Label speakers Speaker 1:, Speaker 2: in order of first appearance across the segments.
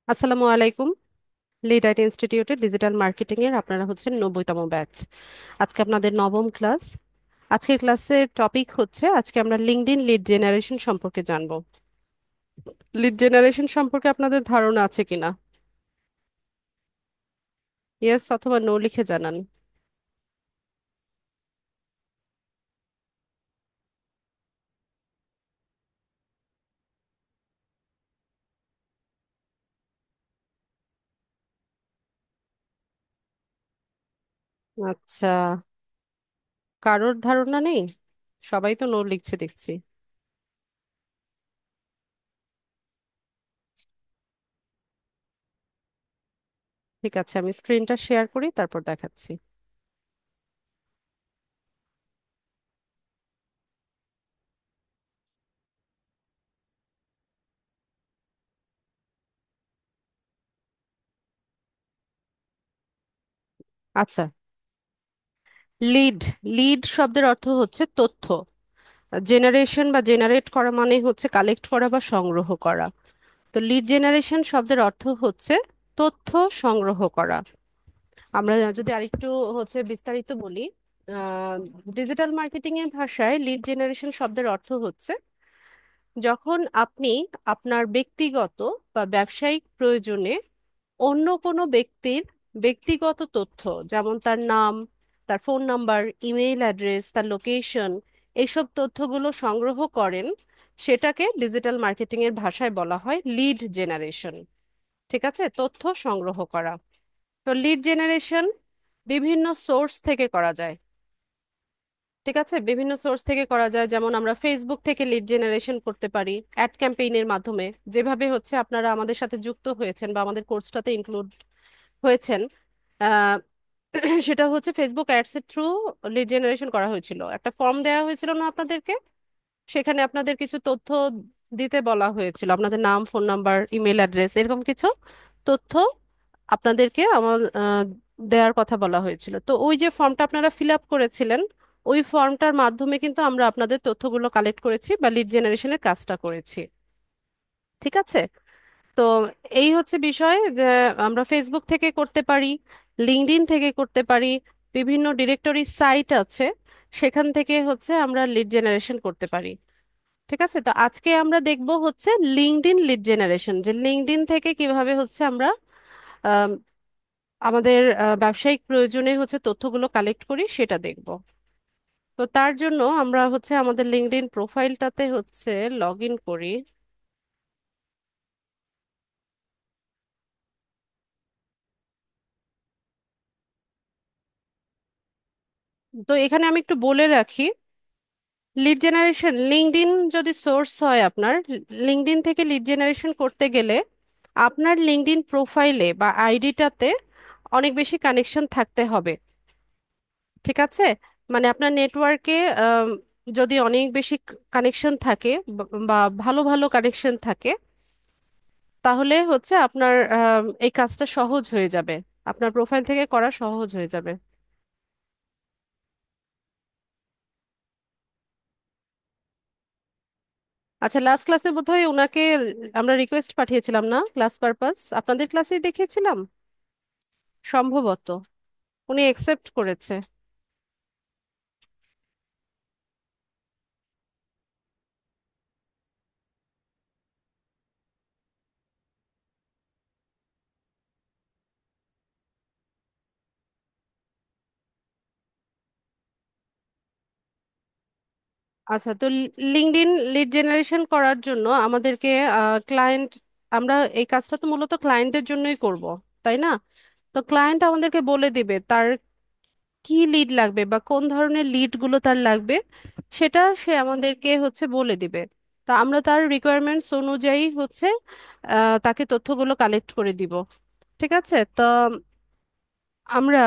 Speaker 1: আসসালামু আলাইকুম। Lead IT ইনস্টিটিউটের ডিজিটাল মার্কেটিং এর আপনারা হচ্ছেন 90তম ব্যাচ। আজকে আপনাদের নবম ক্লাস। আজকের ক্লাসের টপিক হচ্ছে আজকে আমরা লিঙ্কডইন লিড জেনারেশন সম্পর্কে জানবো। লিড জেনারেশন সম্পর্কে আপনাদের ধারণা আছে কিনা? ইয়েস অথবা নো লিখে জানান। আচ্ছা, কারোর ধারণা নেই? সবাই তো নো লিখছে দেখছি। ঠিক আছে, আমি স্ক্রিনটা শেয়ার করি তারপর দেখাচ্ছি। আচ্ছা, লিড লিড শব্দের অর্থ হচ্ছে তথ্য। জেনারেশন বা জেনারেট করা মানে হচ্ছে কালেক্ট করা বা সংগ্রহ করা। তো লিড জেনারেশন শব্দের অর্থ হচ্ছে তথ্য সংগ্রহ করা। আমরা যদি আরেকটু বিস্তারিত বলি, ডিজিটাল মার্কেটিং এর ভাষায় লিড জেনারেশন শব্দের অর্থ হচ্ছে যখন আপনি আপনার ব্যক্তিগত বা ব্যবসায়িক প্রয়োজনে অন্য কোনো ব্যক্তির ব্যক্তিগত তথ্য, যেমন তার নাম, তার ফোন নাম্বার, ইমেইল অ্যাড্রেস, তার লোকেশন, এইসব তথ্যগুলো সংগ্রহ করেন, সেটাকে ডিজিটাল মার্কেটিং এর ভাষায় বলা হয় লিড জেনারেশন। ঠিক আছে, তথ্য সংগ্রহ করা। তো লিড জেনারেশন বিভিন্ন সোর্স থেকে করা যায়। ঠিক আছে, বিভিন্ন সোর্স থেকে করা যায়, যেমন আমরা ফেসবুক থেকে লিড জেনারেশন করতে পারি অ্যাড ক্যাম্পেইনের মাধ্যমে। যেভাবে আপনারা আমাদের সাথে যুক্ত হয়েছেন বা আমাদের কোর্সটাতে ইনক্লুড হয়েছেন, আহ, সেটা হচ্ছে ফেসবুক অ্যাডস এর থ্রু লিড জেনারেশন করা হয়েছিল। একটা ফর্ম দেওয়া হয়েছিল না আপনাদেরকে? সেখানে আপনাদের কিছু তথ্য দিতে বলা হয়েছিল, আপনাদের নাম, ফোন নাম্বার, ইমেল অ্যাড্রেস, এরকম কিছু তথ্য আপনাদেরকে আমার দেওয়ার কথা বলা হয়েছিল। তো ওই যে ফর্মটা আপনারা ফিল আপ করেছিলেন, ওই ফর্মটার মাধ্যমে কিন্তু আমরা আপনাদের তথ্যগুলো কালেক্ট করেছি বা লিড জেনারেশনের কাজটা করেছি। ঠিক আছে, তো এই হচ্ছে বিষয় যে আমরা ফেসবুক থেকে করতে পারি, লিঙ্কডইন থেকে করতে পারি, বিভিন্ন ডিরেক্টরি সাইট আছে, সেখান থেকে আমরা লিড জেনারেশন করতে পারি। ঠিক আছে, তো আজকে আমরা দেখব লিঙ্কডইন লিড জেনারেশন, যে লিঙ্কডইন থেকে কিভাবে আমরা আম, আমাদের ব্যবসায়িক প্রয়োজনে তথ্যগুলো কালেক্ট করি সেটা দেখব। তো তার জন্য আমরা আমাদের লিঙ্কডইন প্রোফাইলটাতে লগ ইন করি। তো এখানে আমি একটু বলে রাখি, লিড জেনারেশন লিঙ্কডইন যদি সোর্স হয় আপনার, লিঙ্কডইন থেকে লিড জেনারেশন করতে গেলে আপনার লিঙ্কডইন প্রোফাইলে বা আইডিটাতে অনেক বেশি কানেকশন থাকতে হবে। ঠিক আছে, মানে আপনার নেটওয়ার্কে যদি অনেক বেশি কানেকশন থাকে বা ভালো ভালো কানেকশন থাকে, তাহলে আপনার এই কাজটা সহজ হয়ে যাবে, আপনার প্রোফাইল থেকে করা সহজ হয়ে যাবে। আচ্ছা, লাস্ট ক্লাসে বোধহয় ওনাকে আমরা রিকোয়েস্ট পাঠিয়েছিলাম না, ক্লাস পারপাস আপনাদের ক্লাসেই দেখিয়েছিলাম সম্ভবত। উনি একসেপ্ট করেছে। আচ্ছা, তো লিঙ্কডইন লিড জেনারেশন করার জন্য আমাদেরকে ক্লায়েন্ট, আমরা এই কাজটা তো মূলত ক্লায়েন্টের জন্যই করব, তাই না? তো ক্লায়েন্ট আমাদেরকে বলে দিবে তার কি লিড লাগবে বা কোন ধরনের লিড গুলো তার লাগবে, সেটা সে আমাদেরকে বলে দিবে। তো আমরা তার রিকোয়ারমেন্টস অনুযায়ী তাকে তথ্যগুলো কালেক্ট করে দিব। ঠিক আছে, তো আমরা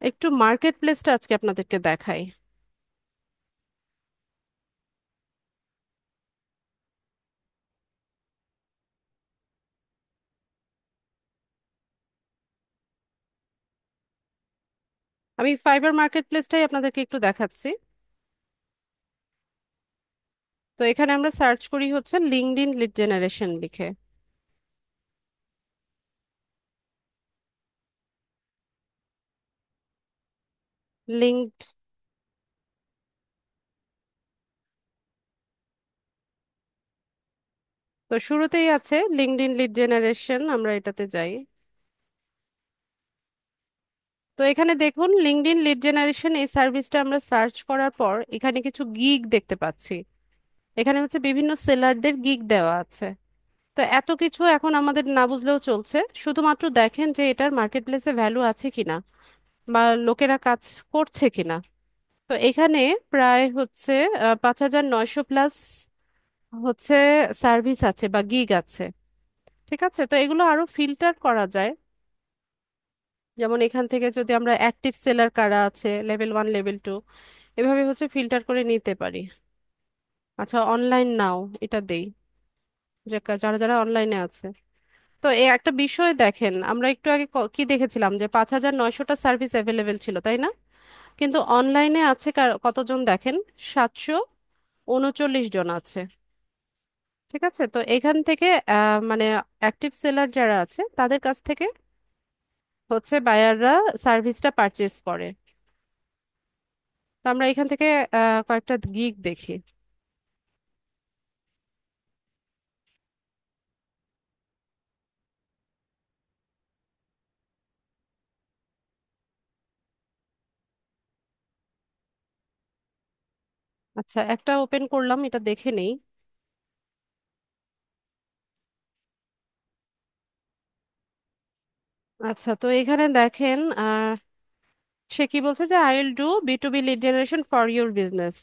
Speaker 1: একটু মার্কেট প্লেসটা আজকে আপনাদেরকে দেখাই। আমি ফাইবার মার্কেট প্লেসটাই আপনাদেরকে একটু দেখাচ্ছি। তো এখানে আমরা সার্চ করি লিঙ্কডইন লিড জেনারেশন লিখে। লিঙ্কড, তো শুরুতেই আছে লিঙ্কডইন লিড জেনারেশন, আমরা এটাতে যাই। তো এখানে দেখুন লিঙ্কডইন লিড জেনারেশন এই সার্ভিসটা আমরা সার্চ করার পর এখানে কিছু গিগ দেখতে পাচ্ছি। এখানে হচ্ছে বিভিন্ন সেলারদের গিগ দেওয়া আছে। তো এত কিছু এখন আমাদের না বুঝলেও চলছে, শুধুমাত্র দেখেন যে এটার মার্কেট প্লেসে ভ্যালু আছে কিনা বা লোকেরা কাজ করছে কিনা। তো এখানে প্রায় হচ্ছে 5,900 প্লাস হচ্ছে সার্ভিস আছে বা গিগ আছে। ঠিক আছে, তো এগুলো আরো ফিল্টার করা যায়। যেমন এখান থেকে যদি আমরা অ্যাক্টিভ সেলার কারা আছে, লেভেল 1 লেভেল 2, এভাবে হচ্ছে ফিল্টার করে নিতে পারি। আচ্ছা, অনলাইন নাও এটা দেই, যে যারা যারা অনলাইনে আছে। তো এই একটা বিষয় দেখেন, আমরা একটু আগে কি দেখেছিলাম যে 5,900টা সার্ভিস অ্যাভেলেবেল ছিল, তাই না? কিন্তু অনলাইনে আছে কতজন দেখেন, 739 জন আছে। ঠিক আছে, তো এখান থেকে মানে অ্যাক্টিভ সেলার যারা আছে তাদের কাছ থেকে হচ্ছে বায়াররা সার্ভিসটা পারচেজ করে। তো আমরা এখান থেকে কয়েকটা গিগ দেখি। আচ্ছা, একটা ওপেন করলাম, এটা দেখে নেই। আচ্ছা, তো এখানে দেখেন সে কি বলছে যে I will do B to B lead generation for your business.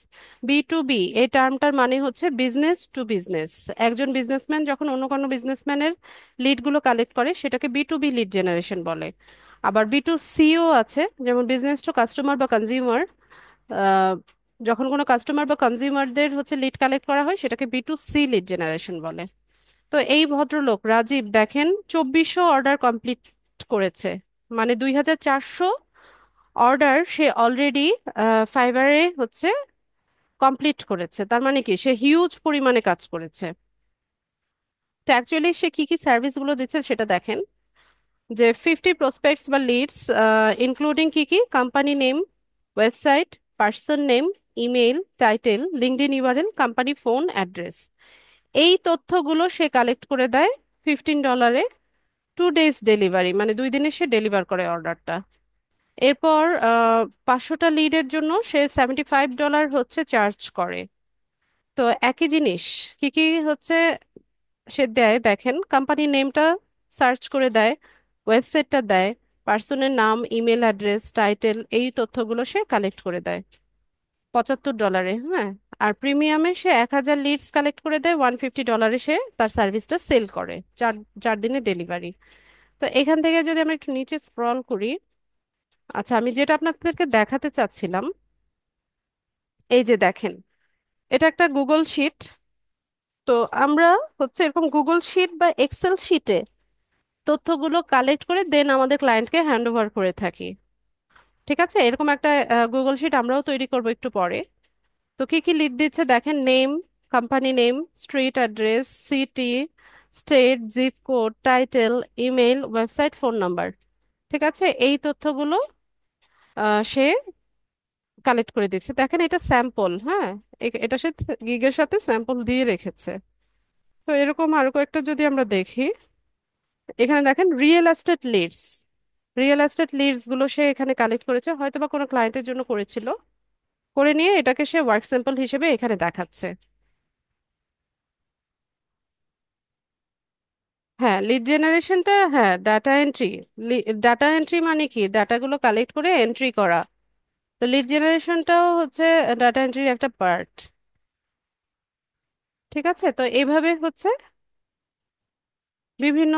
Speaker 1: B to B এই টার্মটার মানে হচ্ছে বিজনেস টু বিজনেস। একজন বিজনেসম্যান যখন অন্য কোনো বিজনেসম্যানের লিডগুলো কালেক্ট করে সেটাকে B to B lead generation বলে। আবার বি টু সিও আছে, যেমন বিজনেস টু কাস্টমার বা কনজিউমার। যখন কোনো কাস্টমার বা কনজিউমারদের হচ্ছে লিড কালেক্ট করা হয় সেটাকে B to C lead generation বলে। তো এই ভদ্রলোক রাজীব দেখেন 2400 অর্ডার কমপ্লিট করেছে, মানে 2,400 অর্ডার সে অলরেডি ফাইবারে হচ্ছে কমপ্লিট করেছে। তার মানে কি সে হিউজ পরিমাণে কাজ করেছে। তো অ্যাকচুয়ালি সে কি কি সার্ভিসগুলো দিচ্ছে সেটা দেখেন, যে 50 প্রসপেক্টস বা লিডস, ইনক্লুডিং কি কি, company name, website, person name, email, title, LinkedIn URL, company phone address, এই তথ্যগুলো সে কালেক্ট করে দেয় $15। 2 ডেজ ডেলিভারি, মানে 2 দিনে সে ডেলিভার করে অর্ডারটা। এরপর 500টা লিডের জন্য সে $75 হচ্ছে চার্জ করে। তো একই জিনিস কি কি হচ্ছে সে দেয় দেখেন, কোম্পানি নেমটা সার্চ করে দেয়, ওয়েবসাইটটা দেয়, পার্সনের নাম, ইমেল অ্যাড্রেস, টাইটেল, এই তথ্যগুলো সে কালেক্ট করে দেয় $75। হ্যাঁ, আর প্রিমিয়ামে সে 1,000 লিডস কালেক্ট করে দেয় $150। সে তার সার্ভিসটা সেল করে, 4 4 দিনে ডেলিভারি। তো এখান থেকে যদি আমরা একটু নিচে স্ক্রল করি, আচ্ছা আমি যেটা আপনাদেরকে দেখাতে চাচ্ছিলাম, এই যে দেখেন, এটা একটা গুগল শিট। তো আমরা হচ্ছে এরকম গুগল শিট বা এক্সেল শিটে তথ্যগুলো কালেক্ট করে দেন আমাদের ক্লায়েন্টকে হ্যান্ড ওভার করে থাকি। ঠিক আছে, এরকম একটা গুগল শিট আমরাও তৈরি করব একটু পরে। তো কি কি লিড দিচ্ছে দেখেন, name, company name, street address, city, state, zip code, title, email, website, phone number. ঠিক আছে, এই তথ্যগুলো সে কালেক্ট করে দিচ্ছে। দেখেন এটা স্যাম্পল, হ্যাঁ, এটা সে গিগের সাথে স্যাম্পল দিয়ে রেখেছে। তো এরকম আরো কয়েকটা যদি আমরা দেখি, এখানে দেখেন real estate leads. Real estate leads গুলো সে এখানে কালেক্ট করেছে, হয়তো বা কোনো ক্লায়েন্টের জন্য করেছিল, করে নিয়ে এটাকে সে ওয়ার্ক স্যাম্পল হিসেবে এখানে দেখাচ্ছে। হ্যাঁ, লিড জেনারেশনটা, হ্যাঁ ডাটা এন্ট্রি। ডাটা এন্ট্রি মানে কি, ডাটাগুলো কালেক্ট করে এন্ট্রি করা। তো লিড জেনারেশনটাও হচ্ছে ডাটা এন্ট্রির একটা পার্ট। ঠিক আছে, তো এইভাবে হচ্ছে বিভিন্ন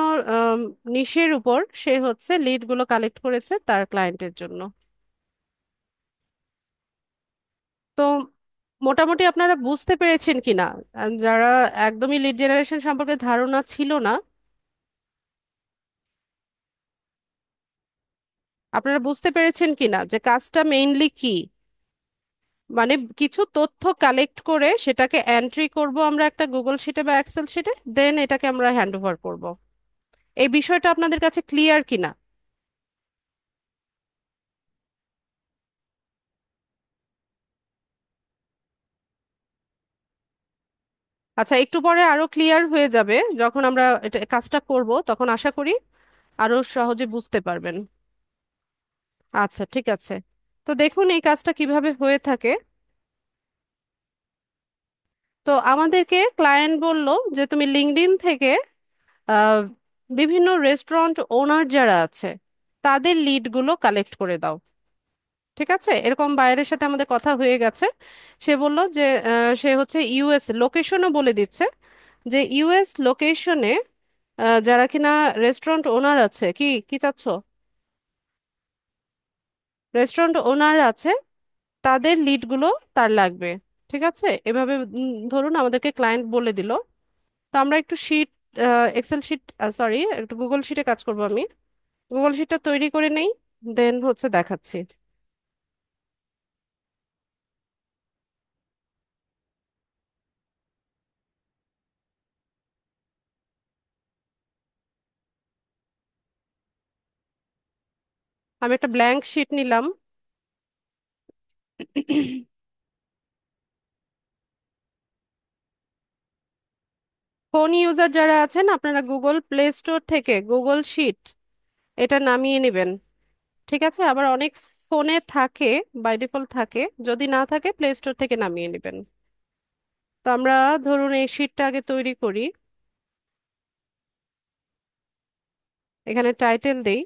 Speaker 1: নিশের উপর সে হচ্ছে লিড গুলো কালেক্ট করেছে তার ক্লায়েন্টের জন্য। তো মোটামুটি আপনারা বুঝতে পেরেছেন কিনা, যারা একদমই লিড জেনারেশন সম্পর্কে ধারণা ছিল না, আপনারা বুঝতে পেরেছেন কিনা যে কাজটা মেইনলি কি। মানে কিছু তথ্য কালেক্ট করে সেটাকে এন্ট্রি করব আমরা একটা গুগল শিটে বা এক্সেল শিটে, দেন এটাকে আমরা হ্যান্ড ওভার করব। এই বিষয়টা আপনাদের কাছে ক্লিয়ার কিনা? আচ্ছা, একটু পরে আরো ক্লিয়ার হয়ে যাবে যখন আমরা এটা কাজটা করব, তখন আশা করি আরো সহজে বুঝতে পারবেন। আচ্ছা, ঠিক আছে। তো দেখুন এই কাজটা কিভাবে হয়ে থাকে। তো আমাদেরকে ক্লায়েন্ট বলল যে তুমি লিঙ্কডইন থেকে আহ, বিভিন্ন রেস্টুরেন্ট ওনার যারা আছে তাদের লিডগুলো কালেক্ট করে দাও। ঠিক আছে, এরকম বাইরের সাথে আমাদের কথা হয়ে গেছে। সে বলল যে সে হচ্ছে ইউএস লোকেশনও বলে দিচ্ছে, যে ইউএস লোকেশনে যারা কিনা রেস্টুরেন্ট ওনার আছে, কি কি চাচ্ছ, রেস্টুরেন্ট ওনার আছে তাদের লিডগুলো তার লাগবে। ঠিক আছে, এভাবে ধরুন আমাদেরকে ক্লায়েন্ট বলে দিল। তো আমরা একটু শিট, এক্সেল শিট, সরি, একটু গুগল শিটে কাজ করব আমি। গুগল শিটটা তৈরি করে নেই, দেন হচ্ছে দেখাচ্ছি। আমি একটা ব্ল্যাঙ্ক শিট নিলাম। ফোন ইউজার যারা আছেন আপনারা গুগল প্লে স্টোর থেকে গুগল শিট এটা নামিয়ে নেবেন। ঠিক আছে, আবার অনেক ফোনে থাকে, বাই ডিফল্ট থাকে, যদি না থাকে প্লে স্টোর থেকে নামিয়ে নেবেন। তো আমরা ধরুন এই শিটটা আগে তৈরি করি। এখানে টাইটেল দেই।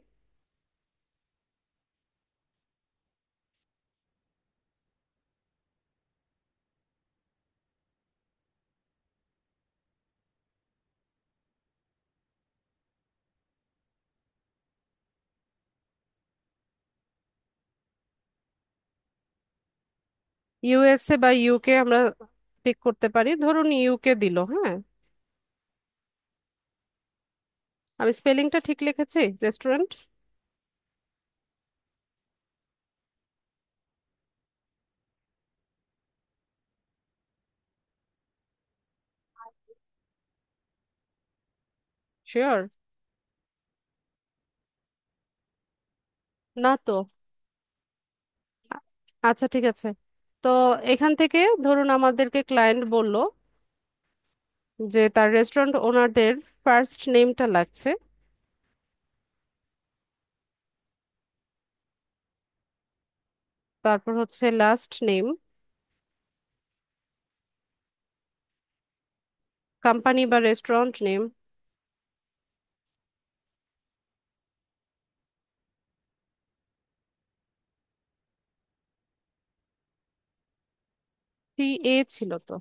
Speaker 1: ইউএসএ বা ইউকে আমরা পিক করতে পারি, ধরুন ইউকে দিল, হ্যাঁ। আমি স্পেলিংটা ঠিক লিখেছি, রেস্টুরেন্ট। শিওর? না তো। আ- আচ্ছা, ঠিক আছে। তো এখান থেকে ধরুন আমাদেরকে ক্লায়েন্ট বলল যে তার রেস্টুরেন্ট ওনারদের ফার্স্ট নেমটা লাগছে, তারপর হচ্ছে লাস্ট নেম, কোম্পানি বা রেস্টুরেন্ট নেম, PA ছিল তো।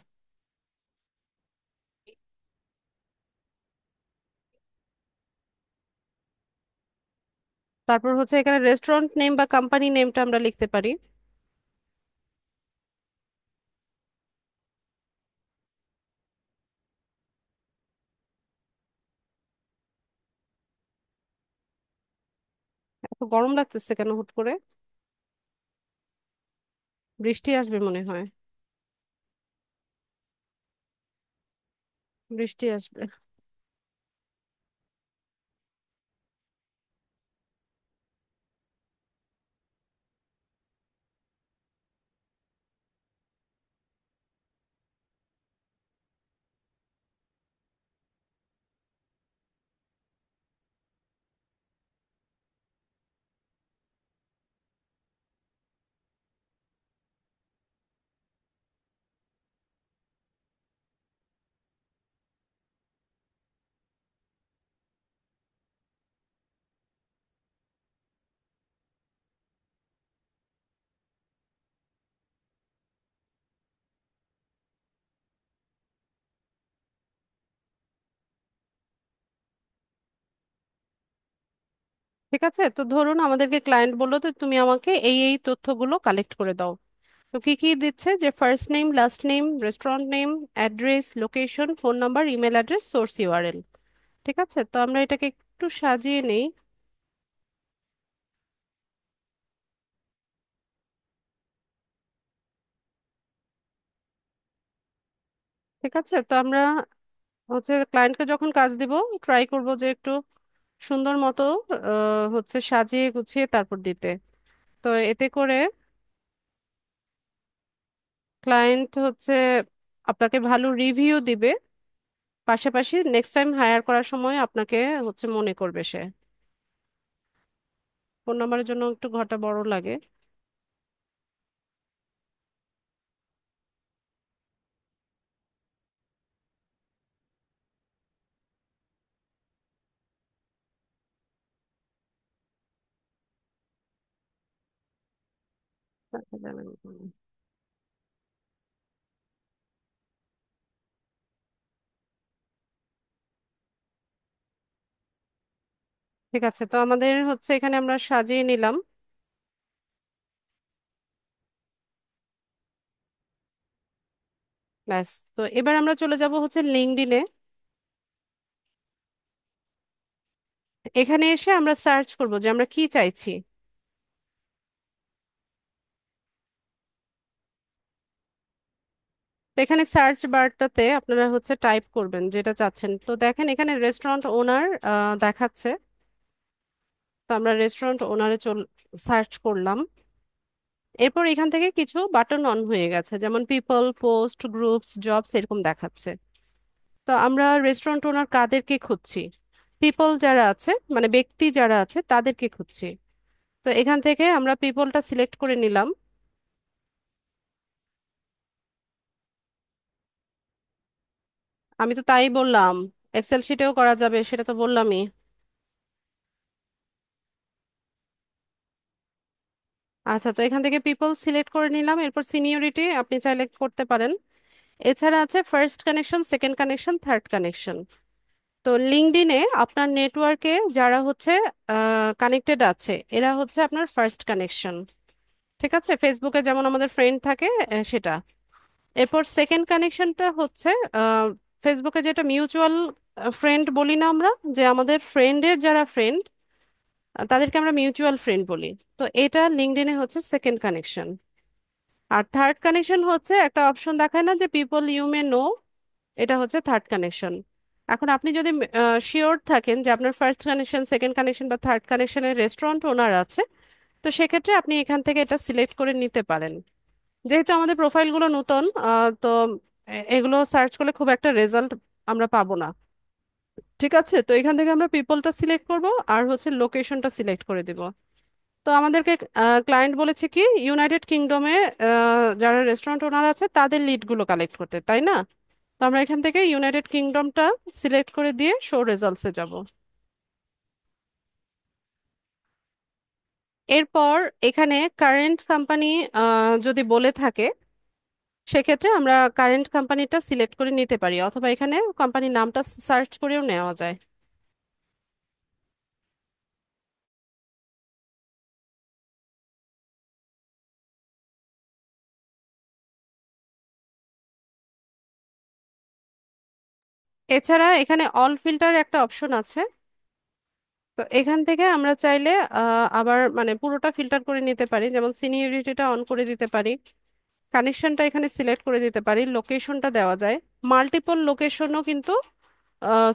Speaker 1: তারপর হচ্ছে এখানে রেস্টুরেন্ট নেম বা কোম্পানি নেমটা আমরা লিখতে পারি। এত গরম লাগতেছে কেন হুট করে? বৃষ্টি আসবে মনে হয়। বৃষ্টি আসবে। ঠিক আছে, তো ধরুন আমাদেরকে ক্লায়েন্ট বললো তো তুমি আমাকে এই এই তথ্যগুলো কালেক্ট করে দাও। তো কি কি দিচ্ছে, যে first name, last name, restaurant name, address, location, phone number, email address, source URL. ঠিক আছে, তো আমরা এটাকে একটু সাজিয়ে নেই। ঠিক আছে, তো আমরা হচ্ছে ক্লায়েন্টকে যখন কাজ দিব ট্রাই করব যে একটু সুন্দর মতো হচ্ছে সাজিয়ে গুছিয়ে তারপর দিতে। তো এতে করে ক্লায়েন্ট হচ্ছে আপনাকে ভালো রিভিউ দিবে, পাশাপাশি নেক্সট টাইম হায়ার করার সময় আপনাকে হচ্ছে মনে করবে সে। ফোন নাম্বারের জন্য একটু ঘরটা বড় লাগে। ঠিক আছে, তো আমাদের হচ্ছে এখানে আমরা সাজিয়ে নিলাম। ব্যাস, তো এবার আমরা চলে যাব হচ্ছে লিঙ্কডইনে। এখানে এসে আমরা সার্চ করব যে আমরা কি চাইছি। তো এখানে সার্চ বারটাতে আপনারা হচ্ছে টাইপ করবেন যেটা চাচ্ছেন। তো দেখেন এখানে রেস্টুরেন্ট ওনার দেখাচ্ছে। তো আমরা রেস্টুরেন্ট ওনারে সার্চ করলাম। এরপর এখান থেকে কিছু বাটন অন হয়ে গেছে, যেমন পিপল, পোস্ট, গ্রুপস, জবস এরকম দেখাচ্ছে। তো আমরা রেস্টুরেন্ট ওনার কাদেরকে খুঁজছি? পিপল যারা আছে, মানে ব্যক্তি যারা আছে তাদেরকে খুঁজছি। তো এখান থেকে আমরা পিপলটা সিলেক্ট করে নিলাম। আমি তো তাই বললাম, এক্সেল শিটেও করা যাবে সেটা তো বললামই। আচ্ছা, তো এখান থেকে পিপল সিলেক্ট করে নিলাম। এরপর সিনিয়রিটি আপনি চাইলে করতে পারেন। এছাড়া আছে first connection, second connection, third connection. তো লিঙ্কডইনে আপনার নেটওয়ার্কে যারা হচ্ছে কানেক্টেড আছে এরা হচ্ছে আপনার ফার্স্ট কানেকশন। ঠিক আছে, ফেসবুকে যেমন আমাদের ফ্রেন্ড থাকে সেটা। এরপর সেকেন্ড কানেকশনটা হচ্ছে ফেসবুকে যেটা মিউচুয়াল ফ্রেন্ড বলি না আমরা, যে আমাদের ফ্রেন্ডের যারা ফ্রেন্ড তাদেরকে আমরা মিউচুয়াল ফ্রেন্ড বলি। তো এটা লিঙ্কডইনে হচ্ছে সেকেন্ড কানেকশন। আর থার্ড কানেকশন হচ্ছে একটা অপশন দেখায় না যে পিপল ইউ মে নো, এটা হচ্ছে থার্ড কানেকশন। এখন আপনি যদি শিওর থাকেন যে আপনার ফার্স্ট কানেকশন, সেকেন্ড কানেকশন বা থার্ড কানেকশনের রেস্টুরেন্ট ওনার আছে, তো সেক্ষেত্রে আপনি এখান থেকে এটা সিলেক্ট করে নিতে পারেন। যেহেতু আমাদের প্রোফাইলগুলো নতুন, তো এগুলো সার্চ করলে খুব একটা রেজাল্ট আমরা পাবো না। ঠিক আছে, তো এখান থেকে আমরা পিপলটা সিলেক্ট করব আর হচ্ছে লোকেশনটা সিলেক্ট করে দিব। তো আমাদেরকে ক্লায়েন্ট বলেছে কি ইউনাইটেড কিংডমে যারা রেস্টুরেন্ট ওনার আছে তাদের লিডগুলো কালেক্ট করতে, তাই না? তো আমরা এখান থেকে ইউনাইটেড কিংডমটা সিলেক্ট করে দিয়ে শো রেজাল্টসে যাব। এরপর এখানে কারেন্ট কোম্পানি যদি বলে থাকে, সেক্ষেত্রে আমরা কারেন্ট কোম্পানিটা সিলেক্ট করে নিতে পারি, অথবা এখানে কোম্পানির নামটা সার্চ করেও নেওয়া যায়। এছাড়া এখানে অল ফিল্টার একটা অপশন আছে। তো এখান থেকে আমরা চাইলে আবার মানে পুরোটা ফিল্টার করে নিতে পারি, যেমন সিনিয়রিটিটা অন করে দিতে পারি, কানেকশনটা এখানে সিলেক্ট করে দিতে পারি, লোকেশনটা দেওয়া যায়। মাল্টিপল লোকেশনও কিন্তু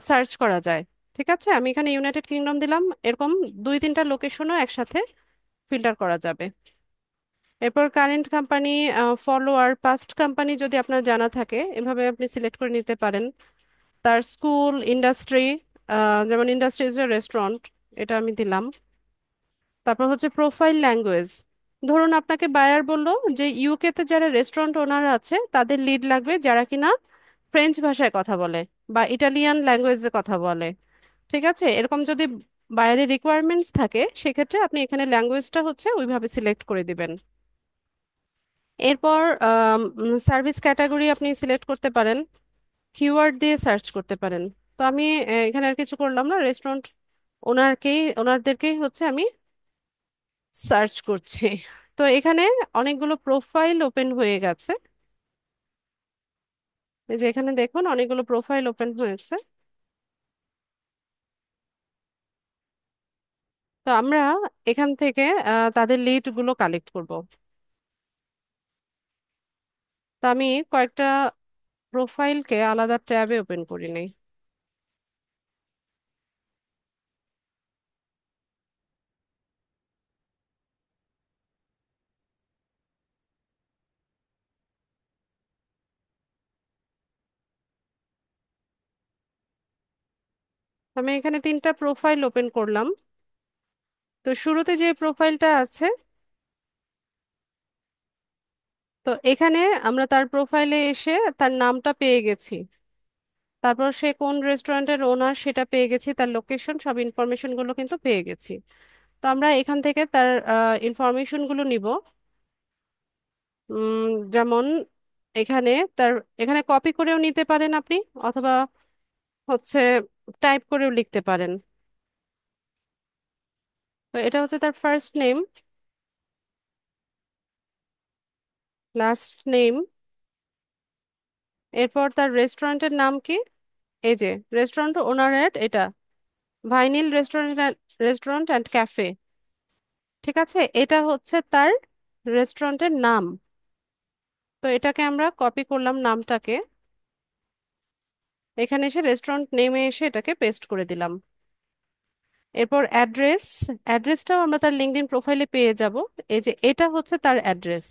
Speaker 1: সার্চ করা যায়। ঠিক আছে, আমি এখানে ইউনাইটেড কিংডম দিলাম, এরকম দুই তিনটা লোকেশনও একসাথে ফিল্টার করা যাবে। এরপর current company, follower, past company যদি আপনার জানা থাকে এভাবে আপনি সিলেক্ট করে নিতে পারেন। তার স্কুল, ইন্ডাস্ট্রি, যেমন ইন্ডাস্ট্রি ইজ রেস্টুরেন্ট, এটা আমি দিলাম। তারপর হচ্ছে প্রোফাইল ল্যাঙ্গুয়েজ। ধরুন আপনাকে বায়ার বললো যে ইউকে তে যারা রেস্টুরেন্ট ওনার আছে তাদের লিড লাগবে যারা কিনা ফ্রেঞ্চ ভাষায় কথা বলে বা ইটালিয়ান ল্যাঙ্গুয়েজে কথা বলে। ঠিক আছে, এরকম যদি বায়ারের রিকোয়ারমেন্টস থাকে সেক্ষেত্রে আপনি এখানে ল্যাঙ্গুয়েজটা হচ্ছে ওইভাবে সিলেক্ট করে দিবেন। এরপর সার্ভিস ক্যাটাগরি আপনি সিলেক্ট করতে পারেন, কিওয়ার্ড দিয়ে সার্চ করতে পারেন। তো আমি এখানে আর কিছু করলাম না, রেস্টুরেন্ট ওনারদেরকেই হচ্ছে আমি সার্চ করছি। তো এখানে অনেকগুলো প্রোফাইল ওপেন হয়ে গেছে। এই যে এখানে দেখুন অনেকগুলো প্রোফাইল ওপেন হয়েছে। তো আমরা এখান থেকে তাদের লিড গুলো কালেক্ট করব। তো আমি কয়েকটা প্রোফাইলকে আলাদা ট্যাবে ওপেন করে নিই। আমি এখানে তিনটা প্রোফাইল ওপেন করলাম। তো শুরুতে যে প্রোফাইলটা আছে, তো এখানে আমরা তার প্রোফাইলে এসে তার নামটা পেয়ে গেছি। তারপর সে কোন রেস্টুরেন্টের ওনার সেটা পেয়ে গেছি, তার লোকেশন সব ইনফরমেশন গুলো কিন্তু পেয়ে গেছি। তো আমরা এখান থেকে তার ইনফরমেশন গুলো নিব। যেমন এখানে তার, এখানে কপি করেও নিতে পারেন আপনি, অথবা হচ্ছে টাইপ করেও লিখতে পারেন। তো এটা হচ্ছে তার ফার্স্ট নেম, লাস্ট নেম, এরপর তার রেস্টুরেন্টের নাম কি, এই যে রেস্টুরেন্ট ওনারের এটা, ভাইনিল রেস্টুরেন্ট, রেস্টুরেন্ট অ্যান্ড ক্যাফে। ঠিক আছে, এটা হচ্ছে তার রেস্টুরেন্টের নাম। তো এটাকে আমরা কপি করলাম নামটাকে, এখানে এসে রেস্টুরেন্ট নেমে এসে এটাকে পেস্ট করে দিলাম। এরপর অ্যাড্রেস, অ্যাড্রেসটাও আমরা তার লিঙ্কডইন প্রোফাইলে পেয়ে যাব। এই যে এটা হচ্ছে তার অ্যাড্রেস,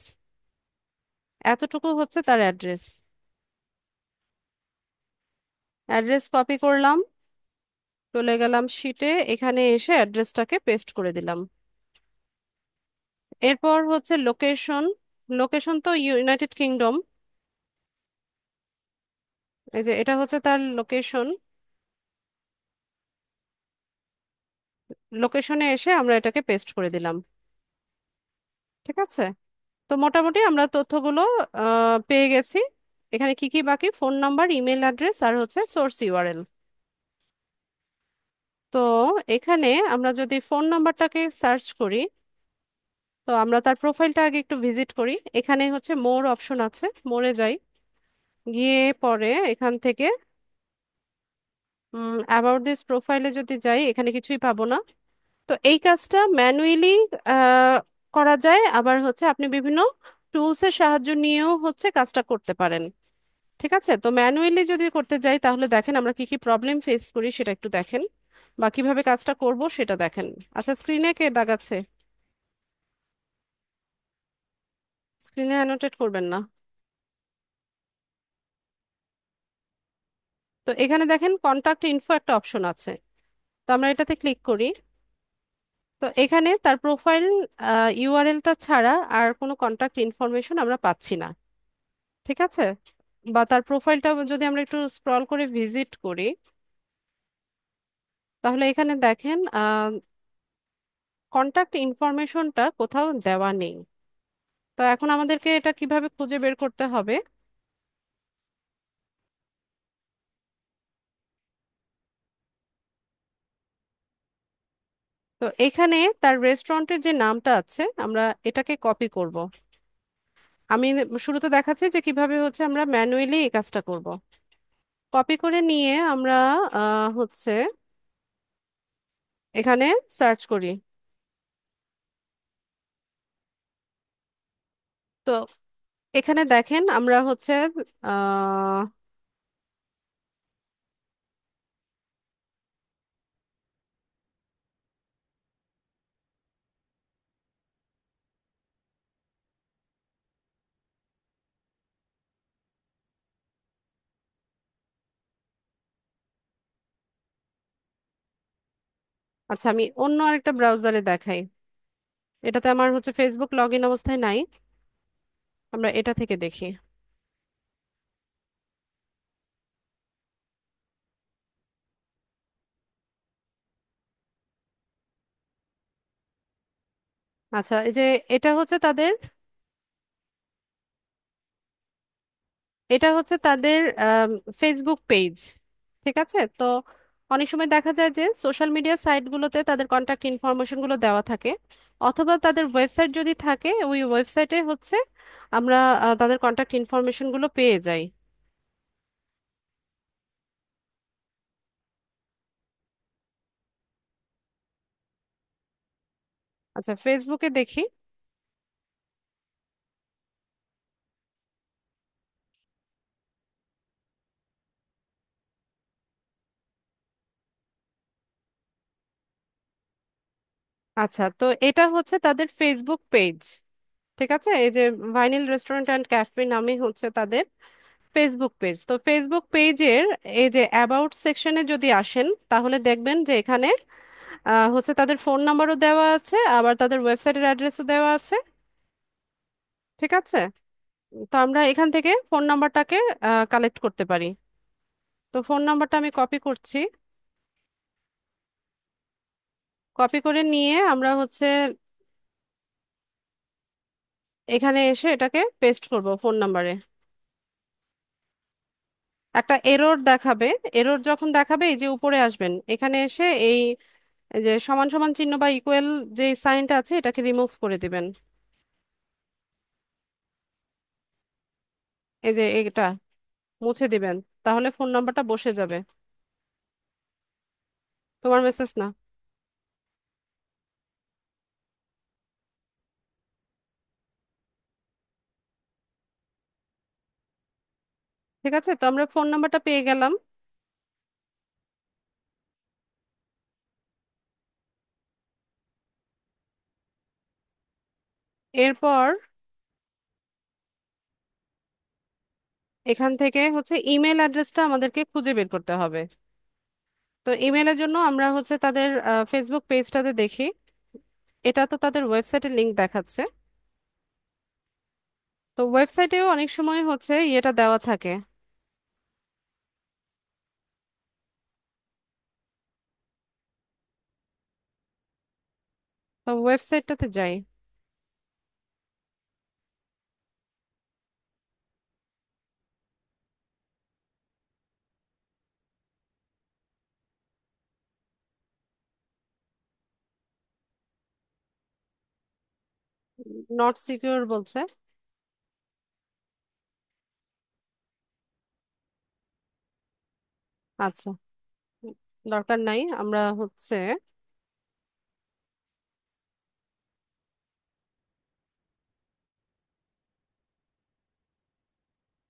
Speaker 1: এতটুকু হচ্ছে তার অ্যাড্রেস। অ্যাড্রেস কপি করলাম, চলে গেলাম শিটে, এখানে এসে অ্যাড্রেসটাকে পেস্ট করে দিলাম। এরপর হচ্ছে লোকেশন, লোকেশন তো ইউনাইটেড কিংডম। এই যে এটা হচ্ছে তার লোকেশন, লোকেশনে এসে আমরা এটাকে পেস্ট করে দিলাম। ঠিক আছে, তো মোটামুটি আমরা তথ্যগুলো পেয়ে গেছি। এখানে কি কি বাকি, ফোন নাম্বার, ইমেল অ্যাড্রেস আর হচ্ছে সোর্স ইউআরএল। তো এখানে আমরা যদি ফোন নাম্বারটাকে সার্চ করি, তো আমরা তার প্রোফাইলটা আগে একটু ভিজিট করি। এখানে হচ্ছে মোর অপশন আছে, মোরে যাই, গিয়ে পরে এখান থেকে অ্যাবাউট দিস প্রোফাইলে যদি যাই, এখানে কিছুই পাবো না। তো এই কাজটা ম্যানুয়ালি করা যায়, আবার হচ্ছে আপনি বিভিন্ন টুলসের সাহায্য নিয়েও হচ্ছে কাজটা করতে পারেন। ঠিক আছে, তো ম্যানুয়ালি যদি করতে যাই তাহলে দেখেন আমরা কি কি প্রবলেম ফেস করি সেটা একটু দেখেন, বা কিভাবে কাজটা করব সেটা দেখেন। আচ্ছা, স্ক্রিনে কে দাগাচ্ছে? স্ক্রিনে অ্যানোটেট করবেন না। তো এখানে দেখেন কন্টাক্ট ইনফো একটা অপশন আছে, তো আমরা এটাতে ক্লিক করি। তো এখানে তার প্রোফাইল ইউআরএলটা ছাড়া আর কোনো কন্টাক্ট ইনফরমেশন আমরা পাচ্ছি না। ঠিক আছে, বা তার প্রোফাইলটা যদি আমরা একটু স্ক্রল করে ভিজিট করি, তাহলে এখানে দেখেন কন্টাক্ট ইনফরমেশনটা কোথাও দেওয়া নেই। তো এখন আমাদেরকে এটা কিভাবে খুঁজে বের করতে হবে? তো এখানে তার রেস্টুরেন্টের যে নামটা আছে, আমরা এটাকে কপি করব। আমি শুরুতে দেখাচ্ছি যে কিভাবে হচ্ছে আমরা ম্যানুয়ালি এই কাজটা করব। কপি করে নিয়ে আমরা হচ্ছে এখানে সার্চ করি। তো এখানে দেখেন আমরা হচ্ছে আহ আচ্ছা, আমি অন্য আরেকটা ব্রাউজারে দেখাই। এটাতে আমার হচ্ছে ফেসবুক লগ ইন অবস্থায় নাই, আমরা এটা থেকে দেখি। আচ্ছা, এই যে এটা হচ্ছে তাদের, এটা হচ্ছে তাদের ফেসবুক পেজ। ঠিক আছে, তো অনেক সময় দেখা যায় যে সোশ্যাল মিডিয়া সাইটগুলোতে তাদের কন্ট্যাক্ট ইনফরমেশন গুলো দেওয়া থাকে, অথবা তাদের ওয়েবসাইট যদি থাকে, ওই ওয়েবসাইটে হচ্ছে আমরা তাদের কন্ট্যাক্ট ইনফরমেশন গুলো পেয়ে যাই। আচ্ছা, ফেসবুকে দেখি। আচ্ছা, তো এটা হচ্ছে তাদের ফেসবুক পেজ। ঠিক আছে, এই যে ভাইনিল রেস্টুরেন্ট অ্যান্ড ক্যাফে নামে হচ্ছে তাদের ফেসবুক পেজ, তো ফেসবুক পেজের এই যে অ্যাবাউট সেকশনে যদি আসেন তাহলে দেখবেন যে এখানে হচ্ছে তাদের ফোন নাম্বারও দেওয়া আছে, আবার তাদের ওয়েবসাইটের অ্যাড্রেসও দেওয়া আছে। ঠিক আছে, তো আমরা এখান থেকে ফোন নাম্বারটাকে কালেক্ট করতে পারি। তো ফোন নাম্বারটা আমি কপি করছি। কপি করে নিয়ে আমরা হচ্ছে এখানে এসে এটাকে পেস্ট করব ফোন নাম্বারে। একটা এরর দেখাবে। এরর যখন দেখাবে এই যে উপরে আসবেন, এখানে এসে এই যে সমান সমান চিহ্ন বা ইকুয়াল যে সাইনটা আছে এটাকে রিমুভ করে দিবেন। এই যে এটা মুছে দিবেন, তাহলে ফোন নাম্বারটা বসে যাবে। তোমার মেসেজ না। ঠিক আছে, তো আমরা ফোন নাম্বারটা পেয়ে গেলাম। এরপর এখান থেকে হচ্ছে ইমেল অ্যাড্রেসটা আমাদেরকে খুঁজে বের করতে হবে। তো ইমেলের জন্য আমরা হচ্ছে তাদের ফেসবুক পেজটাতে দেখি। এটা তো তাদের ওয়েবসাইটের লিংক দেখাচ্ছে। তো ওয়েবসাইটেও অনেক সময় হচ্ছে ইয়েটা দেওয়া থাকে। তো ওয়েবসাইটটাতে যাই। নট সিকিউর বলছে। আচ্ছা, দরকার নাই, আমরা হচ্ছে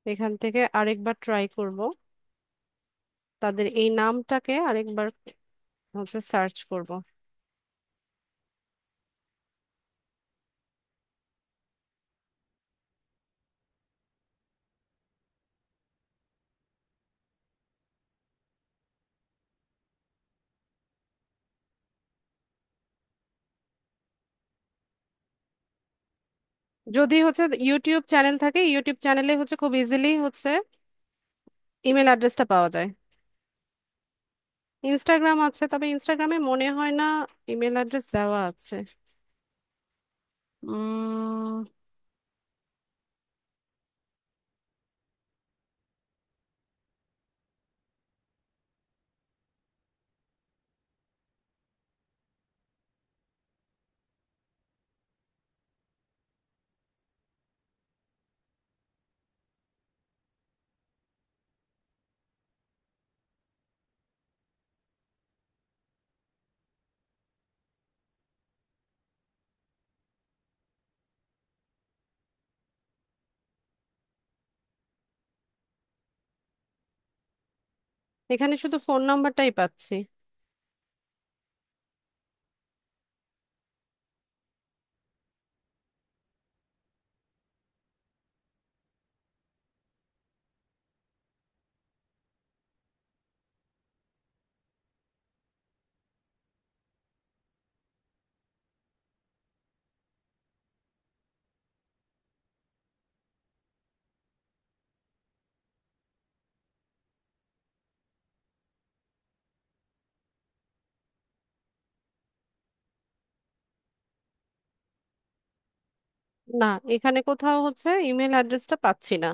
Speaker 1: এখান থেকে আরেকবার ট্রাই করব। তাদের এই নামটাকে আরেকবার হচ্ছে সার্চ করব। যদি হচ্ছে ইউটিউব চ্যানেল থাকে, ইউটিউব চ্যানেলে হচ্ছে খুব ইজিলি হচ্ছে ইমেল অ্যাড্রেসটা পাওয়া যায়। ইনস্টাগ্রাম আছে, তবে ইনস্টাগ্রামে মনে হয় না ইমেল অ্যাড্রেস দেওয়া আছে। উম, এখানে শুধু ফোন নাম্বারটাই পাচ্ছি। না, এখানে কোথাও হচ্ছে ইমেল অ্যাড্রেসটা পাচ্ছি না।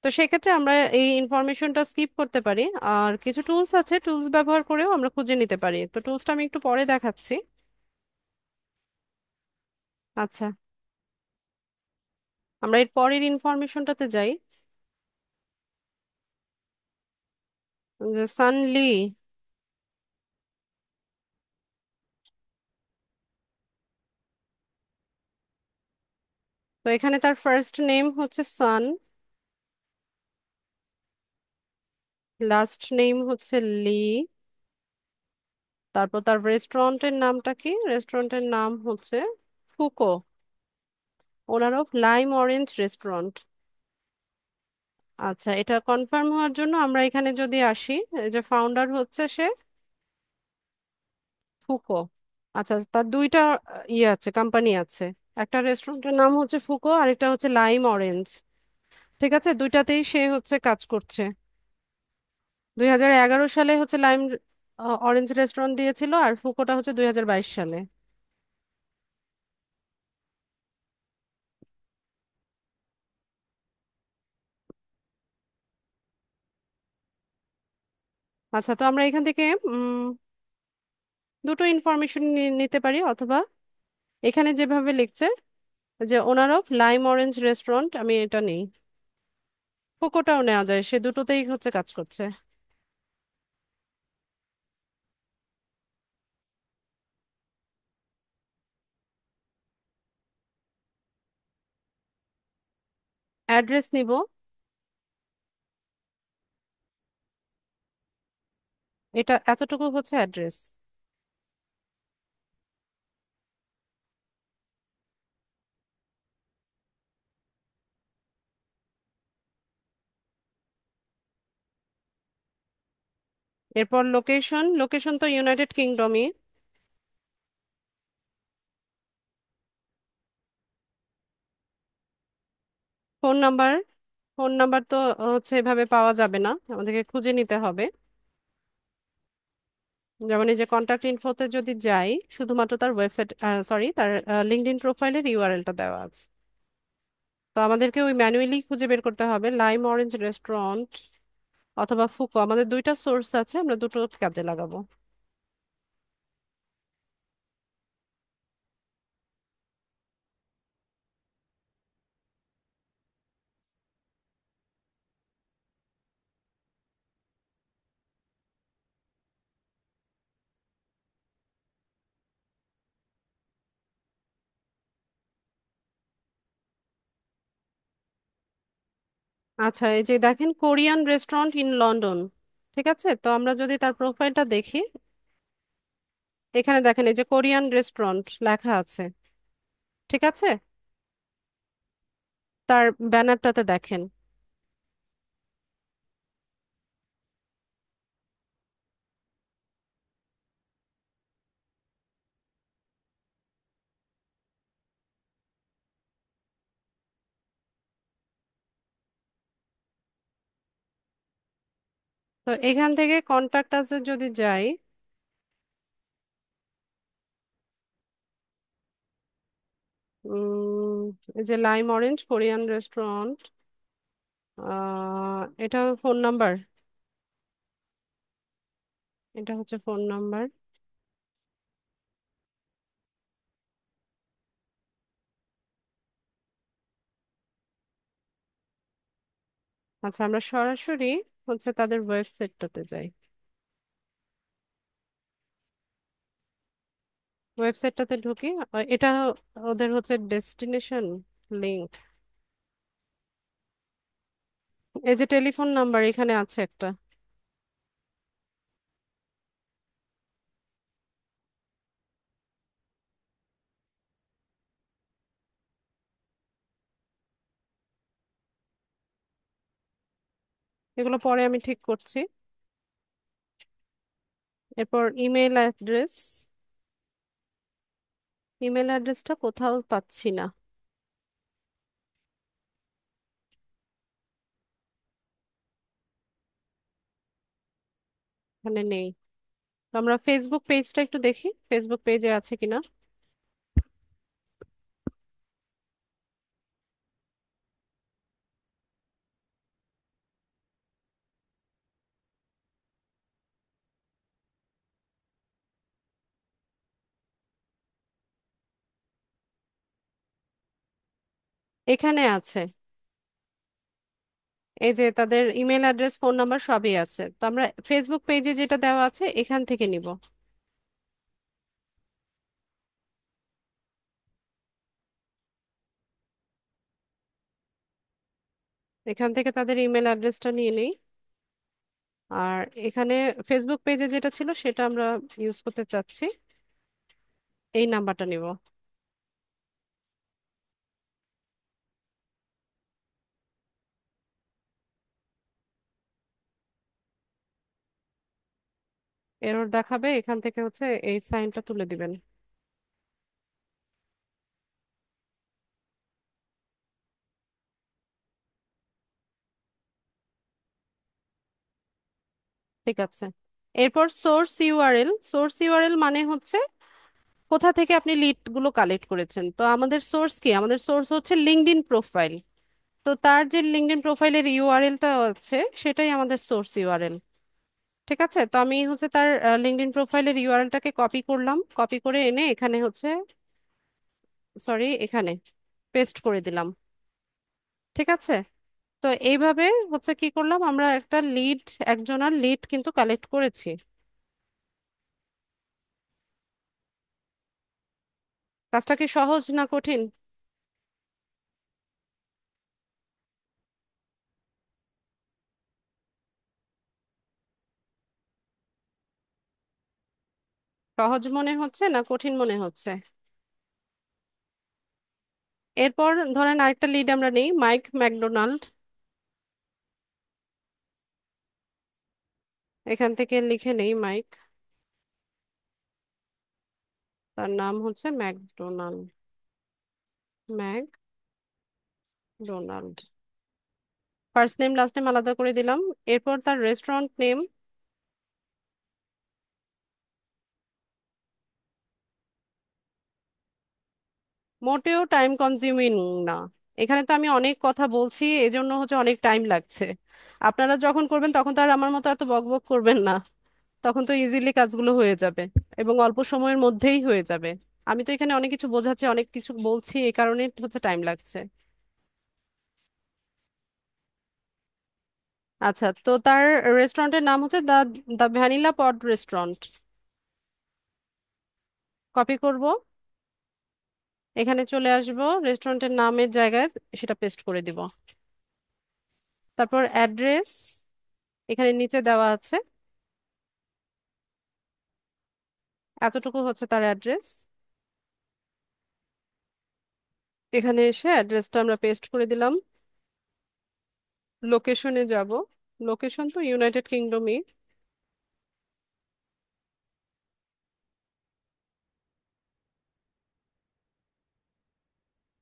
Speaker 1: তো সেক্ষেত্রে আমরা এই ইনফরমেশনটা স্কিপ করতে পারি। আর কিছু টুলস আছে, টুলস ব্যবহার করেও আমরা খুঁজে নিতে পারি। তো টুলসটা আমি একটু পরে দেখাচ্ছি। আচ্ছা, আমরা এর পরের ইনফরমেশনটাতে যাই। যে সানলি, তো এখানে তার ফার্স্ট নেম হচ্ছে সান, লাস্ট নেম হচ্ছে লি। তারপর তার রেস্টুরেন্টের নামটা কি? রেস্টুরেন্টের নাম হচ্ছে Foucault, owner of lime orange restaurant. আচ্ছা, এটা কনফার্ম হওয়ার জন্য আমরা এখানে যদি আসি, এই যে ফাউন্ডার হচ্ছে সে ফুকো। আচ্ছা, তার দুইটা ইয়ে আছে, কোম্পানি আছে। একটা রেস্টুরেন্টের নাম হচ্ছে ফুকো, আরেকটা হচ্ছে লাইম অরেঞ্জ। ঠিক আছে, দুইটাতেই সে হচ্ছে কাজ করছে। 2011 সালে হচ্ছে লাইম অরেঞ্জ রেস্টুরেন্ট দিয়েছিল, আর ফুকোটা হচ্ছে 2022 সালে। আচ্ছা, তো আমরা এখান থেকে দুটো ইনফরমেশন নিতে পারি, অথবা এখানে যেভাবে লিখছে যে ওনার অফ লাইম অরেঞ্জ রেস্টুরেন্ট, আমি এটা নেই। ফুকোটাও নেওয়া যায়, সে দুটোতেই হচ্ছে কাজ করছে। অ্যাড্রেস নিব। এটা এতটুকু হচ্ছে অ্যাড্রেস। এরপর লোকেশন, লোকেশন তো ইউনাইটেড কিংডমই। ফোন নাম্বার, ফোন নাম্বার তো হচ্ছে এভাবে পাওয়া যাবে না, আমাদেরকে খুঁজে নিতে হবে। যেমন এই যে কন্ট্যাক্ট ইনফোতে যদি যাই, শুধুমাত্র তার ওয়েবসাইট, সরি, তার লিঙ্কডইন প্রোফাইলের ইউআরএলটা দেওয়া আছে। তো আমাদেরকে ওই ম্যানুয়ালি খুঁজে বের করতে হবে লাইম অরেঞ্জ রেস্টুরেন্ট অথবা ফুকো। আমাদের দুইটা সোর্স আছে, আমরা দুটো কাজে লাগাবো। আচ্ছা, এই যে দেখেন কোরিয়ান রেস্টুরেন্ট ইন লন্ডন। ঠিক আছে, তো আমরা যদি তার প্রোফাইলটা দেখি, এখানে দেখেন এই যে কোরিয়ান রেস্টুরেন্ট লেখা আছে। ঠিক আছে, তার ব্যানারটাতে দেখেন। তো এখান থেকে কন্টাক্ট আছে যদি যাই, উম, এই যে লাইম অরেঞ্জ কোরিয়ান রেস্টুরেন্ট, এটা ফোন নাম্বার, এটা হচ্ছে ফোন নাম্বার। আচ্ছা, আমরা সরাসরি হচ্ছে তাদের ওয়েবসাইটটাতে যাই। ওয়েবসাইটটাতে ঢুকি, এটা ওদের হচ্ছে ডেস্টিনেশন লিংক। এই যে টেলিফোন নাম্বার এখানে আছে একটা। এগুলো পরে আমি ঠিক করছি। এরপর ইমেল অ্যাড্রেস। ইমেল অ্যাড্রেসটা কোথাও পাচ্ছি না। এখানে নেই। তো আমরা ফেসবুক পেজটা একটু দেখি, ফেসবুক পেজে আছে কিনা। এখানে আছে, এই যে তাদের ইমেল অ্যাড্রেস ফোন নাম্বার সবই আছে। তো আমরা ফেসবুক পেজে যেটা দেওয়া আছে এখান থেকে নিব। এখান থেকে তাদের ইমেল অ্যাড্রেসটা নিয়ে নেই। আর এখানে ফেসবুক পেজে যেটা ছিল সেটা আমরা ইউজ করতে চাচ্ছি, এই নাম্বারটা নিব। এরর দেখাবে, এখান থেকে হচ্ছে এই সাইনটা তুলে দিবেন। ঠিক আছে। এরপর সোর্স ইউআরএল মানে হচ্ছে কোথা থেকে আপনি লিড গুলো কালেক্ট করেছেন। তো আমাদের সোর্স কি, আমাদের সোর্স হচ্ছে লিঙ্কডইন প্রোফাইল। তো তার যে লিঙ্কডইন প্রোফাইলের ইউআরএলটা আছে সেটাই আমাদের সোর্স ইউআরএল। ঠিক আছে, তো আমি হচ্ছে তার লিঙ্কডইন প্রোফাইলের ইউআরএলটাকে কপি করলাম, কপি করে এনে এখানে হচ্ছে, সরি, এখানে পেস্ট করে দিলাম। ঠিক আছে, তো এইভাবে হচ্ছে কি করলাম, আমরা একটা লিড, একজনের লিড কিন্তু কালেক্ট করেছি। কাজটা কি সহজ না কঠিন? সহজ মনে হচ্ছে না কঠিন মনে হচ্ছে? এরপর ধরেন আরেকটা লিড আমরা নেই, মাইক ম্যাকডোনাল্ড। এখান থেকে লিখে নেই মাইক, তার নাম হচ্ছে McDonald, McDonald. First name last name আলাদা করে দিলাম। এরপর তার রেস্টুরেন্ট নেম, মোটেও টাইম কনজিউমিং না। এখানে তো আমি অনেক কথা বলছি, এজন্য হচ্ছে অনেক টাইম লাগছে। আপনারা যখন করবেন তখন তো আর আমার মতো এত বকবক করবেন না, তখন তো ইজিলি কাজগুলো হয়ে যাবে এবং অল্প সময়ের মধ্যেই হয়ে যাবে। আমি তো এখানে অনেক কিছু বোঝাচ্ছি, অনেক কিছু বলছি, এই কারণে হচ্ছে টাইম লাগছে। আচ্ছা, তো তার রেস্টুরেন্টের নাম হচ্ছে the the vanilla pod restaurant. Copy করব, এখানে চলে আসব, রেস্টুরেন্টের নামের জায়গায় সেটা পেস্ট করে দিব। তারপর অ্যাড্রেস এখানে নিচে দেওয়া আছে, এতটুকু হচ্ছে তার অ্যাড্রেস। এখানে এসে অ্যাড্রেসটা আমরা পেস্ট করে দিলাম। লোকেশনে যাব, লোকেশন তো ইউনাইটেড কিংডমই।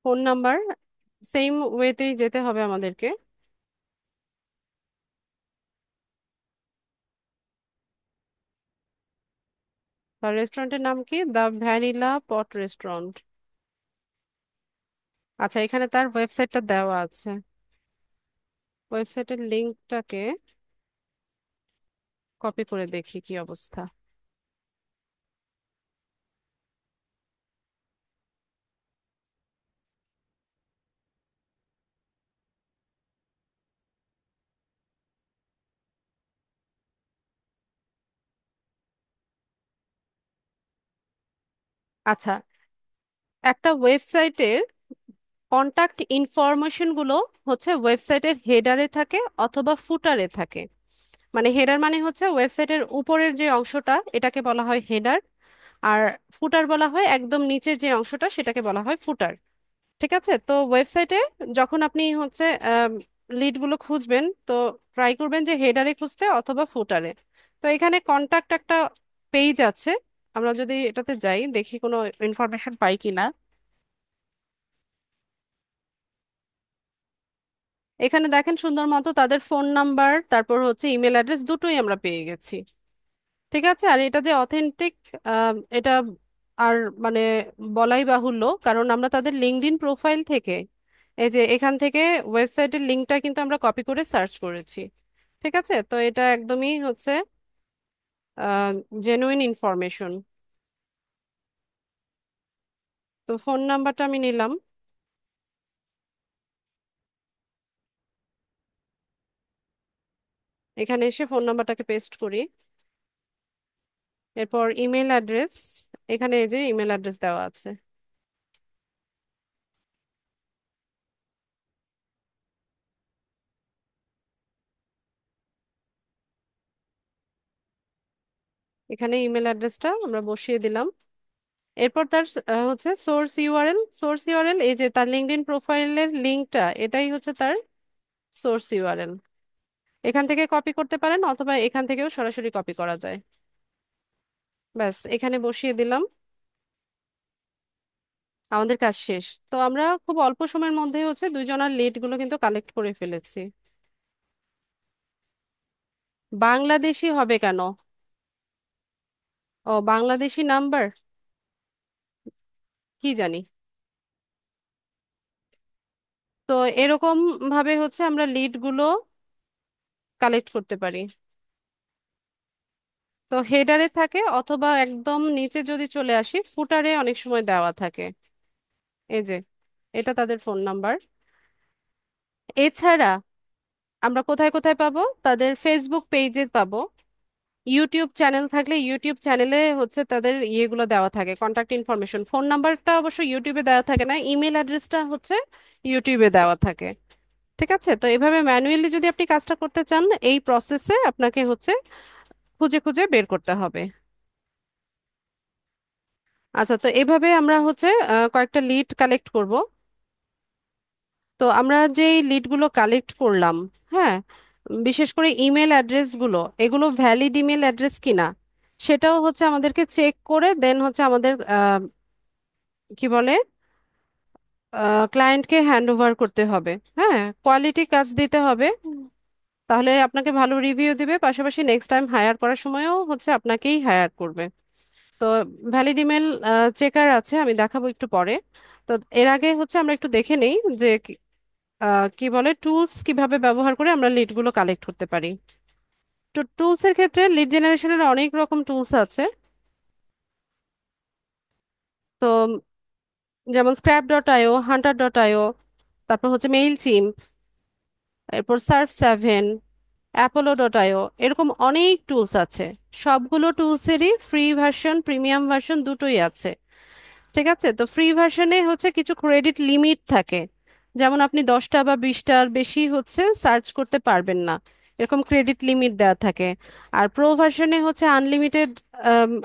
Speaker 1: ফোন নাম্বার সেম ওয়েতেই যেতে হবে আমাদেরকে। তার রেস্টুরেন্টের নাম কি, দ্য ভ্যানিলা পট রেস্টুরেন্ট। আচ্ছা, এখানে তার ওয়েবসাইটটা দেওয়া আছে, ওয়েবসাইটের লিঙ্কটাকে কপি করে দেখি কি অবস্থা। আচ্ছা, একটা ওয়েবসাইটের কন্টাক্ট ইনফরমেশন গুলো হচ্ছে ওয়েবসাইটের হেডারে থাকে অথবা ফুটারে থাকে। মানে হেডার মানে হচ্ছে ওয়েবসাইটের উপরের যে অংশটা, এটাকে বলা হয় হেডার। আর ফুটার বলা হয় একদম নিচের যে অংশটা, সেটাকে বলা হয় ফুটার। ঠিক আছে, তো ওয়েবসাইটে যখন আপনি হচ্ছে লিড গুলো খুঁজবেন, তো ট্রাই করবেন যে হেডারে খুঁজতে অথবা ফুটারে। তো এখানে কন্টাক্ট একটা পেজ আছে, আমরা যদি এটাতে যাই দেখি কোনো ইনফরমেশন পাই কিনা। এখানে দেখেন সুন্দর মতো তাদের ফোন নাম্বার, তারপর হচ্ছে ইমেল অ্যাড্রেস, দুটোই আমরা পেয়ে গেছি। ঠিক আছে, আর এটা যে অথেন্টিক, এটা আর মানে বলাই বাহুল্য, কারণ আমরা তাদের লিঙ্কডইন প্রোফাইল থেকে, এই যে এখান থেকে ওয়েবসাইটের লিঙ্কটা কিন্তু আমরা কপি করে সার্চ করেছি। ঠিক আছে, তো এটা একদমই হচ্ছে জেনুইন ইনফরমেশন। তো ফোন নাম্বারটা আমি নিলাম, এখানে এসে ফোন নাম্বারটাকে পেস্ট করি। এরপর ইমেল অ্যাড্রেস, এখানে এই যে ইমেল অ্যাড্রেস দেওয়া আছে, এখানে ইমেল অ্যাড্রেসটা আমরা বসিয়ে দিলাম। এরপর তার হচ্ছে সোর্স ইউআরএল এই যে তার লিঙ্কডইন প্রোফাইলের লিঙ্কটা, এটাই হচ্ছে তার সোর্স ইউআরএল। এখান থেকে কপি করতে পারেন অথবা এখান থেকেও সরাসরি কপি করা যায়। ব্যাস এখানে বসিয়ে দিলাম, আমাদের কাজ শেষ। তো আমরা খুব অল্প সময়ের মধ্যে হচ্ছে দুইজনের লিড গুলো কিন্তু কালেক্ট করে ফেলেছি। বাংলাদেশি হবে কেন? ও, বাংলাদেশি নাম্বার, কি জানি। তো এরকম ভাবে হচ্ছে আমরা লিড গুলো কালেক্ট করতে পারি। তো হেডারে থাকে, অথবা একদম নিচে যদি চলে আসি, ফুটারে অনেক সময় দেওয়া থাকে। এই যে, এটা তাদের ফোন নাম্বার। এছাড়া আমরা কোথায় কোথায় পাবো? তাদের ফেসবুক পেজে পাবো। ইউটিউব চ্যানেল থাকলে ইউটিউব চ্যানেলে হচ্ছে তাদের ইয়েগুলো দেওয়া থাকে, কন্টাক্ট ইনফরমেশন। ফোন নাম্বারটা অবশ্য ইউটিউবে দেওয়া থাকে না, ইমেল অ্যাড্রেসটা হচ্ছে ইউটিউবে দেওয়া থাকে। ঠিক আছে, তো এভাবে ম্যানুয়ালি যদি আপনি কাজটা করতে চান, এই প্রসেসে আপনাকে হচ্ছে খুঁজে খুঁজে বের করতে হবে। আচ্ছা, তো এভাবে আমরা হচ্ছে কয়েকটা লিড কালেক্ট করব। তো আমরা যে লিডগুলো কালেক্ট করলাম, হ্যাঁ, বিশেষ করে ইমেল অ্যাড্রেসগুলো, এগুলো ভ্যালিড ইমেল অ্যাড্রেস কিনা সেটাও হচ্ছে আমাদেরকে চেক করে দেন হচ্ছে আমাদের কি বলে, ক্লায়েন্টকে হ্যান্ড ওভার করতে হবে। হ্যাঁ, কোয়ালিটি কাজ দিতে হবে, তাহলে আপনাকে ভালো রিভিউ দিবে, পাশাপাশি নেক্সট টাইম হায়ার করার সময়ও হচ্ছে আপনাকেই হায়ার করবে। তো ভ্যালিড ইমেল চেকার আছে, আমি দেখাবো একটু পরে। তো এর আগে হচ্ছে আমরা একটু দেখে নেই যে কি বলে, টুলস কিভাবে ব্যবহার করে আমরা লিডগুলো কালেক্ট করতে পারি। তো টুলস এর ক্ষেত্রে লিড জেনারেশনের অনেক রকম টুলস আছে। তো যেমন scrap.io, hunter.io, তারপর হচ্ছে মেইল চিম্প, এরপর সার্ভ 7, অ্যাপোলো.io, এরকম অনেক টুলস আছে। সবগুলো টুলসেরই ফ্রি ভার্সন, প্রিমিয়াম ভার্সন দুটোই আছে। ঠিক আছে, তো ফ্রি ভার্সনে হচ্ছে কিছু ক্রেডিট লিমিট থাকে, যেমন আপনি 10টা বা 20টার বেশি হচ্ছে সার্চ করতে পারবেন না, এরকম ক্রেডিট লিমিট দেওয়া থাকে। আর প্রো ভার্সনে হচ্ছে আনলিমিটেড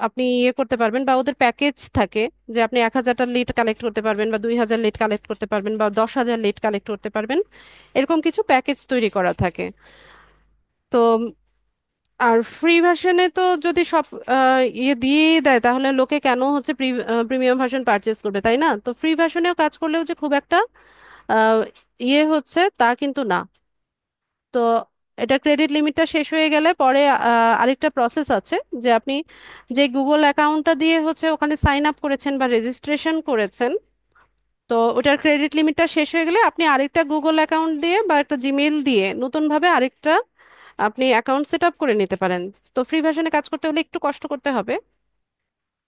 Speaker 1: আপনি ইয়ে করতে পারবেন, বা ওদের প্যাকেজ থাকে যে আপনি 1000টা লিড কালেক্ট করতে পারবেন, বা 2000 লিড কালেক্ট করতে পারবেন, বা 10,000 লিড কালেক্ট করতে পারবেন। এরকম কিছু প্যাকেজ তৈরি করা থাকে। তো আর ফ্রি ভার্সনে তো যদি সব ইয়ে দিয়েই দেয়, তাহলে লোকে কেন হচ্ছে প্রিমিয়াম ভার্সন পারচেস করবে, তাই না? তো ফ্রি ভার্সনেও কাজ করলেও যে খুব একটা আহ, ইয়ে হচ্ছে তা কিন্তু না। তো এটা ক্রেডিট লিমিটটা শেষ হয়ে গেলে পরে আরেকটা প্রসেস আছে, যে আপনি যে গুগল অ্যাকাউন্টটা দিয়ে হচ্ছে ওখানে সাইন আপ করেছেন বা রেজিস্ট্রেশন করেছেন, তো ওটার ক্রেডিট লিমিটটা শেষ হয়ে গেলে আপনি আরেকটা গুগল অ্যাকাউন্ট দিয়ে বা একটা জিমেইল দিয়ে নতুনভাবে আরেকটা আপনি অ্যাকাউন্ট সেট আপ করে নিতে পারেন। তো ফ্রি ভার্সনে কাজ করতে হলে একটু কষ্ট করতে হবে,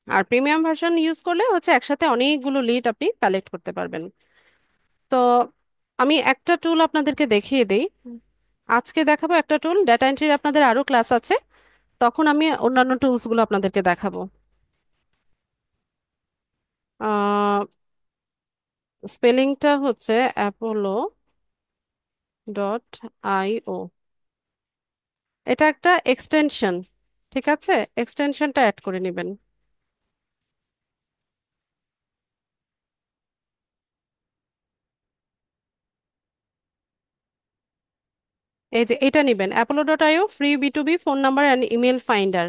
Speaker 1: আর প্রিমিয়াম ভার্সন ইউজ করলে হচ্ছে একসাথে অনেকগুলো লিড আপনি কালেক্ট করতে পারবেন। তো আমি একটা টুল আপনাদেরকে দেখিয়ে দিই। আজকে দেখাবো একটা টুল, ডেটা এন্ট্রির আপনাদের আরো ক্লাস আছে, তখন আমি অন্যান্য টুলসগুলো আপনাদেরকে দেখাবো। স্পেলিংটা হচ্ছে apollo.io। এটা একটা এক্সটেনশন, ঠিক আছে, এক্সটেনশনটা অ্যাড করে নেবেন। এই যে এটা নেবেন, apollo.io free B2B phone number and email finder.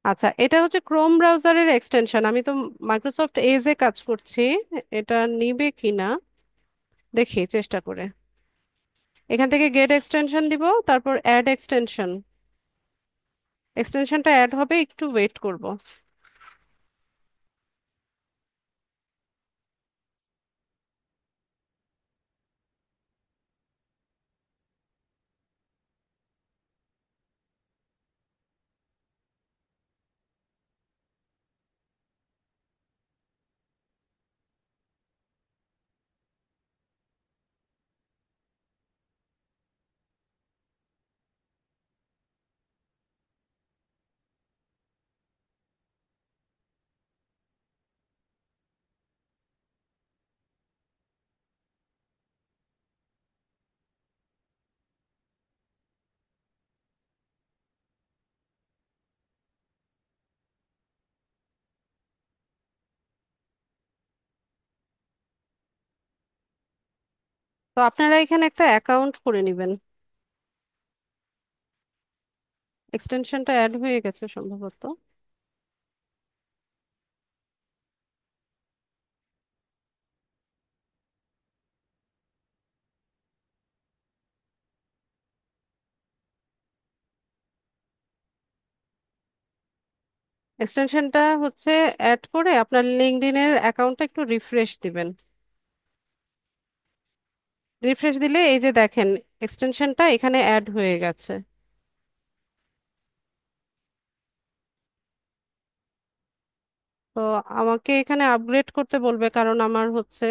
Speaker 1: আচ্ছা, এটা হচ্ছে ক্রোম ব্রাউজারের এক্সটেনশন। আমি তো মাইক্রোসফট এজে কাজ করছি, এটা নিবে কিনা দেখি চেষ্টা করে। এখান থেকে গেট এক্সটেনশন দিব, তারপর অ্যাড এক্সটেনশন। এক্সটেনশনটা অ্যাড হবে, একটু ওয়েট করব। তো আপনারা এখানে একটা অ্যাকাউন্ট করে নেবেন। এক্সটেনশনটা অ্যাড হয়ে গেছে সম্ভবত। এক্সটেনশনটা হচ্ছে অ্যাড করে আপনার লিঙ্কডইনের অ্যাকাউন্টটা একটু রিফ্রেশ দিবেন। রিফ্রেশ দিলে এই যে দেখেন এক্সটেনশনটা এখানে অ্যাড হয়ে গেছে। তো আমাকে এখানে আপগ্রেড করতে বলবে, কারণ আমার হচ্ছে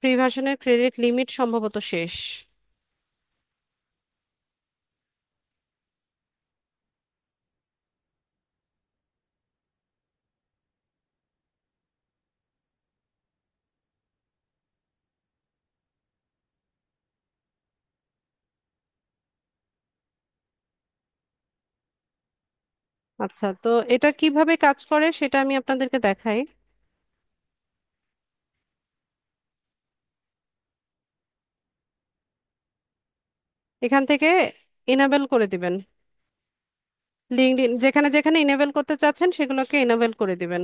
Speaker 1: ফ্রি ভার্সনের ক্রেডিট লিমিট সম্ভবত শেষ। আচ্ছা, তো এটা কিভাবে কাজ করে সেটা আমি আপনাদেরকে দেখাই। এখান থেকে ইনেবল করে দিবেন। লিঙ্কডইন যেখানে যেখানে ইনেবল করতে চাচ্ছেন সেগুলোকে ইনেবল করে দিবেন।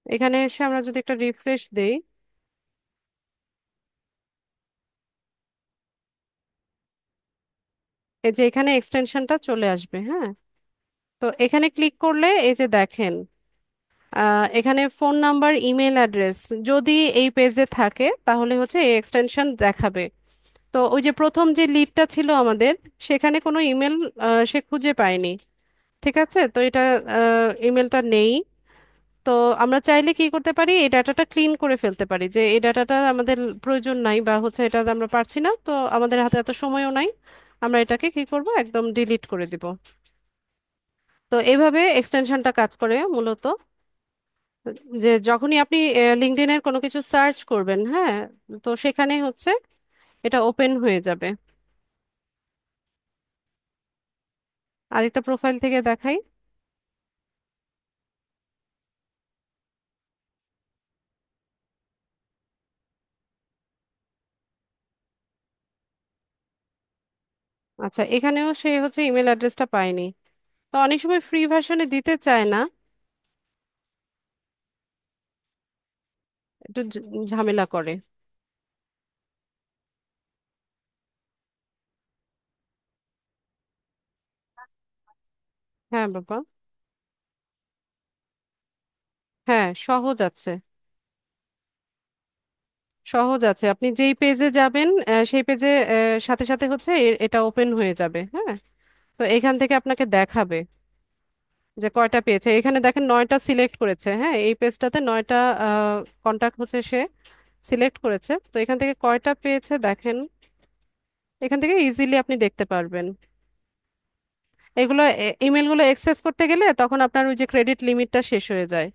Speaker 1: এখানে এসে আমরা যদি একটা রিফ্রেশ দেই, এই যে এখানে এক্সটেনশনটা চলে আসবে। হ্যাঁ, তো এখানে ক্লিক করলে এই যে দেখেন এখানে ফোন নাম্বার, ইমেল অ্যাড্রেস যদি এই পেজে থাকে তাহলে হচ্ছে এই এক্সটেনশন দেখাবে। তো ওই যে প্রথম যে লিডটা ছিল আমাদের, সেখানে কোনো ইমেল সে খুঁজে পায়নি। ঠিক আছে, তো এটা ইমেলটা নেই। তো আমরা চাইলে কি করতে পারি, এই ডাটাটা ক্লিন করে ফেলতে পারি, যে এই ডাটাটা আমাদের প্রয়োজন নাই বা হচ্ছে এটা আমরা পারছি না, তো আমাদের হাতে এত সময়ও নাই, আমরা এটাকে কি করব, একদম ডিলিট করে দিব। তো এইভাবে এক্সটেনশনটা কাজ করে মূলত, যে যখনই আপনি লিঙ্কডইনের কোনো কিছু সার্চ করবেন, হ্যাঁ, তো সেখানে হচ্ছে এটা ওপেন হয়ে যাবে। আরেকটা প্রোফাইল থেকে দেখাই। আচ্ছা, এখানেও সে হচ্ছে ইমেল অ্যাড্রেসটা পায়নি। তো অনেক সময় ফ্রি ভার্সনে দিতে চায় না, একটু ঝামেলা করে। হ্যাঁ বাবা। হ্যাঁ, সহজ আছে। সহজ আছে, আপনি যেই পেজে যাবেন সেই পেজে সাথে সাথে হচ্ছে এটা ওপেন হয়ে যাবে। হ্যাঁ, তো এখান থেকে আপনাকে দেখাবে যে কয়টা পেয়েছে। এখানে দেখেন 9টা সিলেক্ট করেছে। হ্যাঁ, এই পেজটাতে 9টা কন্টাক্ট হচ্ছে সে সিলেক্ট করেছে। তো এখান থেকে কয়টা পেয়েছে দেখেন, এখান থেকে ইজিলি আপনি দেখতে পারবেন। এগুলো ইমেলগুলো অ্যাক্সেস করতে গেলে তখন আপনার ওই যে ক্রেডিট লিমিটটা শেষ হয়ে যায়।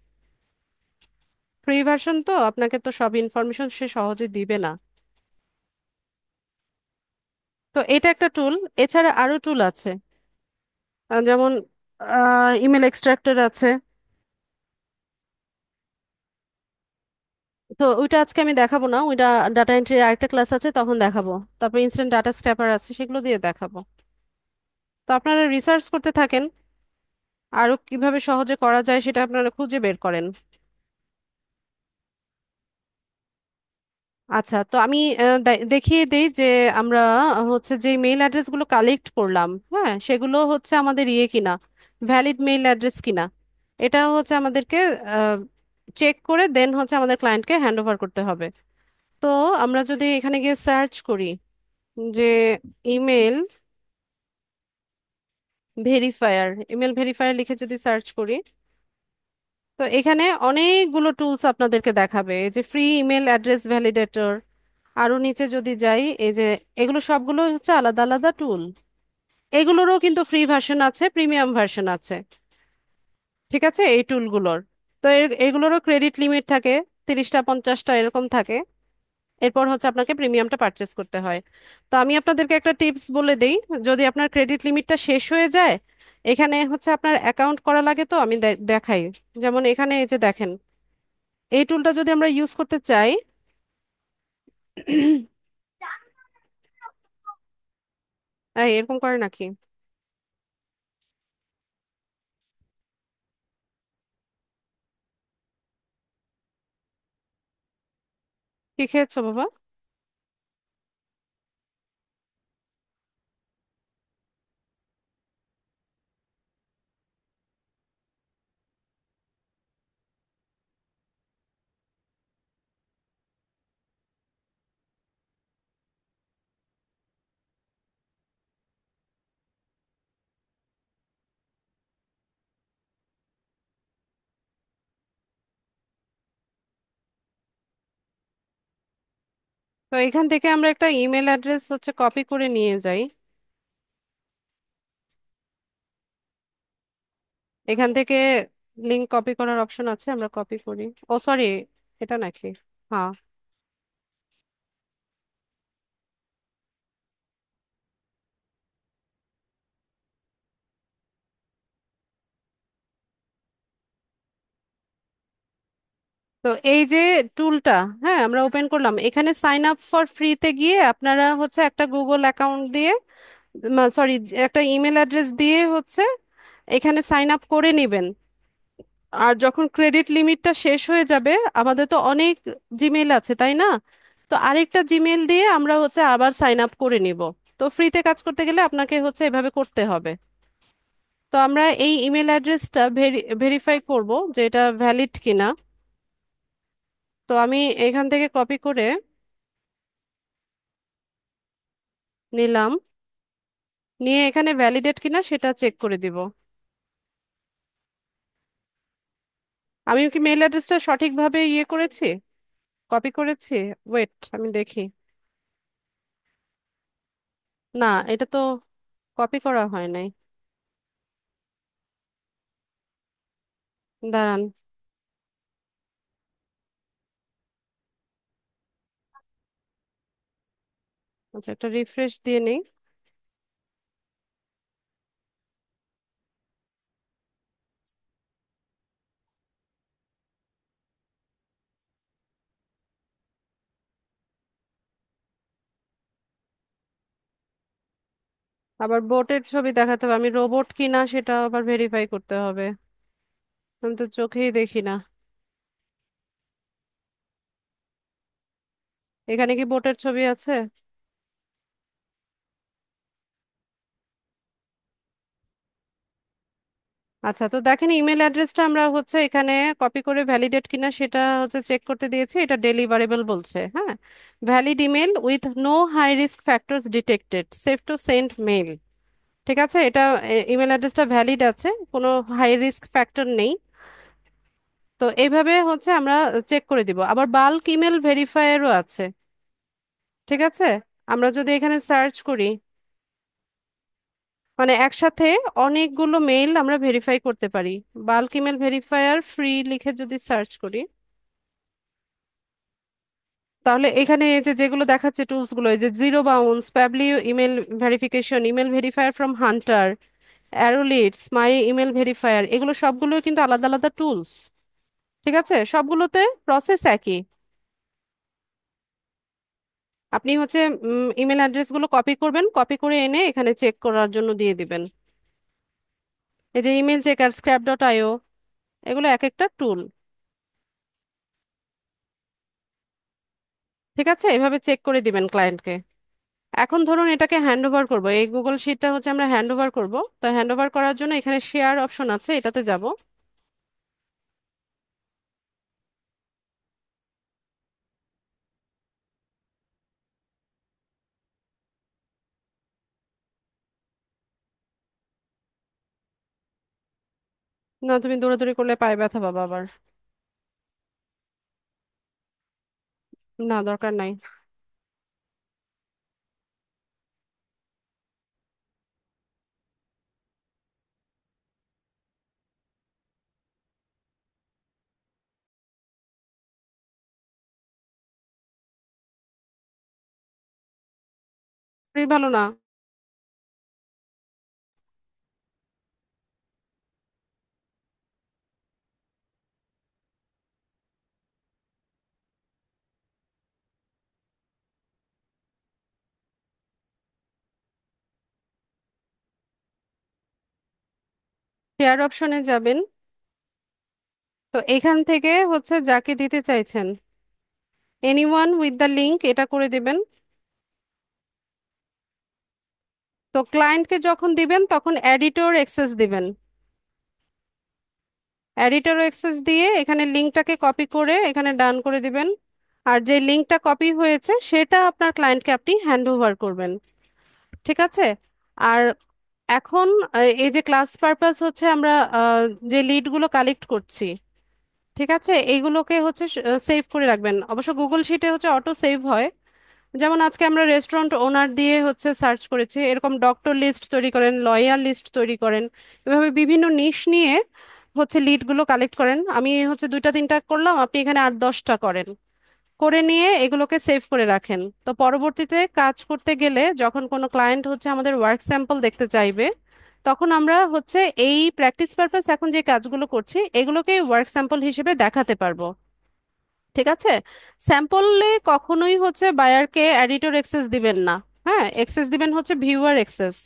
Speaker 1: ফ্রি ভার্সন তো আপনাকে তো সব ইনফরমেশন সে সহজে দিবে না। তো এটা একটা টুল। এছাড়া আরো টুল আছে, যেমন ইমেল এক্সট্রাক্টর আছে। তো ওইটা আজকে আমি দেখাবো না, ওইটা ডাটা এন্ট্রির আরেকটা ক্লাস আছে তখন দেখাবো। তারপর ইনস্ট্যান্ট ডাটা স্ক্র্যাপার আছে, সেগুলো দিয়ে দেখাবো। তো আপনারা রিসার্চ করতে থাকেন, আরো কিভাবে সহজে করা যায় সেটা আপনারা খুঁজে বের করেন। আচ্ছা, তো আমি দেখিয়ে দেই যে আমরা হচ্ছে যে মেইল অ্যাড্রেসগুলো কালেক্ট করলাম, হ্যাঁ, সেগুলো হচ্ছে আমাদের ইয়ে কিনা, ভ্যালিড মেইল অ্যাড্রেস কিনা। এটা হচ্ছে আমাদেরকে চেক করে দেন হচ্ছে আমাদের ক্লায়েন্টকে হ্যান্ড ওভার করতে হবে। তো আমরা যদি এখানে গিয়ে সার্চ করি যে ইমেল ভেরিফায়ার, ইমেল ভেরিফায়ার লিখে যদি সার্চ করি, তো এখানে অনেকগুলো টুলস আপনাদেরকে দেখাবে। এই যে ফ্রি ইমেল অ্যাড্রেস ভ্যালিডেটর, আরো নিচে যদি যাই, এই যে এগুলো সবগুলো হচ্ছে আলাদা আলাদা টুল। এগুলোরও কিন্তু ফ্রি ভার্সন আছে, প্রিমিয়াম ভার্সন আছে। ঠিক আছে, এই টুলগুলোর তো এগুলোরও ক্রেডিট লিমিট থাকে, 30টা 50টা এরকম থাকে। এরপর হচ্ছে আপনাকে প্রিমিয়ামটা পারচেস করতে হয়। তো আমি আপনাদেরকে একটা টিপস বলে দেই, যদি আপনার ক্রেডিট লিমিটটা শেষ হয়ে যায়, এখানে হচ্ছে আপনার অ্যাকাউন্ট করা লাগে, তো আমি দেখাই। যেমন এখানে এই যে দেখেন, এই টুলটা যদি আমরা ইউজ করতে চাই, এরকম করে নাকি? কি খেয়েছো বাবা? তো এখান থেকে আমরা একটা ইমেল অ্যাড্রেস হচ্ছে কপি করে নিয়ে যাই। এখান থেকে লিংক কপি করার অপশন আছে, আমরা কপি করি। ও সরি, এটা নাকি? হ্যাঁ। তো এই যে টুলটা, হ্যাঁ আমরা ওপেন করলাম, এখানে সাইন আপ ফর ফ্রিতে গিয়ে আপনারা হচ্ছে একটা গুগল অ্যাকাউন্ট দিয়ে, সরি, একটা ইমেল অ্যাড্রেস দিয়ে হচ্ছে এখানে সাইন আপ করে নেবেন। আর যখন ক্রেডিট লিমিটটা শেষ হয়ে যাবে, আমাদের তো অনেক জিমেইল আছে তাই না? তো আরেকটা জিমেইল দিয়ে আমরা হচ্ছে আবার সাইন আপ করে নিব। তো ফ্রিতে কাজ করতে গেলে আপনাকে হচ্ছে এভাবে করতে হবে। তো আমরা এই ইমেল অ্যাড্রেসটা ভেরিফাই করব যে এটা ভ্যালিড কিনা। তো আমি এখান থেকে কপি করে নিলাম, নিয়ে এখানে ভ্যালিডেট কিনা সেটা চেক করে দিব। আমি কি মেল অ্যাড্রেসটা সঠিকভাবে ইয়ে করেছি, কপি করেছি? ওয়েট, আমি দেখি। না, এটা তো কপি করা হয় নাই। দাঁড়ান। আচ্ছা, একটা রিফ্রেশ দিয়ে নেই। আবার বোটের ছবি দেখাতে হবে, আমি রোবট কিনা সেটা আবার ভেরিফাই করতে হবে। আমি তো চোখেই দেখি না। এখানে কি বোটের ছবি আছে? আচ্ছা, তো দেখেন ইমেল অ্যাড্রেসটা আমরা হচ্ছে এখানে কপি করে ভ্যালিডেট কিনা সেটা হচ্ছে চেক করতে দিয়েছি, এটা ডেলিভারেবল বলছে, হ্যাঁ। Valid email with no high risk factors detected, safe to send mail. ঠিক আছে, এটা ইমেল অ্যাড্রেসটা ভ্যালিড আছে, কোনো হাই রিস্ক ফ্যাক্টর নেই। তো এইভাবে হচ্ছে আমরা চেক করে দিব। আবার বাল্ক ইমেল ভেরিফায়ারও আছে। ঠিক আছে, আমরা যদি এখানে সার্চ করি, মানে একসাথে অনেকগুলো মেইল আমরা ভেরিফাই করতে পারি। বাল্ক ইমেল ভেরিফায়ার ফ্রি লিখে যদি সার্চ করি, তাহলে এখানে এই যে যেগুলো দেখাচ্ছে টুলস গুলো, এই যে zero bounce, Pabbly email verification, email verifier from Hunter, AeroLeads, my email verifier, এগুলো সবগুলো কিন্তু আলাদা আলাদা টুলস। ঠিক আছে, সবগুলোতে প্রসেস একই। আপনি হচ্ছে ইমেল অ্যাড্রেস গুলো কপি করবেন, কপি করে এনে এখানে চেক করার জন্য দিয়ে দিবেন। এই যে ইমেল চেকার, স্ক্র্যাপ ডট আইও, এগুলো এক একটা টুল। ঠিক আছে, এভাবে চেক করে দিবেন ক্লায়েন্টকে। এখন ধরুন এটাকে হ্যান্ড ওভার করবো, এই গুগল শিটটা হচ্ছে আমরা হ্যান্ড ওভার করবো। তো হ্যান্ড ওভার করার জন্য এখানে শেয়ার অপশন আছে, এটাতে যাব। না, তুমি দৌড়াদৌড়ি করলে পায়ে ব্যথা পাবা আবার। না, দরকার নাই। শরীর ভালো না? শেয়ার অপশনে যাবেন। তো এখান থেকে হচ্ছে যাকে দিতে চাইছেন, এনিওয়ান উইথ দ্য লিংক, এটা করে দিবেন। তো ক্লায়েন্টকে যখন দিবেন তখন এডিটর অ্যাক্সেস দিবেন। এডিটর অ্যাক্সেস দিয়ে এখানে লিঙ্কটাকে কপি করে এখানে ডান করে দিবেন। আর যে লিঙ্কটা কপি হয়েছে সেটা আপনার ক্লায়েন্টকে আপনি হ্যান্ড ওভার করবেন। ঠিক আছে। আর এখন এই যে ক্লাস পারপাস হচ্ছে আমরা যে লিডগুলো কালেক্ট করছি, ঠিক আছে, এইগুলোকে হচ্ছে সেভ করে রাখবেন। অবশ্য গুগল শিটে হচ্ছে অটো সেভ হয়। যেমন আজকে আমরা রেস্টুরেন্ট ওনার দিয়ে হচ্ছে সার্চ করেছি, এরকম ডক্টর লিস্ট তৈরি করেন, লয়ার লিস্ট তৈরি করেন, এভাবে বিভিন্ন নিশ নিয়ে হচ্ছে লিডগুলো কালেক্ট করেন। আমি হচ্ছে দুইটা তিনটা করলাম, আপনি এখানে 8-10টা করেন, করে নিয়ে এগুলোকে সেভ করে রাখেন। তো পরবর্তীতে কাজ করতে গেলে যখন কোনো ক্লায়েন্ট হচ্ছে আমাদের ওয়ার্ক স্যাম্পল দেখতে চাইবে, তখন আমরা হচ্ছে এই প্র্যাকটিস পারপাস এখন যে কাজগুলো করছি এগুলোকে ওয়ার্ক স্যাম্পল হিসেবে দেখাতে পারবো। ঠিক আছে। স্যাম্পলে কখনোই হচ্ছে বায়ারকে এডিটর অ্যাক্সেস দিবেন না। হ্যাঁ, অ্যাক্সেস দিবেন হচ্ছে ভিউয়ার অ্যাক্সেস।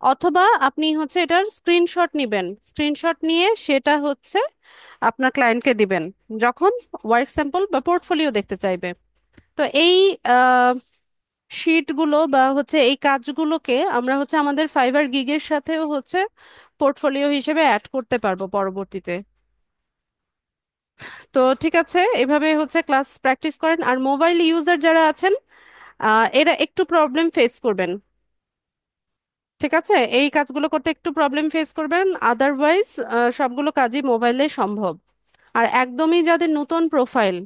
Speaker 1: অথবা আপনি হচ্ছে এটার স্ক্রিনশট নিবেন, স্ক্রিনশট নিয়ে সেটা হচ্ছে আপনার ক্লায়েন্টকে দিবেন যখন ওয়ার্ক স্যাম্পল বা পোর্টফোলিও দেখতে চাইবে। তো এই শিটগুলো বা হচ্ছে এই কাজগুলোকে আমরা হচ্ছে আমাদের ফাইবার গিগের সাথেও হচ্ছে পোর্টফোলিও হিসেবে অ্যাড করতে পারবো পরবর্তীতে। তো ঠিক আছে, এভাবে হচ্ছে ক্লাস প্র্যাকটিস করেন। আর মোবাইল ইউজার যারা আছেন এরা একটু প্রবলেম ফেস করবেন। ঠিক আছে, এই কাজগুলো করতে একটু প্রবলেম ফেস করবেন, আদারওয়াইজ সবগুলো কাজই মোবাইলে সম্ভব। আর একদমই যাদের নতুন প্রোফাইল,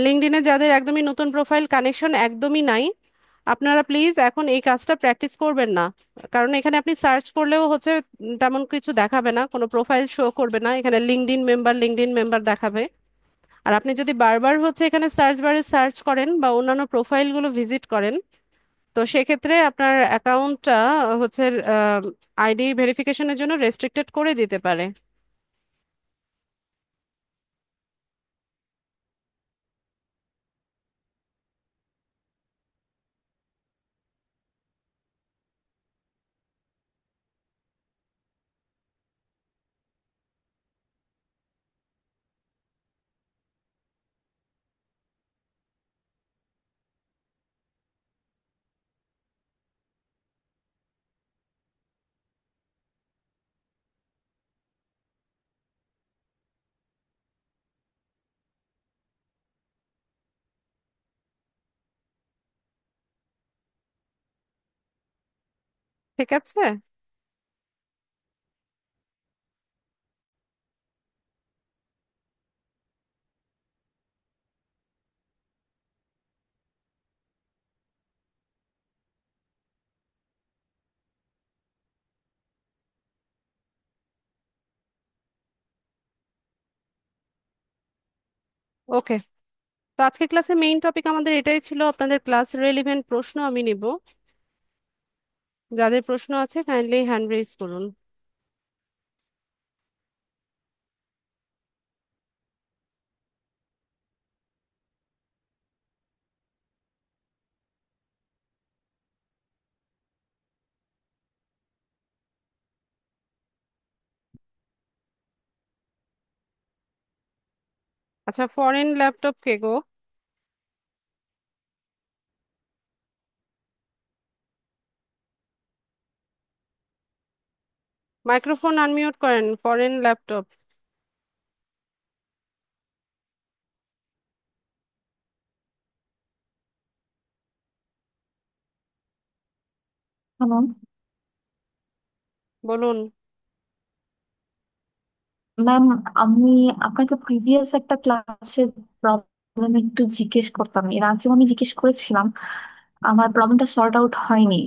Speaker 1: লিঙ্কডইনে যাদের একদমই নতুন প্রোফাইল, কানেকশন একদমই নাই, আপনারা প্লিজ এখন এই কাজটা প্র্যাকটিস করবেন না। কারণ এখানে আপনি সার্চ করলেও হচ্ছে তেমন কিছু দেখাবে না, কোনো প্রোফাইল শো করবে না, এখানে লিঙ্কডইন মেম্বার দেখাবে। আর আপনি যদি বারবার হচ্ছে এখানে সার্চ বারে সার্চ করেন বা অন্যান্য প্রোফাইলগুলো ভিজিট করেন, তো সেক্ষেত্রে আপনার অ্যাকাউন্টটা হচ্ছে আইডি ভেরিফিকেশনের জন্য রেস্ট্রিক্টেড করে দিতে পারে। ঠিক আছে। ওকে। তো আজকের ক্লাসে মেইন টপিক আমাদের এটাই ছিল, আপনাদের ক্লাস রেলিভেন্ট প্রশ্ন আমি নিব। যাদের প্রশ্ন আছে কাইন্ডলি হ্যান্ড রেজ করুন। আচ্ছা, ফরেন ল্যাপটপ কে গো? মাইক্রোফোন আনমিউট করেন, ফরেন ল্যাপটপ।
Speaker 2: হ্যালো
Speaker 1: বলুন।
Speaker 2: ম্যাম, আমি আপনাকে প্রিভিয়াস একটা ক্লাসের প্রবলেম একটু জিজ্ঞেস করতাম। এর আগেও আমি জিজ্ঞেস করেছিলাম, আমার প্রবলেমটা সর্ট আউট হয়নি।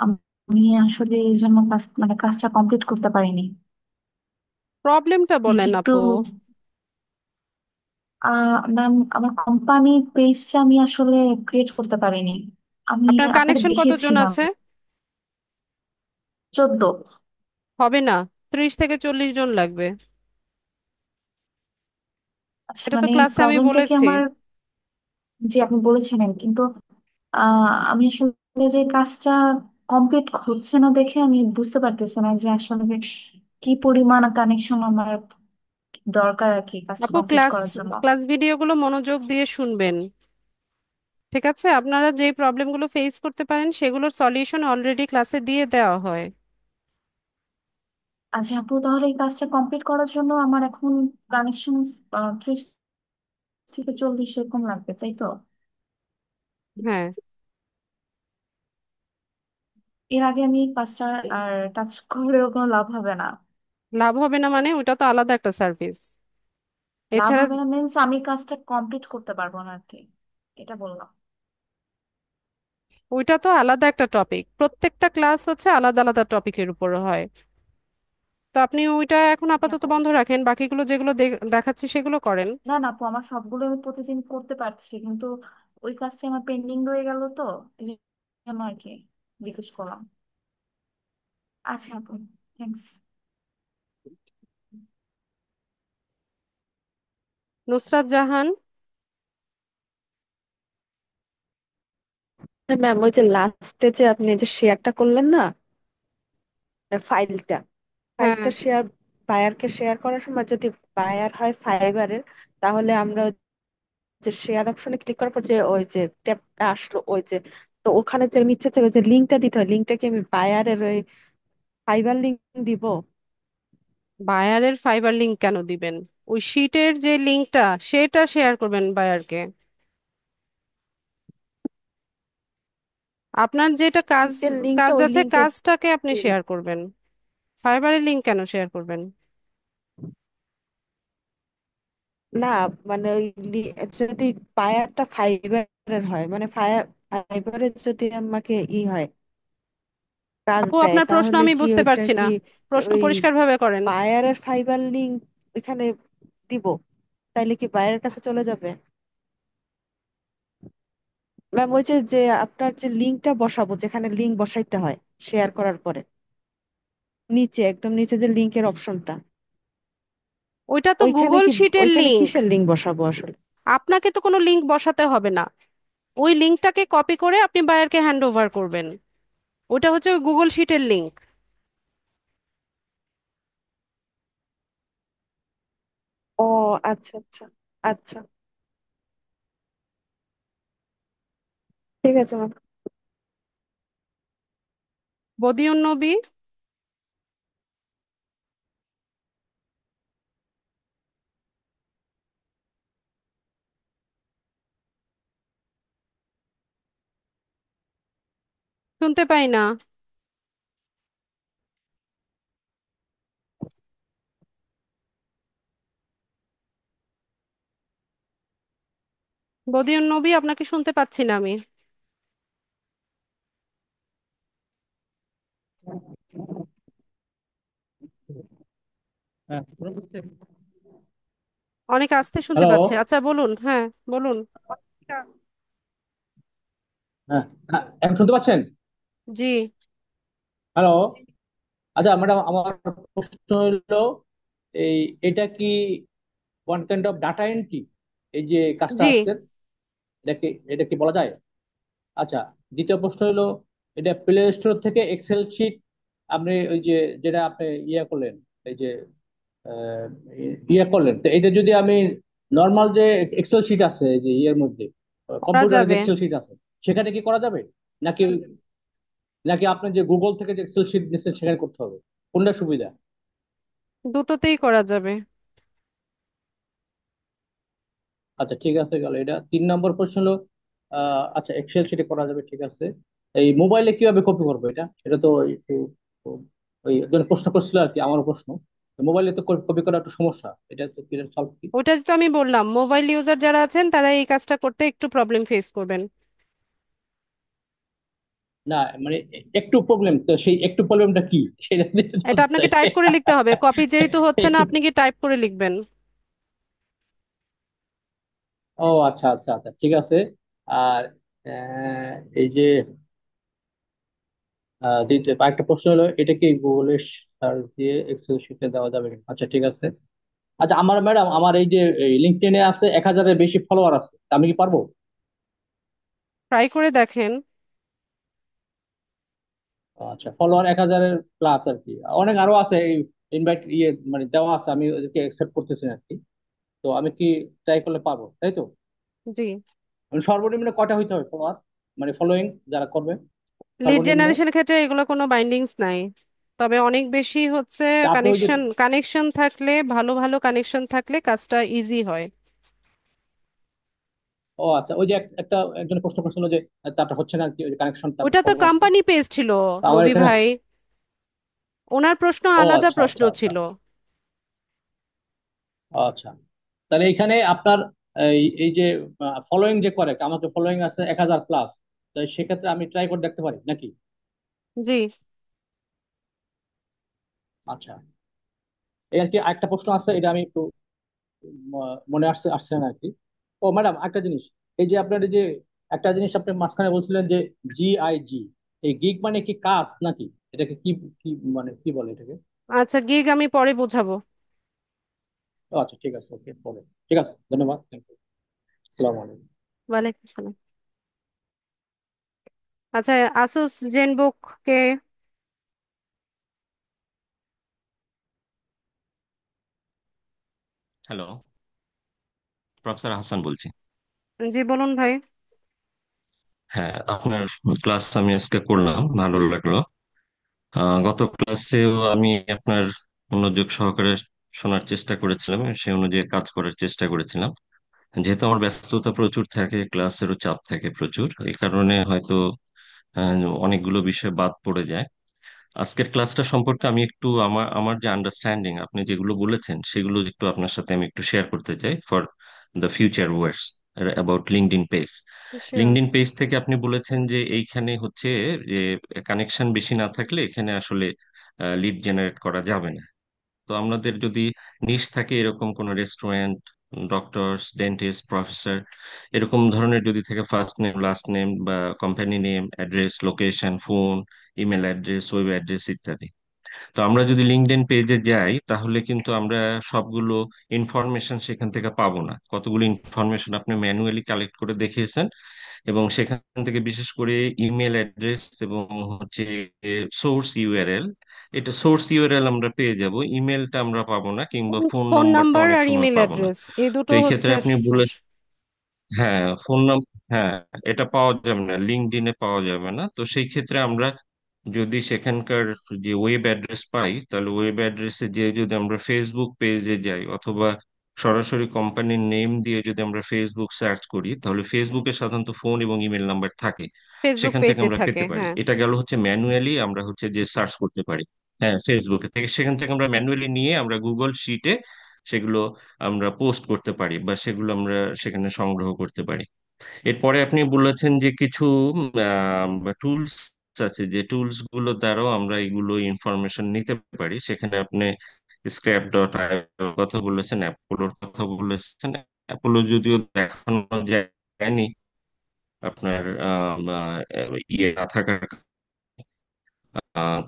Speaker 2: আমি আসলে এই জন্য মানে কাজটা কমপ্লিট করতে পারিনি।
Speaker 1: প্রবলেমটা
Speaker 2: আপনি কি
Speaker 1: বলেন
Speaker 2: একটু
Speaker 1: আপু।
Speaker 2: ম্যাম, আমার কোম্পানি পেজটা আমি আসলে ক্রিয়েট করতে পারিনি। আমি
Speaker 1: আপনার
Speaker 2: আপনাকে
Speaker 1: কানেকশন কতজন
Speaker 2: দেখিয়েছিলাম।
Speaker 1: আছে?
Speaker 2: 14।
Speaker 1: হবে না, 30 থেকে 40 জন লাগবে।
Speaker 2: আচ্ছা,
Speaker 1: এটা তো
Speaker 2: মানে
Speaker 1: ক্লাসে আমি
Speaker 2: প্রবলেমটা কি
Speaker 1: বলেছি।
Speaker 2: আমার, যে আপনি বলেছিলেন, কিন্তু আমি আসলে যে কাজটা কমপ্লিট হচ্ছে না দেখে আমি বুঝতে পারতেছি না যে আসলে কি পরিমাণ কানেকশন আমার দরকার আর কি কাজটা
Speaker 1: আপু,
Speaker 2: কমপ্লিট
Speaker 1: ক্লাস
Speaker 2: করার জন্য।
Speaker 1: ক্লাস ভিডিওগুলো মনোযোগ দিয়ে শুনবেন। ঠিক আছে, আপনারা যে প্রবলেমগুলো ফেস করতে পারেন সেগুলোর সলিউশন অলরেডি ক্লাসে দিয়ে দেওয়া হয়।
Speaker 2: আচ্ছা আপু, তাহলে এই কাজটা কমপ্লিট করার জন্য আমার এখন কানেকশন 30 থেকে 40 এরকম লাগবে, তাই তো?
Speaker 1: হ্যাঁ।
Speaker 2: এর আগে আমি এই কাজটা আর টাচ করেও কোনো লাভ হবে না?
Speaker 1: লাভ হবে না মানে? ওটা তো আলাদা একটা সার্ভিস।
Speaker 2: লাভ
Speaker 1: এছাড়া
Speaker 2: হবে না মিন্স আমি কাজটা কমপ্লিট করতে পারবো না আর কি, এটা বললাম।
Speaker 1: ওইটা তো আলাদা একটা টপিক, প্রত্যেকটা ক্লাস হচ্ছে আলাদা আলাদা টপিকের উপর হয়। তো আপনি ওইটা এখন
Speaker 2: আচ্ছা
Speaker 1: আপাতত
Speaker 2: আপু।
Speaker 1: বন্ধ রাখেন, বাকিগুলো যেগুলো দেখাচ্ছি সেগুলো করেন।
Speaker 2: না না আপু, আমার সবগুলো আমি প্রতিদিন করতে পারছি, কিন্তু ওই কাজটা আমার পেন্ডিং রয়ে গেল তো, এই জন্য আর কি জিজ্ঞেস করলাম। আচ্ছা আপু, থ্যাংকস।
Speaker 1: নুসরাত জাহান।
Speaker 3: ম্যাম, ওই যে লাস্টে যে আপনি যে শেয়ারটা করলেন না, ফাইলটা
Speaker 1: হ্যাঁ,
Speaker 3: ফাইলটা শেয়ার বায়ারকে শেয়ার করার সময় যদি বায়ার হয় ফাইবারের, তাহলে আমরা ওই যে শেয়ার অপশনে ক্লিক করার পর যে ওই যে ট্যাবটা আসলো, ওই যে, তো ওখানে যে নিচে যে ওই যে লিঙ্কটা দিতে হয়, লিঙ্কটা কি আমি বায়ারের ওই ফাইবার লিঙ্ক দিব?
Speaker 1: বায়ারের ফাইবার লিংক কেন দিবেন? ওই শিটের যে লিংকটা সেটা শেয়ার করবেন বায়ারকে। আপনার যেটা কাজ
Speaker 3: শিটের লিঙ্কটা
Speaker 1: কাজ
Speaker 3: ওই
Speaker 1: আছে
Speaker 3: লিঙ্কে
Speaker 1: কাজটাকে আপনি শেয়ার করবেন। ফাইবারের লিংক কেন শেয়ার করবেন?
Speaker 3: না, মানে ওই যদি বায়ারটা ফাইবারের হয়, মানে ফাইবারের যদি আমাকে হয় কাজ
Speaker 1: আপু,
Speaker 3: দেয়,
Speaker 1: আপনার প্রশ্ন
Speaker 3: তাহলে
Speaker 1: আমি
Speaker 3: কি
Speaker 1: বুঝতে
Speaker 3: ওইটা
Speaker 1: পারছি
Speaker 3: কি
Speaker 1: না। প্রশ্ন
Speaker 3: ওই
Speaker 1: পরিষ্কারভাবে করেন।
Speaker 3: বায়ারের ফাইবার লিংক এখানে দিব, তাইলে কি বায়ারের কাছে চলে যাবে? ম্যাম, ওই যে যে আপনার যে লিঙ্কটা বসাবো, যেখানে লিঙ্ক বসাইতে হয় শেয়ার করার পরে, নিচে একদম নিচে যে লিঙ্কের অপশনটা,
Speaker 1: ওইটা তো
Speaker 3: ওইখানে
Speaker 1: গুগল
Speaker 3: কি
Speaker 1: শিটের
Speaker 3: ওইখানে
Speaker 1: লিংক।
Speaker 3: কিসের লিঙ্ক বসাবো আসলে?
Speaker 1: আপনাকে তো কোনো লিংক বসাতে হবে না। ওই লিংকটাকে কপি করে আপনি বায়ারকে হ্যান্ড ওভার করবেন। ওটা হচ্ছে ওই গুগল শিটের লিংক।
Speaker 3: ও, আচ্ছা আচ্ছা আচ্ছা, ঠিক আছে ম্যাম।
Speaker 1: বদিউন নবী। শুনতে পাই না। বদিউন নবী, আপনাকে শুনতে পাচ্ছি না আমি।
Speaker 4: হ্যাঁ, শোনা যাচ্ছে?
Speaker 1: অনেক আস্তে শুনতে
Speaker 4: হ্যালো।
Speaker 1: পাচ্ছি। আচ্ছা, বলুন, হ্যাঁ, বলুন।
Speaker 4: হ্যাঁ, হ্যাঁ, এখন শুনতে পাচ্ছেন?
Speaker 1: জি।
Speaker 4: হ্যালো। আচ্ছা ম্যাডাম, আমার প্রশ্ন হলো, এই এটা কি one kind of data entry, এই যে কাজটা
Speaker 1: জি।
Speaker 4: আসছে, এটা কি বলা যায়? আচ্ছা, দ্বিতীয় প্রশ্ন হলো, এটা প্লে স্টোর থেকে এক্সেল শিট আপনি ওই যে যেটা আপনি করলেন, এই যে আহ, করলেন, তো এটা যদি আমি নর্মাল যে এক্সেল শিট আছে, এই যে মধ্যে
Speaker 1: করা
Speaker 4: কম্পিউটারে যে
Speaker 1: যাবে।
Speaker 4: এক্সেল শিট আছে, সেখানে কি করা যাবে? নাকি নাকি আপনি যে গুগল থেকে যে এক্সেল শিট দিচ্ছেন সেখানে করতে হবে? কোনটা সুবিধা?
Speaker 1: দুটোতেই করা যাবে।
Speaker 4: আচ্ছা, ঠিক আছে, গেল এটা। 3 নম্বর প্রশ্ন হলো, আচ্ছা এক্সেল শিটে করা যাবে, ঠিক আছে। এই মোবাইলে কিভাবে কপি করবো এটা? এটা তো একটু, ওই একজন প্রশ্ন করছিল আর কি, আমার প্রশ্ন। মোবাইলে তো কপি করা একটু সমস্যা, এটা তো কি সলভ কি?
Speaker 1: ওটা তো আমি বললাম, মোবাইল ইউজার যারা আছেন তারা এই কাজটা করতে একটু প্রবলেম ফেস করবেন।
Speaker 4: না মানে একটু প্রবলেম, তো সেই একটু প্রবলেমটা কি সেটা দিয়ে
Speaker 1: এটা
Speaker 4: জানতে
Speaker 1: আপনাকে
Speaker 4: চাই।
Speaker 1: টাইপ করে লিখতে হবে, কপি যেহেতু হচ্ছে না
Speaker 4: একটু,
Speaker 1: আপনি কি টাইপ করে লিখবেন।
Speaker 4: ও আচ্ছা আচ্ছা আচ্ছা, ঠিক আছে। আর এই যে দ্বিতীয় আরেকটা প্রশ্ন হলো, এটা কি গুগলে সার্চ দিয়ে এক্সেল শিটে দেওয়া যাবে কিনা? আচ্ছা, ঠিক আছে। আচ্ছা আমার ম্যাডাম, আমার এই যে লিঙ্কডইনে আছে 1,000-এর বেশি ফলোয়ার আছে, তা আমি কি পারবো?
Speaker 1: ট্রাই করে দেখেন।
Speaker 4: আচ্ছা, ফলোয়ার 1,000-এর প্লাস আর কি, অনেক আরো আছে এই ইনভাইট মানে দেওয়া আছে, আমি ওদেরকে অ্যাকসেপ্ট করতেছি না আর কি। তো আমি কি ট্রাই করলে পাবো, তাই তো?
Speaker 1: জি।
Speaker 4: মানে সর্বনিম্ন কয়টা হইতে হবে ফলোয়ার, মানে ফলোইং যারা করবে,
Speaker 1: লিড
Speaker 4: সর্বনিম্ন?
Speaker 1: জেনারেশনের ক্ষেত্রে এগুলো কোনো বাইন্ডিংস নাই, তবে অনেক বেশি হচ্ছে
Speaker 4: তা আপনি ওই যে,
Speaker 1: কানেকশন কানেকশন থাকলে, ভালো ভালো কানেকশন থাকলে কাজটা ইজি হয়।
Speaker 4: ও আচ্ছা, ওই যে একটা একজন প্রশ্ন করছিল যে তারটা হচ্ছে না আর কি, ওই যে কানেকশন তারপর
Speaker 1: ওটা তো
Speaker 4: প্রবলেম আছে।
Speaker 1: কোম্পানি পেজ ছিল,
Speaker 4: তো আমার
Speaker 1: রবি
Speaker 4: এখানে,
Speaker 1: ভাই, ওনার প্রশ্ন
Speaker 4: ও
Speaker 1: আলাদা
Speaker 4: আচ্ছা
Speaker 1: প্রশ্ন
Speaker 4: আচ্ছা আচ্ছা
Speaker 1: ছিল।
Speaker 4: আচ্ছা, তাহলে এখানে আপনার এই যে ফলোইং যে করে, আমার তো ফলোইং আছে 1,000 প্লাস, তো সেক্ষেত্রে আমি ট্রাই করে দেখতে পারি নাকি?
Speaker 1: জি।
Speaker 4: আচ্ছা, এই আর কি একটা প্রশ্ন আছে, এটা আমি একটু মনে আসছে না আর কি। ও ম্যাডাম, একটা জিনিস, এই যে আপনার এই যে একটা জিনিস আপনি মাঝখানে বলছিলেন যে GIG, এই গিগ মানে কি কাজ নাকি? এটাকে কি কি মানে কি বলে এটাকে?
Speaker 1: আচ্ছা, গিগ আমি পরে বোঝাবো।
Speaker 4: ও আচ্ছা, ঠিক আছে, ওকে, পরে। ঠিক আছে, ধন্যবাদ, থ্যাংক ইউ, আসসালামু আলাইকুম।
Speaker 1: ওয়ালাইকুম আসসালাম। আচ্ছা, আসুস জেনবুক কে?
Speaker 5: হ্যালো, প্রফেসর হাসান বলছি।
Speaker 1: জি বলুন ভাই।
Speaker 5: হ্যাঁ, আপনার ক্লাস আমি আজকে করলাম, ভালো লাগলো। গত ক্লাসেও আমি আপনার মনোযোগ সহকারে শোনার চেষ্টা করেছিলাম, সেই অনুযায়ী কাজ করার চেষ্টা করেছিলাম। যেহেতু আমার ব্যস্ততা প্রচুর থাকে, ক্লাসেরও চাপ থাকে প্রচুর, এই কারণে হয়তো আহ, অনেকগুলো বিষয় বাদ পড়ে যায়। আজকের ক্লাসটা সম্পর্কে আমি একটু আমার আমার যে আন্ডারস্ট্যান্ডিং আপনি যেগুলো বলেছেন সেগুলো একটু আপনার সাথে আমি একটু শেয়ার করতে চাই for the future words about LinkedIn page.
Speaker 1: Sure.
Speaker 5: LinkedIn page থেকে আপনি বলেছেন যে এইখানে হচ্ছে যে কানেকশন বেশি না থাকলে এখানে আসলে লিড জেনারেট করা যাবে না। তো আমাদের যদি নিশ থাকে এরকম কোন রেস্টুরেন্ট, ডক্টরস, ডেন্টিস্ট, প্রফেসর, এরকম ধরনের যদি থাকে, ফার্স্ট নেম, লাস্ট নেম, বা company name, address, location, phone, email address, web address ইত্যাদি। তো আমরা যদি লিঙ্কডইন পেজে যাই তাহলে কিন্তু আমরা সবগুলো ইনফরমেশন সেখান থেকে পাবো না। কতগুলো ইনফরমেশন আপনি ম্যানুয়ালি কালেক্ট করে দেখিয়েছেন, এবং সেখান থেকে বিশেষ করে ইমেল অ্যাড্রেস এবং হচ্ছে সোর্স ইউআরএল, এটা সোর্স ইউআরএল আমরা পেয়ে যাব, ইমেলটা আমরা পাবো না, কিংবা ফোন
Speaker 1: ফোন
Speaker 5: নম্বরটা
Speaker 1: নাম্বার
Speaker 5: অনেক
Speaker 1: আর
Speaker 5: সময়
Speaker 1: ইমেল
Speaker 5: পাবো না।
Speaker 1: অ্যাড্রেস এই
Speaker 5: তো
Speaker 1: দুটো
Speaker 5: এই ক্ষেত্রে
Speaker 1: হচ্ছে
Speaker 5: আপনি বলে, হ্যাঁ, ফোন নাম্বার, হ্যাঁ, এটা পাওয়া যাবে না, লিঙ্কডইনে পাওয়া যাবে না। তো সেই ক্ষেত্রে আমরা যদি সেখানকার যে ওয়েব অ্যাড্রেস পাই, তাহলে ওয়েব অ্যাড্রেসে যে যদি আমরা ফেসবুক পেজে যাই, অথবা সরাসরি কোম্পানির নেম দিয়ে যদি আমরা ফেসবুক সার্চ করি, তাহলে ফেসবুকে সাধারণত ফোন এবং ইমেল নাম্বার থাকে,
Speaker 1: ফেসবুক
Speaker 5: সেখান থেকে
Speaker 1: পেজে
Speaker 5: আমরা
Speaker 1: থাকে,
Speaker 5: পেতে পারি।
Speaker 1: হ্যাঁ।
Speaker 5: এটা গেল হচ্ছে ম্যানুয়ালি আমরা হচ্ছে যে সার্চ করতে পারি। হ্যাঁ, ফেসবুকে থেকে, সেখান থেকে আমরা ম্যানুয়ালি নিয়ে আমরা গুগল শিটে সেগুলো আমরা পোস্ট করতে পারি, বা সেগুলো আমরা সেখানে সংগ্রহ করতে পারি। এরপরে আপনি বলেছেন যে কিছু টুলস আছে, যে টুলস গুলো দ্বারাও আমরা এগুলো ইনফরমেশন নিতে পারি। সেখানে আপনি স্ক্র্যাপ ডট কথা বলেছেন, অ্যাপোলোর কথা বলেছেন। অ্যাপোলো যদিও দেখানো যায়নি আপনার ইয়ে না থাকার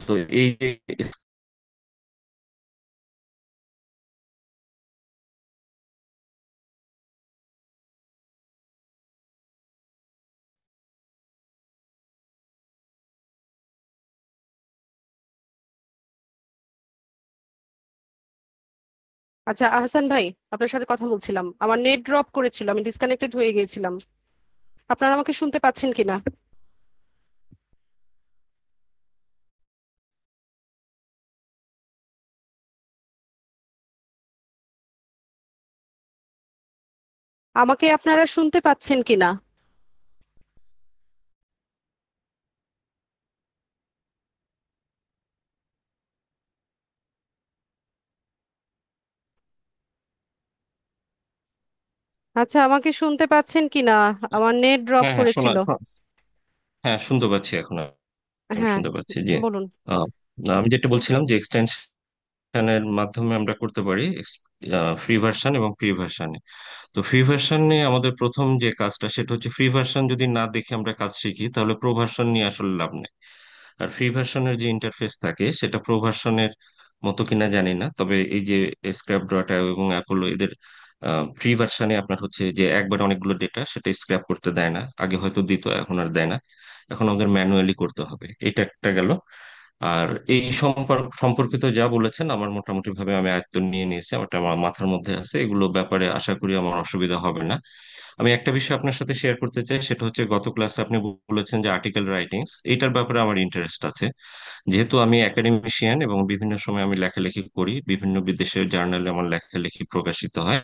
Speaker 5: তো এই যে,
Speaker 1: আচ্ছা আহসান ভাই, আপনার সাথে কথা বলছিলাম, আমার নেট ড্রপ করেছিল, আমি ডিসকানেক্টেড হয়ে গিয়েছিলাম। আপনারা আমাকে শুনতে পাচ্ছেন কিনা? আমাকে আপনারা শুনতে পাচ্ছেন কিনা? আচ্ছা, আমাকে শুনতে পাচ্ছেন কিনা? আমার নেট ড্রপ
Speaker 5: হ্যাঁ হ্যাঁ,
Speaker 1: করেছিল।
Speaker 5: হ্যাঁ, শুনতে পাচ্ছি এখন, আমি
Speaker 1: হ্যাঁ,
Speaker 5: শুনতে পাচ্ছি যে
Speaker 1: বলুন।
Speaker 5: আহ, আমি যেটা বলছিলাম যে এক্সটেনশনের মাধ্যমে আমরা করতে পারি ফ্রি ভার্সন এবং প্রি ভার্সনে। তো ফ্রি ভার্সনে আমাদের প্রথম যে কাজটা সেটা হচ্ছে, ফ্রি ভার্সন যদি না দেখে আমরা কাজ শিখি তাহলে প্রো ভার্সন নিয়ে আসলে লাভ নেই। আর ফ্রি ভার্সনের যে ইন্টারফেস থাকে সেটা প্রো ভার্সনের মতো কিনা জানি না, তবে এই যে স্ক্র্যাপ ডট এবং অ্যাপোলো, এদের ফ্রি ভার্সানে আপনার হচ্ছে যে একবার অনেকগুলো ডেটা সেটা স্ক্র্যাপ করতে দেয় না, আগে হয়তো দিত এখন আর দেয় না, এখন আমাদের ম্যানুয়ালি করতে হবে। এটা একটা গেল। আর এই সম্পর্কিত যা বলেছেন আমার মোটামুটি ভাবে আমি আয়ত্ত নিয়ে নিয়েছি, আমার মাথার মধ্যে আছে, এগুলো ব্যাপারে আশা করি আমার অসুবিধা হবে না। আমি একটা বিষয় আপনার সাথে শেয়ার করতে চাই, সেটা হচ্ছে গত ক্লাসে আপনি বলেছেন যে আর্টিকেল রাইটিংস, এটার ব্যাপারে আমার ইন্টারেস্ট আছে। যেহেতু আমি একাডেমিশিয়ান এবং বিভিন্ন সময় আমি লেখালেখি করি, বিভিন্ন বিদেশের জার্নালে আমার লেখালেখি প্রকাশিত হয়,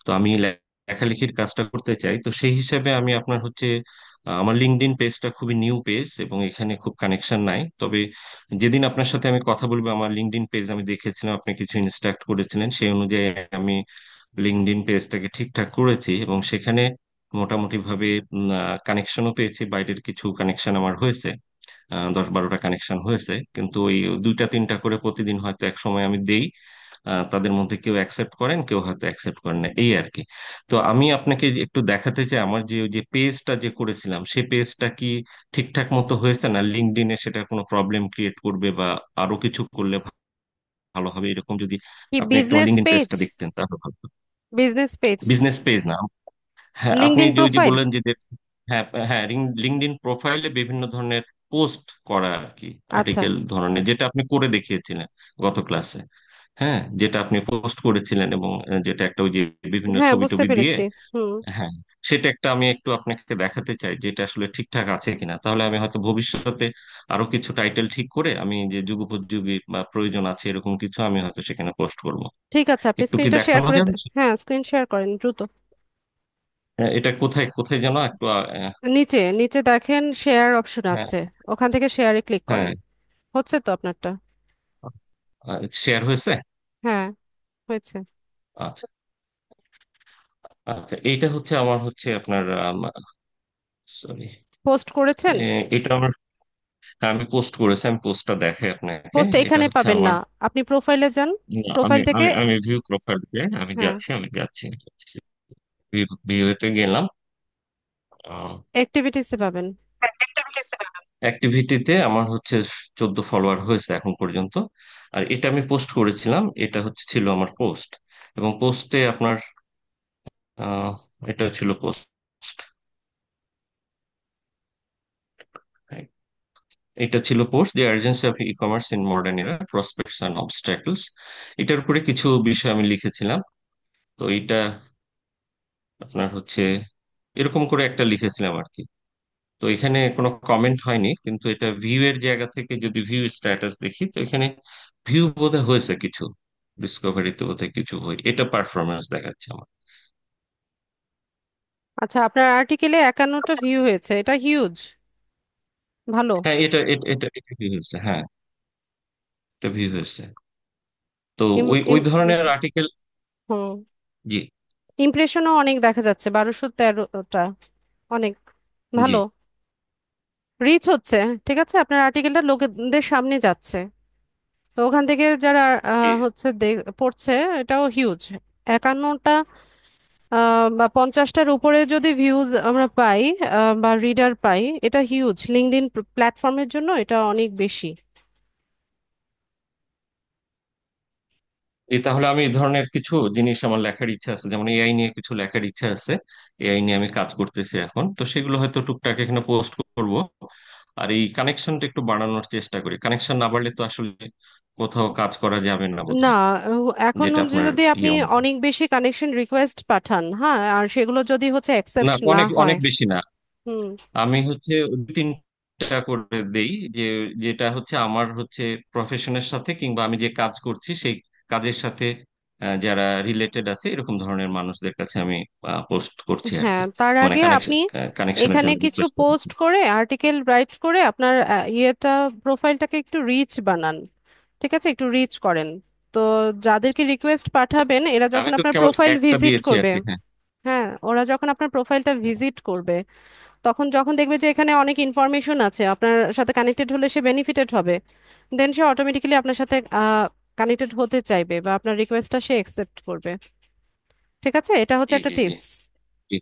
Speaker 5: তো আমি লেখালেখির কাজটা করতে চাই। তো সেই হিসাবে আমি আপনার হচ্ছে আমার লিঙ্কডইন পেজটা খুবই নিউ পেজ এবং এখানে খুব কানেকশন নাই। তবে যেদিন আপনার সাথে আমি কথা বলবো, আমার লিঙ্কডইন পেজ আমি দেখেছিলাম, আপনি কিছু ইনস্ট্রাক্ট করেছিলেন, সেই অনুযায়ী আমি লিঙ্কডইন পেজটাকে ঠিকঠাক করেছি এবং সেখানে মোটামুটি ভাবে কানেকশনও পেয়েছি, বাইরের কিছু কানেকশন আমার হয়েছে, 10-12টা কানেকশন হয়েছে, কিন্তু ওই 2-3টা করে প্রতিদিন হয়তো এক সময় আমি দেই, তাদের মধ্যে কেউ অ্যাকসেপ্ট করেন, কেউ হয়তো অ্যাকসেপ্ট করেন না, এই আর কি। তো আমি আপনাকে একটু দেখাতে চাই আমার যে ওই যে পেজটা যে করেছিলাম সেই পেজটা কি ঠিকঠাক মতো হয়েছে না, লিঙ্কডইনে সেটা কোনো প্রবলেম ক্রিয়েট করবে বা আরো কিছু করলে ভালো হবে, এরকম যদি
Speaker 1: কি
Speaker 5: আপনি একটু আমার
Speaker 1: বিজনেস
Speaker 5: লিঙ্কডইন
Speaker 1: পেজ?
Speaker 5: পেজটা দেখতেন তাহলে ভালো হতো।
Speaker 1: Business page?
Speaker 5: বিজনেস পেজ না, হ্যাঁ আপনি
Speaker 1: লিঙ্কডইন
Speaker 5: যে ওই যে
Speaker 1: প্রোফাইল?
Speaker 5: বললেন হ্যাঁ হ্যাঁ, লিঙ্কডইন প্রোফাইলে বিভিন্ন ধরনের পোস্ট করা আর কি,
Speaker 1: আচ্ছা।
Speaker 5: আর্টিকেল ধরনের, যেটা আপনি করে দেখিয়েছিলেন গত ক্লাসে। হ্যাঁ, যেটা আপনি পোস্ট করেছিলেন এবং যেটা একটা ওই যে বিভিন্ন
Speaker 1: হ্যাঁ,
Speaker 5: ছবি
Speaker 1: বুঝতে
Speaker 5: টবি দিয়ে,
Speaker 1: পেরেছি। হুম।
Speaker 5: হ্যাঁ, সেটা একটা আমি একটু আপনাকে দেখাতে চাই যেটা আসলে ঠিকঠাক আছে কিনা, তাহলে আমি হয়তো ভবিষ্যতে আরো কিছু টাইটেল ঠিক করে আমি যে যুগোপযোগী বা প্রয়োজন আছে এরকম কিছু আমি হয়তো সেখানে পোস্ট করব।
Speaker 1: ঠিক আছে, আপনি
Speaker 5: একটু কি
Speaker 1: স্ক্রিনটা শেয়ার
Speaker 5: দেখানো
Speaker 1: করে
Speaker 5: যাবে?
Speaker 1: হ্যাঁ, স্ক্রিন শেয়ার করেন দ্রুত।
Speaker 5: এটা কোথায় কোথায় যেন একটু
Speaker 1: নিচে নিচে দেখেন শেয়ার অপশন
Speaker 5: হ্যাঁ
Speaker 1: আছে, ওখান থেকে শেয়ারে ক্লিক করেন।
Speaker 5: হ্যাঁ,
Speaker 1: হচ্ছে তো আপনারটা?
Speaker 5: শেয়ার হয়েছে।
Speaker 1: হ্যাঁ, হয়েছে।
Speaker 5: আচ্ছা আচ্ছা, এইটা হচ্ছে আমার হচ্ছে আপনার সরি,
Speaker 1: পোস্ট করেছেন?
Speaker 5: এটা আমার, হ্যাঁ, আমি পোস্ট করেছি, আমি পোস্টটা দেখাই আপনাকে।
Speaker 1: পোস্ট
Speaker 5: এটা
Speaker 1: এখানে
Speaker 5: হচ্ছে
Speaker 1: পাবেন না,
Speaker 5: আমার,
Speaker 1: আপনি প্রোফাইলে যান।
Speaker 5: না, আমি
Speaker 1: প্রোফাইল থেকে
Speaker 5: আমি আমি ভিউ প্রোফাইল দিয়ে আমি
Speaker 1: হ্যাঁ,
Speaker 5: যাচ্ছি, ভিউতে গেলাম।
Speaker 1: অ্যাক্টিভিটিসে পাবেন।
Speaker 5: অ্যাক্টিভিটিতে আমার হচ্ছে 14 ফলোয়ার হয়েছে এখন পর্যন্ত। আর এটা আমি পোস্ট করেছিলাম, এটা হচ্ছে ছিল আমার পোস্ট, এবং পোস্টে আপনার আহ, এটা ছিল পোস্ট, এটা ছিল post the urgency of e commerce in modern এরা, প্রসপেক্টস অ্যান্ড অবস্ট্যাকলস। এটার উপরে কিছু বিষয় আমি লিখেছিলাম। তো এটা আপনার হচ্ছে এরকম করে একটা লিখেছিলাম আর কি। তো এখানে কোনো কমেন্ট হয়নি, কিন্তু এটা ভিউ এর জায়গা থেকে যদি ভিউ স্ট্যাটাস দেখি, তো এখানে ভিউ বোধহয় হয়েছে কিছু, ডিসকভারিতে বোধহয় কিছু হয়, এটা পারফরমেন্স দেখাচ্ছে আমার।
Speaker 1: আচ্ছা, আপনার আর্টিকেলে 51টা ভিউ হয়েছে, এটা হিউজ, ভালো।
Speaker 5: হ্যাঁ, এটা ভিউ হয়েছে, হ্যাঁ, এটা ভিউ হয়েছে। তো ওই ওই ধরনের
Speaker 1: ইমপ্রেশন,
Speaker 5: আর্টিকেল।
Speaker 1: হুম,
Speaker 5: জি
Speaker 1: ইমপ্রেশনও অনেক দেখা যাচ্ছে, 1213টা, অনেক
Speaker 5: জি
Speaker 1: ভালো। রিচ হচ্ছে, ঠিক আছে, আপনার আর্টিকেলটা লোকেদের সামনে যাচ্ছে, তো ওখান থেকে যারা
Speaker 5: জি।
Speaker 1: হচ্ছে পড়ছে, এটাও হিউজ। 51টা বা 50টার উপরে যদি ভিউজ আমরা পাই, বা রিডার পাই, এটা হিউজ। লিঙ্কডইন প্ল্যাটফর্মের জন্য এটা অনেক বেশি।
Speaker 5: তাহলে আমি এই ধরনের কিছু জিনিস আমার লেখার ইচ্ছা আছে, যেমন এআই নিয়ে কিছু লেখার ইচ্ছা আছে, এআই নিয়ে আমি কাজ করতেছি এখন, তো সেগুলো হয়তো টুকটাক এখানে পোস্ট করব। আর এই কানেকশনটা একটু বাড়ানোর চেষ্টা করি, কানেকশন না বাড়লে তো আসলে কোথাও কাজ করা যাবে না
Speaker 1: না,
Speaker 5: বোধহয়,
Speaker 1: এখন
Speaker 5: যেটা আপনার
Speaker 1: যদি আপনি
Speaker 5: অনুযায়ী।
Speaker 1: অনেক বেশি কানেকশন রিকোয়েস্ট পাঠান, হ্যাঁ, আর সেগুলো যদি হচ্ছে
Speaker 5: না,
Speaker 1: অ্যাকসেপ্ট না
Speaker 5: অনেক
Speaker 1: হয়।
Speaker 5: অনেক বেশি না,
Speaker 1: হুম।
Speaker 5: আমি হচ্ছে 2-3টা করে দেই, যে যেটা হচ্ছে আমার হচ্ছে প্রফেশনের সাথে কিংবা আমি যে কাজ করছি সেই কাজের সাথে যারা রিলেটেড আছে এরকম ধরনের মানুষদের কাছে আমি পোস্ট করছি আর
Speaker 1: হ্যাঁ,
Speaker 5: কি,
Speaker 1: তার
Speaker 5: মানে
Speaker 1: আগে
Speaker 5: কানেকশন
Speaker 1: আপনি
Speaker 5: কানেকশনের
Speaker 1: এখানে
Speaker 5: জন্য
Speaker 1: কিছু
Speaker 5: রিকোয়েস্ট করছি।
Speaker 1: পোস্ট করে আর্টিকেল রাইট করে আপনার ইয়েটা, প্রোফাইলটাকে একটু রিচ বানান। ঠিক আছে, একটু রিচ করেন। তো যাদেরকে রিকোয়েস্ট পাঠাবেন, এরা
Speaker 5: আমি
Speaker 1: যখন
Speaker 5: তো
Speaker 1: আপনার
Speaker 5: কেবল
Speaker 1: প্রোফাইল
Speaker 5: একটা
Speaker 1: ভিজিট
Speaker 5: দিয়েছি আর
Speaker 1: করবে,
Speaker 5: কি, হ্যাঁ।
Speaker 1: হ্যাঁ, ওরা যখন আপনার প্রোফাইলটা ভিজিট করবে, তখন যখন দেখবে যে এখানে অনেক ইনফরমেশন আছে, আপনার সাথে কানেক্টেড হলে সে বেনিফিটেড হবে, দেন সে অটোমেটিক্যালি আপনার সাথে কানেক্টেড হতে চাইবে বা আপনার রিকোয়েস্টটা সে একসেপ্ট করবে। ঠিক আছে, এটা হচ্ছে
Speaker 5: জি
Speaker 1: একটা
Speaker 5: জি জি
Speaker 1: টিপস।
Speaker 5: জি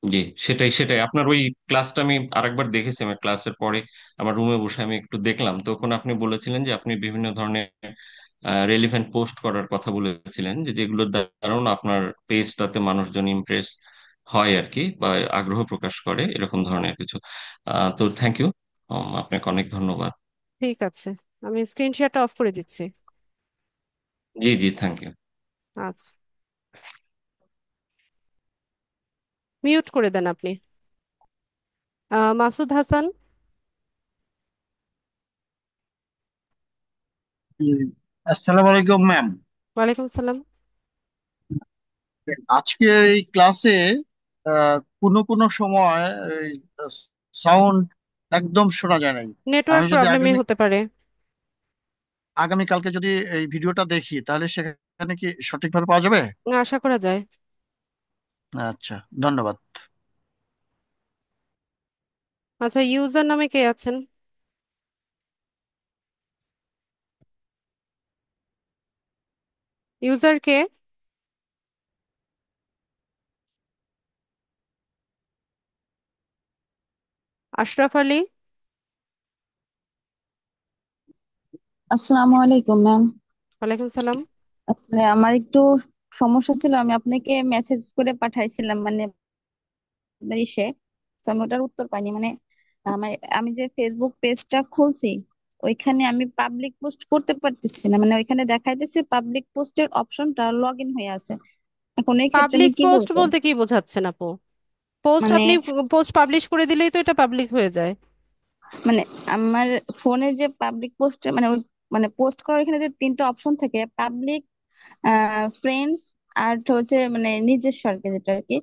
Speaker 5: জি, সেটাই সেটাই, আপনার ওই ক্লাসটা আমি আরেকবার দেখেছি, আমার ক্লাসের পরে আমার রুমে বসে আমি একটু দেখলাম, তখন আপনি বলেছিলেন যে আপনি বিভিন্ন ধরনের রেলিভেন্ট পোস্ট করার কথা বলেছিলেন, যে যেগুলোর দ্বারা আপনার পেজটাতে মানুষজন ইমপ্রেস হয় আর কি, বা আগ্রহ প্রকাশ করে, এরকম ধরনের কিছু। তো থ্যাংক ইউ, আপনাকে অনেক ধন্যবাদ।
Speaker 1: ঠিক আছে, আমি স্ক্রিন শেয়ারটা অফ করে দিচ্ছি।
Speaker 5: জি জি, থ্যাংক ইউ।
Speaker 1: আচ্ছা, মিউট করে দেন আপনি। মাসুদ হাসান।
Speaker 6: জি, আসসালামু আলাইকুম ম্যাম।
Speaker 1: ওয়ালাইকুম সালাম।
Speaker 6: আজকে এই ক্লাসে কোনো কোনো সময় সাউন্ড একদম শোনা যায় নাই। আমি
Speaker 1: নেটওয়ার্ক
Speaker 6: যদি
Speaker 1: প্রবলেমই হতে পারে।
Speaker 6: আগামীকালকে যদি এই ভিডিওটা দেখি তাহলে সেখানে কি সঠিকভাবে পাওয়া যাবে?
Speaker 1: আশা করা যায়।
Speaker 6: আচ্ছা, ধন্যবাদ।
Speaker 1: আচ্ছা, ইউজার নামে কে আছেন? ইউজার কে? আশরাফ আলী।
Speaker 7: আসসালামু আলাইকুম ম্যাম।
Speaker 1: ওয়ালাইকুম সালাম।
Speaker 7: আসলে আমার একটু সমস্যা ছিল, আমি আপনাকে মেসেজ করে পাঠাইছিলাম মানে আপনার ইসে, তো আমি ওটার উত্তর পাইনি। মানে আমি যে ফেসবুক পেজটা খুলছি ওইখানে আমি পাবলিক পোস্ট করতে পারতেছি না, মানে ওইখানে দেখাইতেছে পাবলিক পোস্টের অপশনটা লগ ইন হয়ে আছে। এখন এই ক্ষেত্রে আমি
Speaker 1: পাবলিক
Speaker 7: কি
Speaker 1: পোস্ট
Speaker 7: করব?
Speaker 1: বলতে কি বোঝাচ্ছেন আপু? পোস্ট
Speaker 7: মানে
Speaker 1: আপনি পোস্ট পাবলিশ করে দিলেই তো এটা পাবলিক হয়ে যায়।
Speaker 7: মানে আমার ফোনে যে পাবলিক পোস্ট মানে মানে পোস্ট করার এখানে যে তিনটা অপশন থাকে, পাবলিক, ফ্রেন্ডস, আর হচ্ছে মানে নিজস্ব আর কি, যেটা আর কি,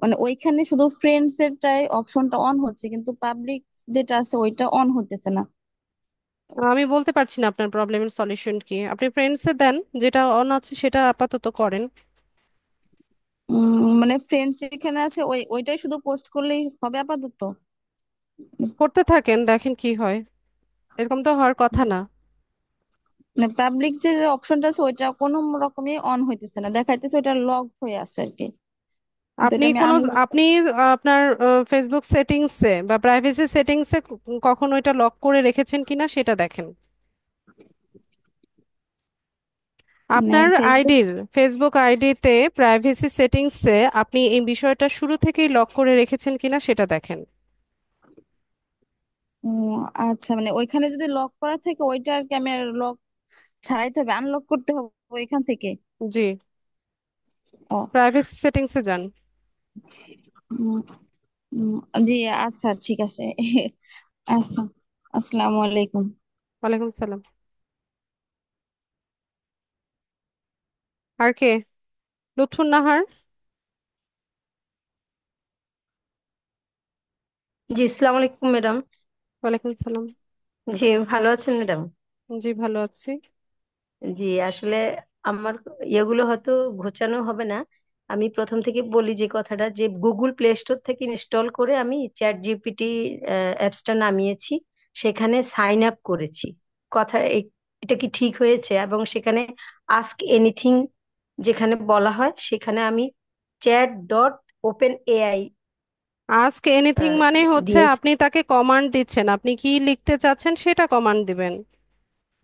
Speaker 7: মানে ওইখানে শুধু ফ্রেন্ডস এরটাই অপশনটা অন হচ্ছে, কিন্তু পাবলিক যেটা আছে ওইটা অন হতেছে না।
Speaker 1: আমি বলতে পারছি না আপনার প্রবলেমের সলিউশন কি। আপনি ফ্রেন্ডসে দেন, যেটা অন আছে সেটা আপাতত করেন।
Speaker 7: মানে ফ্রেন্ডস এখানে আছে ওইটাই শুধু পোস্ট করলেই হবে আপাতত?
Speaker 1: করতে থাকেন, দেখেন কি হয়। এরকম তো হওয়ার কথা না।
Speaker 7: মানে পাবলিক যে অপশনটা আছে ওইটা কোনো রকমই অন হইতেছে না, দেখাইতেছে ওইটা লক হয়ে আছে আর কি। কিন্তু
Speaker 1: আপনি
Speaker 7: এটা আমি
Speaker 1: কোনো
Speaker 7: আনলক।
Speaker 1: আপনি আপনার ফেসবুক সেটিংসে বা প্রাইভেসি সেটিংসে কখনো এটা লক করে রেখেছেন কিনা সেটা দেখেন।
Speaker 7: মানে
Speaker 1: আপনার
Speaker 7: ফেসবুক।
Speaker 1: আইডির ফেসবুক আইডিতে প্রাইভেসি সেটিংসে আপনি এই বিষয়টা শুরু থেকেই লক করে রেখেছেন কিনা সেটা দেখেন।
Speaker 7: আচ্ছা, মানে ওইখানে যদি লক করা থাকে ওইটা আর কি আমি লক ছাড়াইতে হবে, আনলক করতে হবে ওইখান থেকে?
Speaker 1: জি,
Speaker 7: ও।
Speaker 1: প্রাইভেসি সেটিংসে যান।
Speaker 7: উম, উম, জি, আচ্ছা ঠিক আছে। আচ্ছা, আসসালামু আলাইকুম।
Speaker 1: ওয়ালাইকুম সালাম। আর কে? লুৎফুন নাহার।
Speaker 8: জি, আসসালামু আলাইকুম ম্যাডাম।
Speaker 1: ওয়ালাইকুম সালাম।
Speaker 8: জি, ভালো আছেন ম্যাডাম?
Speaker 1: জি, ভালো আছি।
Speaker 8: জি, আসলে আমার ইয়েগুলো হয়তো ঘোচানো হবে না। আমি প্রথম থেকে বলি যে কথাটা, যে গুগল প্লে স্টোর থেকে ইনস্টল করে আমি চ্যাট জিপিটি অ্যাপসটা নামিয়েছি, সেখানে সাইন আপ করেছি। কথা এটা কি ঠিক হয়েছে? এবং সেখানে আস্ক এনিথিং যেখানে বলা হয়, সেখানে আমি chat.openai
Speaker 1: আস্ক এনিথিং মানে হচ্ছে
Speaker 8: দিয়েছি।
Speaker 1: আপনি তাকে কমান্ড দিচ্ছেন, আপনি কি লিখতে চাচ্ছেন সেটা কমান্ড দিবেন।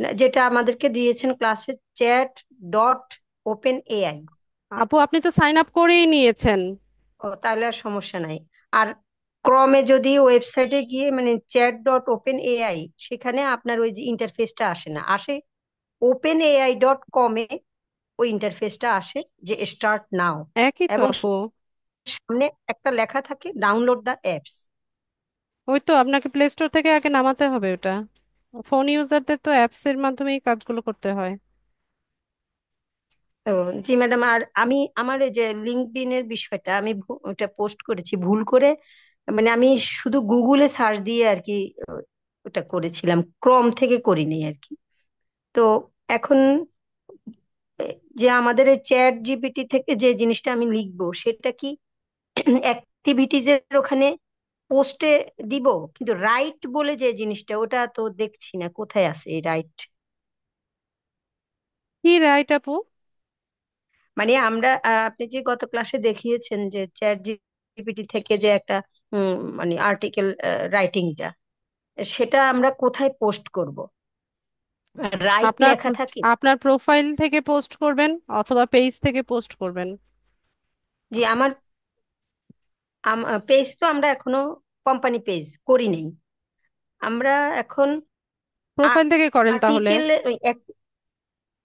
Speaker 8: না, যেটা আমাদেরকে দিয়েছেন ক্লাসে, chat.openai।
Speaker 1: আপু, আপনি তো সাইন আপ করেই নিয়েছেন।
Speaker 8: ও, তাহলে আর সমস্যা নাই। আর ক্রমে যদি ওয়েবসাইটে গিয়ে মানে chat.openai, সেখানে আপনার ওই যে ইন্টারফেসটা আসে না, আসে openai.com-এ ওই ইন্টারফেসটা আসে, যে স্টার্ট নাও,
Speaker 1: একই তো
Speaker 8: এবং
Speaker 1: আপু।
Speaker 8: সামনে একটা লেখা থাকে ডাউনলোড দ্য অ্যাপস।
Speaker 1: ওই তো, আপনাকে প্লে স্টোর থেকে আগে নামাতে হবে ওটা। ফোন ইউজারদের তো অ্যাপস এর মাধ্যমে এই কাজগুলো করতে হয়।
Speaker 8: ও, জি ম্যাডাম। আর আমি আমার এই যে লিঙ্কডইনের বিষয়টা আমি ওটা পোস্ট করেছি ভুল করে, মানে আমি শুধু গুগলে সার্চ দিয়ে আর কি ওটা করেছিলাম, ক্রম থেকে করিনি আর কি। তো এখন যে আমাদের এই চ্যাট জিপিটি থেকে যে জিনিসটা আমি লিখবো, সেটা কি অ্যাক্টিভিটিজ এর ওখানে পোস্টে দিব? কিন্তু রাইট বলে যে জিনিসটা, ওটা তো দেখছি না, কোথায় আছে এই রাইট?
Speaker 1: কি রাইট আপু?
Speaker 8: মানে আমরা আপনি যে গত ক্লাসে দেখিয়েছেন যে চ্যাট জিপিটি থেকে যে একটা মানে আর্টিকেল রাইটিংটা, সেটা আমরা কোথায় পোস্ট করব? রাইট
Speaker 1: আপনার
Speaker 8: লেখা থাকে?
Speaker 1: আপনার প্রোফাইল থেকে পোস্ট করবেন অথবা পেজ থেকে পোস্ট করবেন।
Speaker 8: জি, আমার পেজ তো আমরা এখনো কোম্পানি পেজ করি নাই। আমরা এখন
Speaker 1: প্রোফাইল থেকে করেন তাহলে।
Speaker 8: আর্টিকেল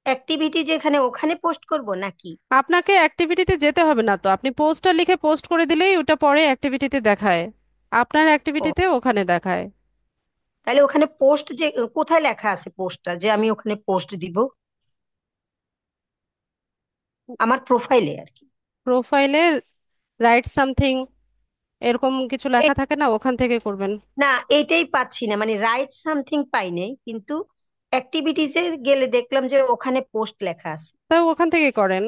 Speaker 8: অ্যাক্টিভিটি যেখানে ওখানে পোস্ট করব নাকি?
Speaker 1: আপনাকে অ্যাক্টিভিটিতে যেতে হবে না তো, আপনি পোস্টটা লিখে পোস্ট করে দিলেই ওটা পরে অ্যাক্টিভিটিতে দেখায়, আপনার
Speaker 8: ও,
Speaker 1: অ্যাক্টিভিটিতে ওখানে দেখায়।
Speaker 8: তাহলে ওখানে পোস্ট যে কোথায় লেখা আছে পোস্টটা যে আমি ওখানে পোস্ট দিব? আমার প্রোফাইলে আর কি।
Speaker 1: প্রোফাইলে রাইট সামথিং এরকম কিছু লেখা
Speaker 8: এই-
Speaker 1: থাকে না, ওখান থেকে করবেন।
Speaker 8: না, এইটাই পাচ্ছি না, মানে রাইট সামথিং পাই নাই, কিন্তু অ্যাক্টিভিটিসে গেলে দেখলাম যে ওখানে পোস্ট লেখা আছে।
Speaker 1: তাও ওখান থেকে করেন।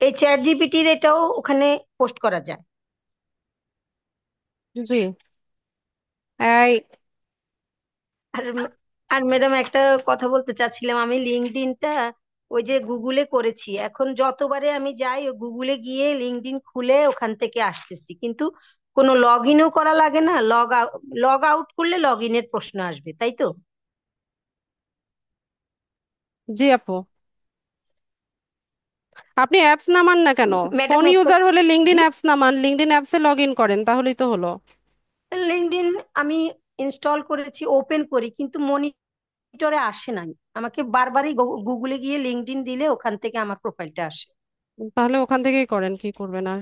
Speaker 8: এই চ্যাট জিপিটির এটাও ওখানে পোস্ট করা যায়?
Speaker 1: জি। এই
Speaker 8: আর আর ম্যাডাম একটা কথা বলতে চাচ্ছিলাম, আমি লিঙ্কডইনটা ওই যে গুগলে করেছি, এখন যতবারে আমি যাই ওই গুগলে গিয়ে লিঙ্কডইন খুলে ওখান থেকে আসতেছি, কিন্তু কোনো লগ ইনও করা লাগে না। লগ আউট করলে লগ ইনের প্রশ্ন আসবে, তাই তো?
Speaker 1: জি আপু, আপনি অ্যাপস নামান না কেন?
Speaker 8: ম্যাডাম
Speaker 1: ফোন
Speaker 8: এখন,
Speaker 1: ইউজার হলে লিঙ্কডইন
Speaker 8: জি,
Speaker 1: অ্যাপস নামান, লিঙ্কডইন অ্যাপসে লগ ইন করেন, তাহলেই তো হলো।
Speaker 8: লিঙ্কডইন আমি ইনস্টল করেছি, ওপেন করি, কিন্তু মনিটরে আসে নাই। আমাকে বারবারই গুগলে গিয়ে লিঙ্কডইন দিলে ওখান থেকে আমার প্রোফাইলটা আসে।
Speaker 1: তাহলে ওখান থেকেই করেন, কি করবেন আর।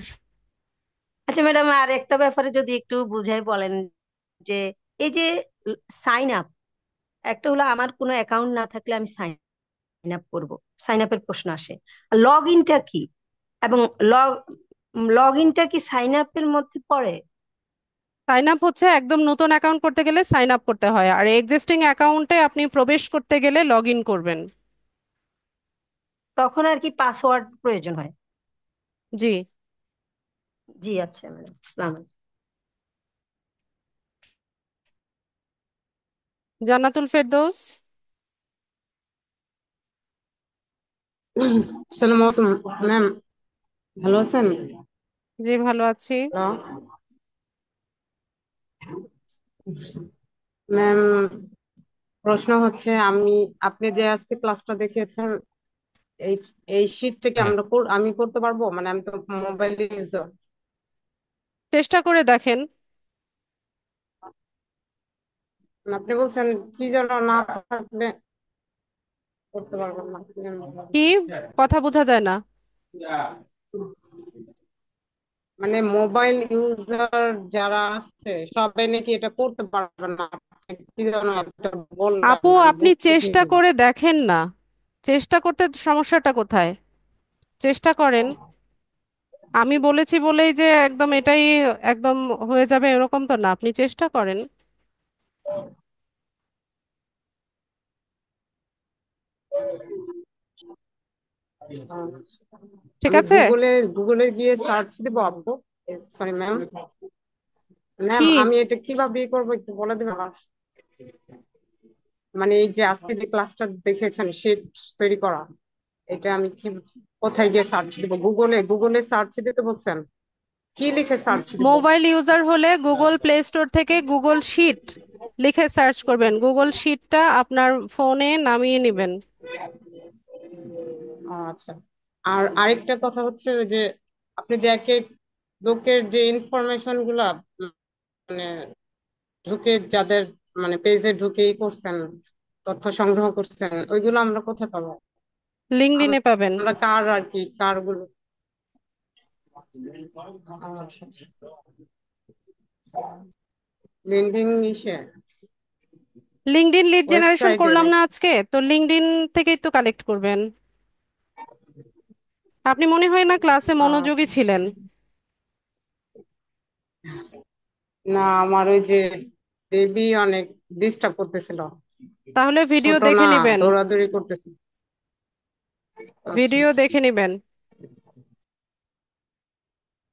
Speaker 8: আচ্ছা ম্যাডাম, আর একটা ব্যাপারে যদি একটু বুঝাই বলেন, যে এই যে সাইন আপ, একটা হলো আমার কোনো অ্যাকাউন্ট না থাকলে আমি সাইন আপ করবো, সাইন আপের প্রশ্ন আসে। লগ ইনটা কি, এবং লগ লগ ইনটা কি সাইন আপের মধ্যে পড়ে?
Speaker 1: সাইন আপ হচ্ছে একদম নতুন অ্যাকাউন্ট করতে গেলে সাইন আপ করতে হয়, আর এক্সিস্টিং অ্যাকাউন্টে আপনি প্রবেশ করতে গেলে লগ ইন করবেন।
Speaker 8: তখন আর কি পাসওয়ার্ড প্রয়োজন হয়?
Speaker 1: জি।
Speaker 8: জি, আচ্ছা ম্যাডাম, আসসালামু আলাইকুম।
Speaker 1: জান্নাতুল ফেরদৌস।
Speaker 9: সালাম আলাইকুম ম্যাম, ভালো আছেন?
Speaker 1: জি ভালো আছি।
Speaker 9: হ্যালো ম্যাম, প্রশ্ন হচ্ছে আপনি যে আজকে ক্লাসটা দেখিয়েছেন, এই এই শীট থেকে আমি করতে পারবো? মানে আমি তো মোবাইল ইউজার।
Speaker 1: চেষ্টা করে দেখেন।
Speaker 9: আপনি বলছেন কি যেন না থাকলে করতে পারবেন না?
Speaker 1: কি কথা বোঝা যায় না।
Speaker 9: মানে মোবাইল ইউজার যারা আছে সবাই নাকি এটা করতে পারবে না, আপনি কি যেন একটা বললেন,
Speaker 1: আপু
Speaker 9: আমি
Speaker 1: আপনি
Speaker 9: বুঝতেছি
Speaker 1: চেষ্টা
Speaker 9: না।
Speaker 1: করে দেখেন না, চেষ্টা করতে সমস্যাটা কোথায়? চেষ্টা করেন। আমি বলেছি বলেই যে একদম এটাই একদম হয়ে যাবে এরকম তো না, আপনি চেষ্টা করেন। ঠিক
Speaker 9: আমি
Speaker 1: আছে।
Speaker 9: গুগলে গিয়ে সার্চ দিব আপু? সরি ম্যাম, ম্যাম
Speaker 1: কি
Speaker 9: আমি এটা কিভাবে করবো একটু বলে দেবেন আমার? মানে এই যে আজকে যে ক্লাসটা দেখেছেন শীট তৈরি করা, এটা আমি কি কোথায় গিয়ে সার্চ দিব? গুগলে সার্চ দিতে বলছেন, কি লিখে সার্চ দিব?
Speaker 1: মোবাইল ইউজার হলে গুগল প্লে স্টোর থেকে গুগল শিট লিখে সার্চ করবেন, গুগল শিটটা আপনার ফোনে নামিয়ে নেবেন।
Speaker 9: আচ্ছা, আর আরেকটা কথা হচ্ছে যে আপনি যে এক এক লোকের যে ইনফরমেশন গুলা মানে ঢুকে যাদের মানে পেজে ঢুকেই করছেন, তথ্য সংগ্রহ করছেন, ওইগুলো আমরা কোথায় পাবো?
Speaker 1: লিঙ্কডইনে পাবেন।
Speaker 9: আমরা কার আর কি কার গুলো? আচ্ছা, লিঙ্কডইন ইসে
Speaker 1: লিঙ্কডইন লিড জেনারেশন
Speaker 9: ওয়েবসাইটে
Speaker 1: করলাম না
Speaker 9: নাকি?
Speaker 1: আজকে, তো লিঙ্কডইন থেকেই তো কালেক্ট করবেন। আপনি মনে হয় না ক্লাসে মনোযোগী
Speaker 9: আচ্ছা,
Speaker 1: ছিলেন।
Speaker 9: না আমার ওই যে বেবি অনেক ডিস্টার্ব করতেছিল,
Speaker 1: তাহলে ভিডিও
Speaker 9: ছোট
Speaker 1: দেখে
Speaker 9: না,
Speaker 1: নেবেন,
Speaker 9: দৌড়াদৌড়ি করতেছিল। আচ্ছা
Speaker 1: ভিডিও
Speaker 9: আচ্ছা।
Speaker 1: দেখে নেবেন।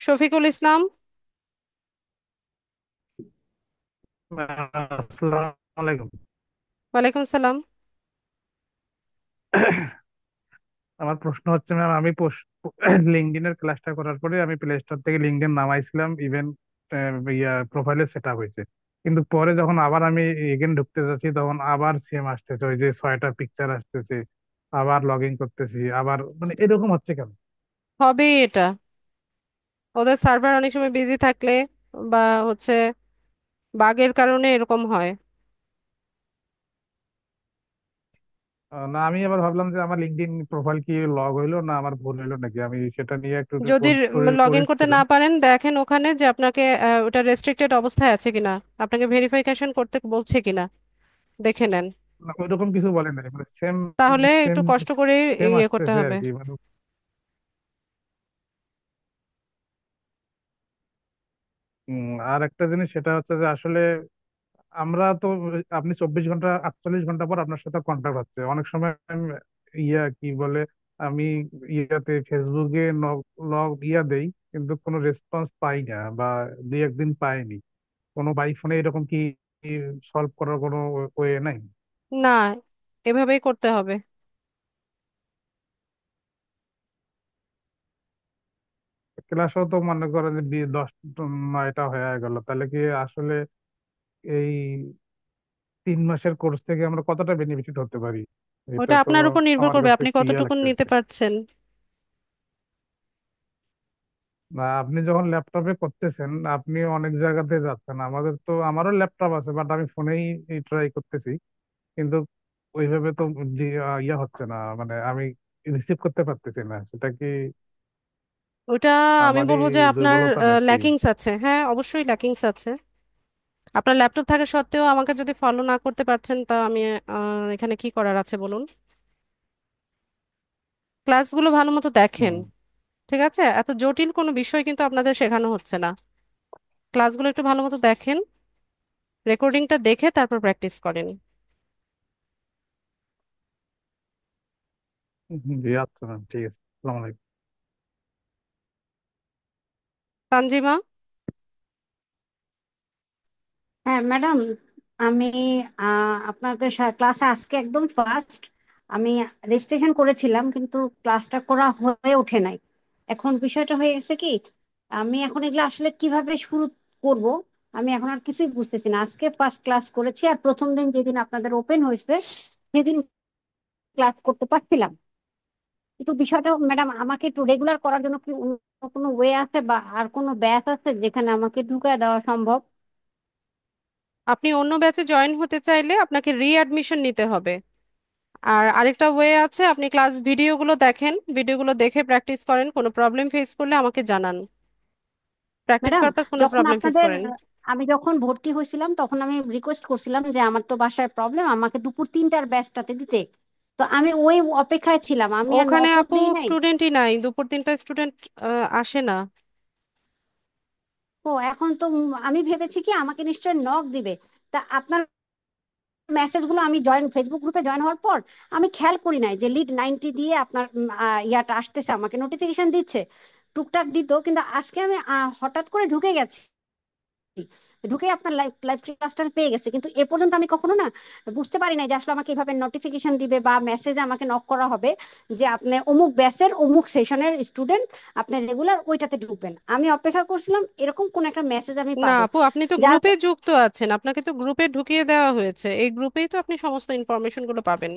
Speaker 1: শফিকুল ইসলাম।
Speaker 10: আসসালামু আলাইকুম।
Speaker 1: ওয়ালাইকুম সালাম।
Speaker 10: আমার প্রশ্ন হচ্ছে ম্যাম, আমি লিঙ্কডইনের ক্লাসটা করার পরে আমি প্লে স্টোর থেকে লিঙ্কডইন নামাইছিলাম, ইভেন প্রোফাইলে সেট আপ হয়েছে, কিন্তু পরে যখন আবার আমি এগেন ঢুকতে যাচ্ছি তখন আবার সেম আসতেছে, ওই যে 6টা পিকচার আসতেছে, আবার লগ ইন করতেছি, আবার মানে এরকম হচ্ছে কেন?
Speaker 1: হবেই এটা, ওদের সার্ভার অনেক সময় বিজি থাকলে বা হচ্ছে বাগের কারণে এরকম হয়।
Speaker 10: না, আমি আবার ভাবলাম যে আমার লিঙ্কডইন প্রোফাইল কি লগ হইলো না আমার ভুল হইলো নাকি, আমি সেটা নিয়ে একটু
Speaker 1: যদি লগ ইন করতে না
Speaker 10: পড়েছিলাম।
Speaker 1: পারেন, দেখেন ওখানে যে আপনাকে ওটা রেস্ট্রিক্টেড অবস্থায় আছে কিনা, আপনাকে ভেরিফিকেশন করতে বলছে কিনা, দেখে নেন।
Speaker 10: না, ওইরকম কিছু বলে নাই, মানে সেম
Speaker 1: তাহলে একটু
Speaker 10: সেম
Speaker 1: কষ্ট করে
Speaker 10: সেম
Speaker 1: ইয়ে করতে
Speaker 10: আসতেছে আর
Speaker 1: হবে।
Speaker 10: কি মানে। আর একটা জিনিস সেটা হচ্ছে যে আসলে আমরা তো, আপনি 24 ঘন্টা 48 ঘন্টা পর আপনার সাথে কন্ট্যাক্ট হচ্ছে অনেক সময়। কি বলে, আমি ইয়াতে ফেসবুকে লগ দেই, কিন্তু কোনো রেসপন্স পাই না, বা 2-1 দিন পাইনি। কোনো বাই ফোনে এরকম কি সলভ করার কোনো ওয়ে নাই?
Speaker 1: না, এভাবেই করতে হবে।
Speaker 10: ক্লাসও তো মনে করেন যে 10-9টা হয়ে গেল, তাহলে কি আসলে এই 3 মাসের কোর্স থেকে আমরা কতটা বেনিফিট হতে পারি? এটা
Speaker 1: ওটা
Speaker 10: তো
Speaker 1: আপনার উপর নির্ভর
Speaker 10: আমার
Speaker 1: করবে
Speaker 10: কাছে
Speaker 1: আপনি
Speaker 10: ক্লিয়ার
Speaker 1: কতটুকু নিতে
Speaker 10: লাগতেছে
Speaker 1: পারছেন।
Speaker 10: না। আপনি যখন ল্যাপটপে করতেছেন আপনি অনেক জায়গাতে যাচ্ছেন, আমাদের তো, আমারও ল্যাপটপ আছে বাট আমি ফোনেই ট্রাই করতেছি, কিন্তু ওইভাবে তো ইয়া হচ্ছে না, মানে আমি রিসিভ করতে পারতেছি না। সেটা কি
Speaker 1: ওটা আমি
Speaker 10: আমারই
Speaker 1: বলবো যে আপনার
Speaker 10: দুর্বলতা নাকি?
Speaker 1: ল্যাকিংস আছে, হ্যাঁ অবশ্যই ল্যাকিংস আছে। আপনার ল্যাপটপ থাকা সত্ত্বেও আমাকে যদি ফলো না করতে পারছেন, তা আমি এখানে কি করার আছে বলুন। ক্লাসগুলো ভালো মতো দেখেন,
Speaker 10: হুম।
Speaker 1: ঠিক আছে? এত জটিল কোনো বিষয় কিন্তু আপনাদের শেখানো হচ্ছে না। ক্লাসগুলো একটু ভালো মতো দেখেন, রেকর্ডিংটা দেখে তারপর প্র্যাকটিস করেন।
Speaker 10: জি, আচ্ছা ম্যাম, ঠিক আছে। আসসালামু আলাইকুম।
Speaker 1: তানজিমা।
Speaker 11: হ্যাঁ ম্যাডাম, আমি আপনাদের ক্লাসে আজকে একদম ফার্স্ট। আমি রেজিস্ট্রেশন করেছিলাম কিন্তু ক্লাসটা করা হয়ে ওঠে নাই। এখন বিষয়টা হয়ে গেছে কি, আমি এখন এগুলো আসলে কিভাবে শুরু করব আমি এখন আর কিছুই বুঝতেছি না। আজকে ফার্স্ট ক্লাস করেছি, আর প্রথম দিন যেদিন আপনাদের ওপেন হয়েছে সেদিন ক্লাস করতে পারছিলাম। কিন্তু বিষয়টা ম্যাডাম, আমাকে একটু রেগুলার করার জন্য কি অন্য কোনো ওয়ে আছে বা আর কোনো ব্যাচ আছে যেখানে আমাকে ঢুকায় দেওয়া সম্ভব?
Speaker 1: আপনি অন্য ব্যাচে জয়েন হতে চাইলে আপনাকে রিঅ্যাডমিশন নিতে হবে। আর আরেকটা ওয়ে আছে, আপনি ক্লাস ভিডিওগুলো দেখেন, ভিডিওগুলো দেখে প্র্যাকটিস করেন, কোনো প্রবলেম ফেস করলে আমাকে জানান। প্র্যাকটিস
Speaker 11: ম্যাডাম,
Speaker 1: পারপাস কোনো
Speaker 11: যখন
Speaker 1: প্রবলেম ফেস
Speaker 11: আপনাদের
Speaker 1: করেন।
Speaker 11: আমি যখন ভর্তি হয়েছিলাম তখন আমি রিকোয়েস্ট করছিলাম যে আমার তো বাসায় প্রবলেম, আমাকে দুপুর 3টার ব্যাচটাতে দিতে। তো আমি ওই অপেক্ষায় ছিলাম, আমি আর
Speaker 1: ওখানে
Speaker 11: নকও
Speaker 1: আপু
Speaker 11: দিই নাই।
Speaker 1: স্টুডেন্টই নাই, দুপুর 3টায় স্টুডেন্ট আসে না।
Speaker 11: ও এখন তো আমি ভেবেছি কি আমাকে নিশ্চয় নক দিবে। তা আপনার মেসেজগুলো আমি ফেসবুক গ্রুপে জয়েন হওয়ার পর আমি খেয়াল করি নাই যে লিড 90 দিয়ে আপনার ইয়াটা আসতেছে, আমাকে নোটিফিকেশন দিচ্ছে। টুকটাক দিত, কিন্তু আজকে আমি হঠাৎ করে ঢুকে গেছি, ঢুকে আপনার লাইভ লাইভ ক্লাসটা পেয়ে গেছে, কিন্তু এ পর্যন্ত আমি কখনো না বুঝতে পারি না যে আসলে আমাকে এভাবে নোটিফিকেশন দিবে বা মেসেজে আমাকে নক করা হবে যে আপনি অমুক ব্যাচের অমুক সেশনের স্টুডেন্ট, আপনি রেগুলার ওইটাতে ঢুকবেন। আমি অপেক্ষা করছিলাম এরকম কোন একটা মেসেজ আমি
Speaker 1: না
Speaker 11: পাবো।
Speaker 1: আপু, আপনি তো
Speaker 11: যার
Speaker 1: গ্রুপে যুক্ত আছেন, আপনাকে তো গ্রুপে ঢুকিয়ে দেওয়া হয়েছে, এই গ্রুপেই তো আপনি সমস্ত ইনফরমেশন গুলো পাবেন।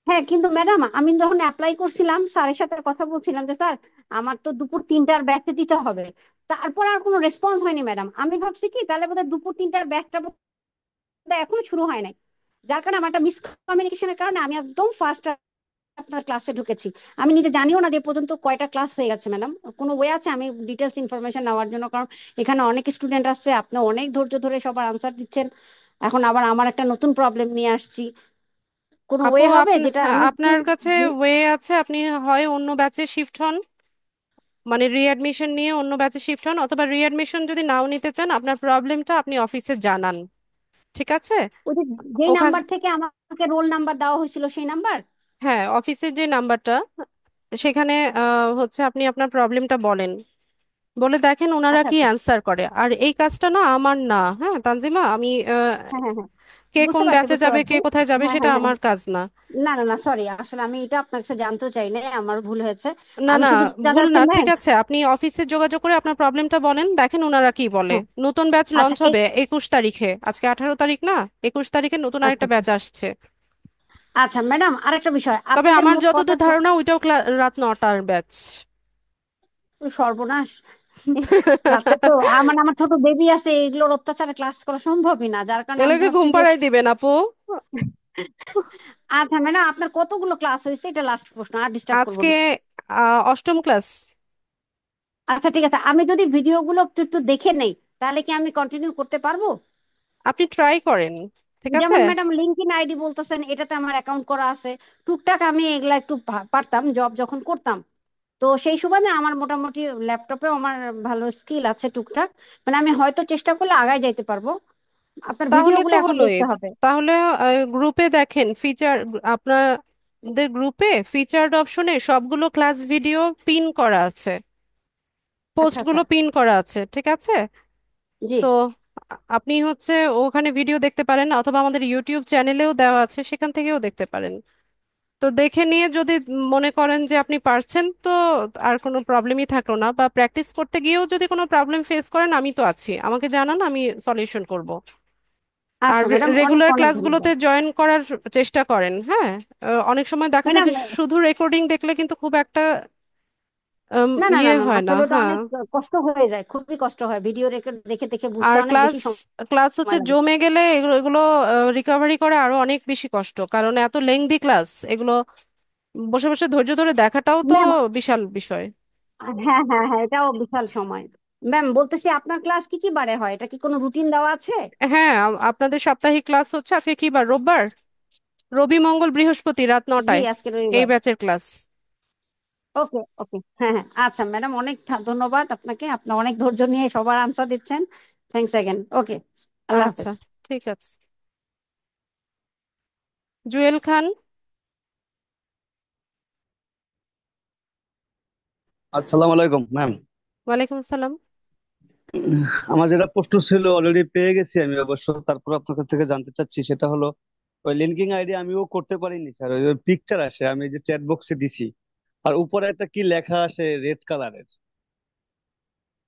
Speaker 11: হ্যাঁ, কিন্তু ম্যাডাম আমি যখন অ্যাপ্লাই করছিলাম স্যারের সাথে কথা বলছিলাম যে স্যার আমার তো দুপুর 3টার ব্যাচে দিতে হবে, তারপর আর কোনো রেসপন্স হয়নি ম্যাডাম। আমি ভাবছি কি তাহলে বোধহয় দুপুর 3টার ব্যাচটা এখনো শুরু হয় নাই, যার কারণে আমার একটা মিসকমিউনিকেশনের কারণে আমি একদম ফার্স্ট আপনার ক্লাসে ঢুকেছি। আমি নিজে জানিও না যে এ পর্যন্ত কয়টা ক্লাস হয়ে গেছে। ম্যাডাম, কোনো ওয়ে আছে আমি ডিটেলস ইনফরমেশন নেওয়ার জন্য? কারণ এখানে অনেক স্টুডেন্ট আসছে, আপনি অনেক ধৈর্য ধরে সবার আনসার দিচ্ছেন, এখন আবার আমার একটা নতুন প্রবলেম নিয়ে আসছি। কোনো
Speaker 1: আপু
Speaker 11: ওয়ে হবে যেটা আমি একটু
Speaker 1: আপনার কাছে ওয়ে আছে, আপনি হয় অন্য ব্যাচে শিফট হন, মানে রিঅ্যাডমিশন নিয়ে অন্য ব্যাচে শিফট হন, অথবা রিঅ্যাডমিশন যদি নাও নিতে চান আপনার প্রবলেমটা আপনি অফিসে জানান, ঠিক আছে?
Speaker 11: ওই যে যেই
Speaker 1: ওখানে,
Speaker 11: নাম্বার থেকে আমাকে রোল নাম্বার দেওয়া হয়েছিল সেই নাম্বার।
Speaker 1: হ্যাঁ অফিসের যে নাম্বারটা, সেখানে হচ্ছে আপনি আপনার প্রবলেমটা বলেন। বলে দেখেন ওনারা
Speaker 11: আচ্ছা
Speaker 1: কি
Speaker 11: আচ্ছা,
Speaker 1: অ্যান্সার করে। আর এই কাজটা না আমার না, হ্যাঁ তানজিমা, আমি
Speaker 11: হ্যাঁ হ্যাঁ হ্যাঁ,
Speaker 1: কে
Speaker 11: বুঝতে
Speaker 1: কোন
Speaker 11: পারছি
Speaker 1: ব্যাচে
Speaker 11: বুঝতে
Speaker 1: যাবে
Speaker 11: পারছি।
Speaker 1: কে কোথায় যাবে
Speaker 11: হ্যাঁ
Speaker 1: সেটা
Speaker 11: হ্যাঁ হ্যাঁ,
Speaker 1: আমার কাজ না।
Speaker 11: না না না, সরি, আসলে আমি এটা আপনার কাছে জানতে চাই না, আমার ভুল হয়েছে।
Speaker 1: না
Speaker 11: আমি
Speaker 1: না,
Speaker 11: শুধু জানতে
Speaker 1: ভুল
Speaker 11: চাচ্ছি
Speaker 1: না,
Speaker 11: ম্যাম।
Speaker 1: ঠিক আছে, আপনি অফিসে যোগাযোগ করে আপনার প্রবলেমটা বলেন, দেখেন ওনারা কি বলে।
Speaker 11: হ্যাঁ,
Speaker 1: নতুন ব্যাচ
Speaker 11: আচ্ছা
Speaker 1: লঞ্চ
Speaker 11: এই,
Speaker 1: হবে 21 তারিখে, আজকে 18 তারিখ না, 21 তারিখে নতুন
Speaker 11: আচ্ছা
Speaker 1: আরেকটা ব্যাচ আসছে।
Speaker 11: আচ্ছা ম্যাডাম, আরেকটা বিষয়,
Speaker 1: তবে
Speaker 11: আপনাদের
Speaker 1: আমার
Speaker 11: মোট কয়টা
Speaker 1: যতদূর ধারণা ওইটাও রাত 9টার ব্যাচ।
Speaker 11: সর্বনাশ! রাতে তো মানে আমার ছোট বেবি আছে, এগুলোর অত্যাচারে ক্লাস করা সম্ভবই না, যার কারণে আমি
Speaker 1: এগুলোকে ঘুম
Speaker 11: ভাবছি যে
Speaker 1: পাড়াই দিবেন আপু।
Speaker 11: আচ্ছা ম্যাডাম, আপনার কতগুলো ক্লাস হয়েছে, এটা লাস্ট প্রশ্ন, আর ডিস্টার্ব করবো
Speaker 1: আজকে
Speaker 11: না।
Speaker 1: অষ্টম ক্লাস।
Speaker 11: আচ্ছা ঠিক আছে, আমি যদি ভিডিওগুলো একটু একটু দেখে নেই, তাহলে কি আমি কন্টিনিউ করতে পারবো?
Speaker 1: আপনি ট্রাই করেন, ঠিক আছে।
Speaker 11: যেমন ম্যাডাম লিঙ্কডইন আইডি বলতেছেন, এটাতে আমার অ্যাকাউন্ট করা আছে, টুকটাক আমি এগুলা একটু পারতাম জব যখন করতাম। তো সেই সুবাদে আমার মোটামুটি ল্যাপটপে আমার ভালো স্কিল আছে টুকটাক, মানে আমি হয়তো চেষ্টা করলে আগায় যাইতে পারবো। আপনার
Speaker 1: তাহলে
Speaker 11: ভিডিওগুলো
Speaker 1: তো
Speaker 11: এখন
Speaker 1: হলোই।
Speaker 11: দেখতে হবে।
Speaker 1: তাহলে গ্রুপে দেখেন ফিচার, আপনাদের গ্রুপে ফিচার্ড অপশনে সবগুলো ক্লাস ভিডিও পিন করা আছে,
Speaker 11: আচ্ছা আচ্ছা,
Speaker 1: পোস্টগুলো পিন করা আছে, ঠিক আছে।
Speaker 11: জি।
Speaker 1: তো আপনি হচ্ছে ওখানে ভিডিও দেখতে পারেন, অথবা আমাদের ইউটিউব চ্যানেলেও দেওয়া আছে, সেখান থেকেও দেখতে পারেন। তো দেখে নিয়ে যদি মনে করেন যে আপনি পারছেন, তো আর কোনো প্রবলেমই থাকলো না, বা প্র্যাকটিস করতে গিয়েও যদি কোনো প্রবলেম ফেস করেন আমি তো আছি, আমাকে জানান, আমি সলিউশন করব। আর
Speaker 11: আচ্ছা ম্যাডাম, অনেক
Speaker 1: রেগুলার
Speaker 11: অনেক
Speaker 1: ক্লাসগুলোতে
Speaker 11: ধন্যবাদ।
Speaker 1: জয়েন করার চেষ্টা করেন, হ্যাঁ। অনেক সময় দেখা যায়
Speaker 11: ম্যাডাম,
Speaker 1: যে শুধু রেকর্ডিং দেখলে কিন্তু খুব একটা
Speaker 11: না না না
Speaker 1: ইয়ে
Speaker 11: না,
Speaker 1: হয় না,
Speaker 11: আসলে ওটা
Speaker 1: হ্যাঁ।
Speaker 11: অনেক কষ্ট হয়ে যায়, খুবই কষ্ট হয়, ভিডিও রেকর্ড দেখে দেখে বুঝতে
Speaker 1: আর
Speaker 11: অনেক
Speaker 1: ক্লাস
Speaker 11: বেশি
Speaker 1: ক্লাস হচ্ছে
Speaker 11: সময় লাগে।
Speaker 1: জমে গেলে এগুলো এগুলো রিকভারি করা আরো অনেক বেশি কষ্ট, কারণ এত লেংদি ক্লাস এগুলো, বসে বসে ধৈর্য ধরে দেখাটাও তো
Speaker 11: ম্যাম,
Speaker 1: বিশাল বিষয়।
Speaker 11: হ্যাঁ হ্যাঁ হ্যাঁ, এটাও বিশাল সময়। ম্যাম বলতেছি, আপনার ক্লাস কি কি বারে হয়, এটা কি কোনো রুটিন দেওয়া আছে?
Speaker 1: হ্যাঁ, আপনাদের সাপ্তাহিক ক্লাস হচ্ছে, আজকে কি বার, রোববার, রবি মঙ্গল বৃহস্পতি রাত
Speaker 11: জি,
Speaker 1: 9টায়
Speaker 11: আজকে
Speaker 1: এই
Speaker 11: রবিবার।
Speaker 1: ব্যাচের ক্লাস।
Speaker 11: ওকে ওকে, হ্যাঁ হ্যাঁ, আচ্ছা ম্যাডাম, অনেক ধন্যবাদ আপনাকে, আপনি অনেক ধৈর্য নিয়ে সবার আনসার দিচ্ছেন। Thanks again. ওকে, আল্লাহ
Speaker 1: আচ্ছা,
Speaker 11: হাফেজ।
Speaker 1: ঠিক আছে। জুয়েল খান।
Speaker 12: আসসালামু আলাইকুম ম্যাম।
Speaker 1: ওয়ালাইকুম আসসালাম।
Speaker 12: আমার যেটা প্রশ্ন ছিল অলরেডি পেয়ে গেছি আমি, অবশ্য তারপর আপনার কাছ থেকে জানতে চাচ্ছি সেটা হলো ওই লিঙ্কিং আইডি আমিও করতে পারিনি স্যার। ওই পিকচার আসে, আমি যে চ্যাট বক্সে দিছি, আর উপরে একটা কি লেখা আসে রেড কালারের,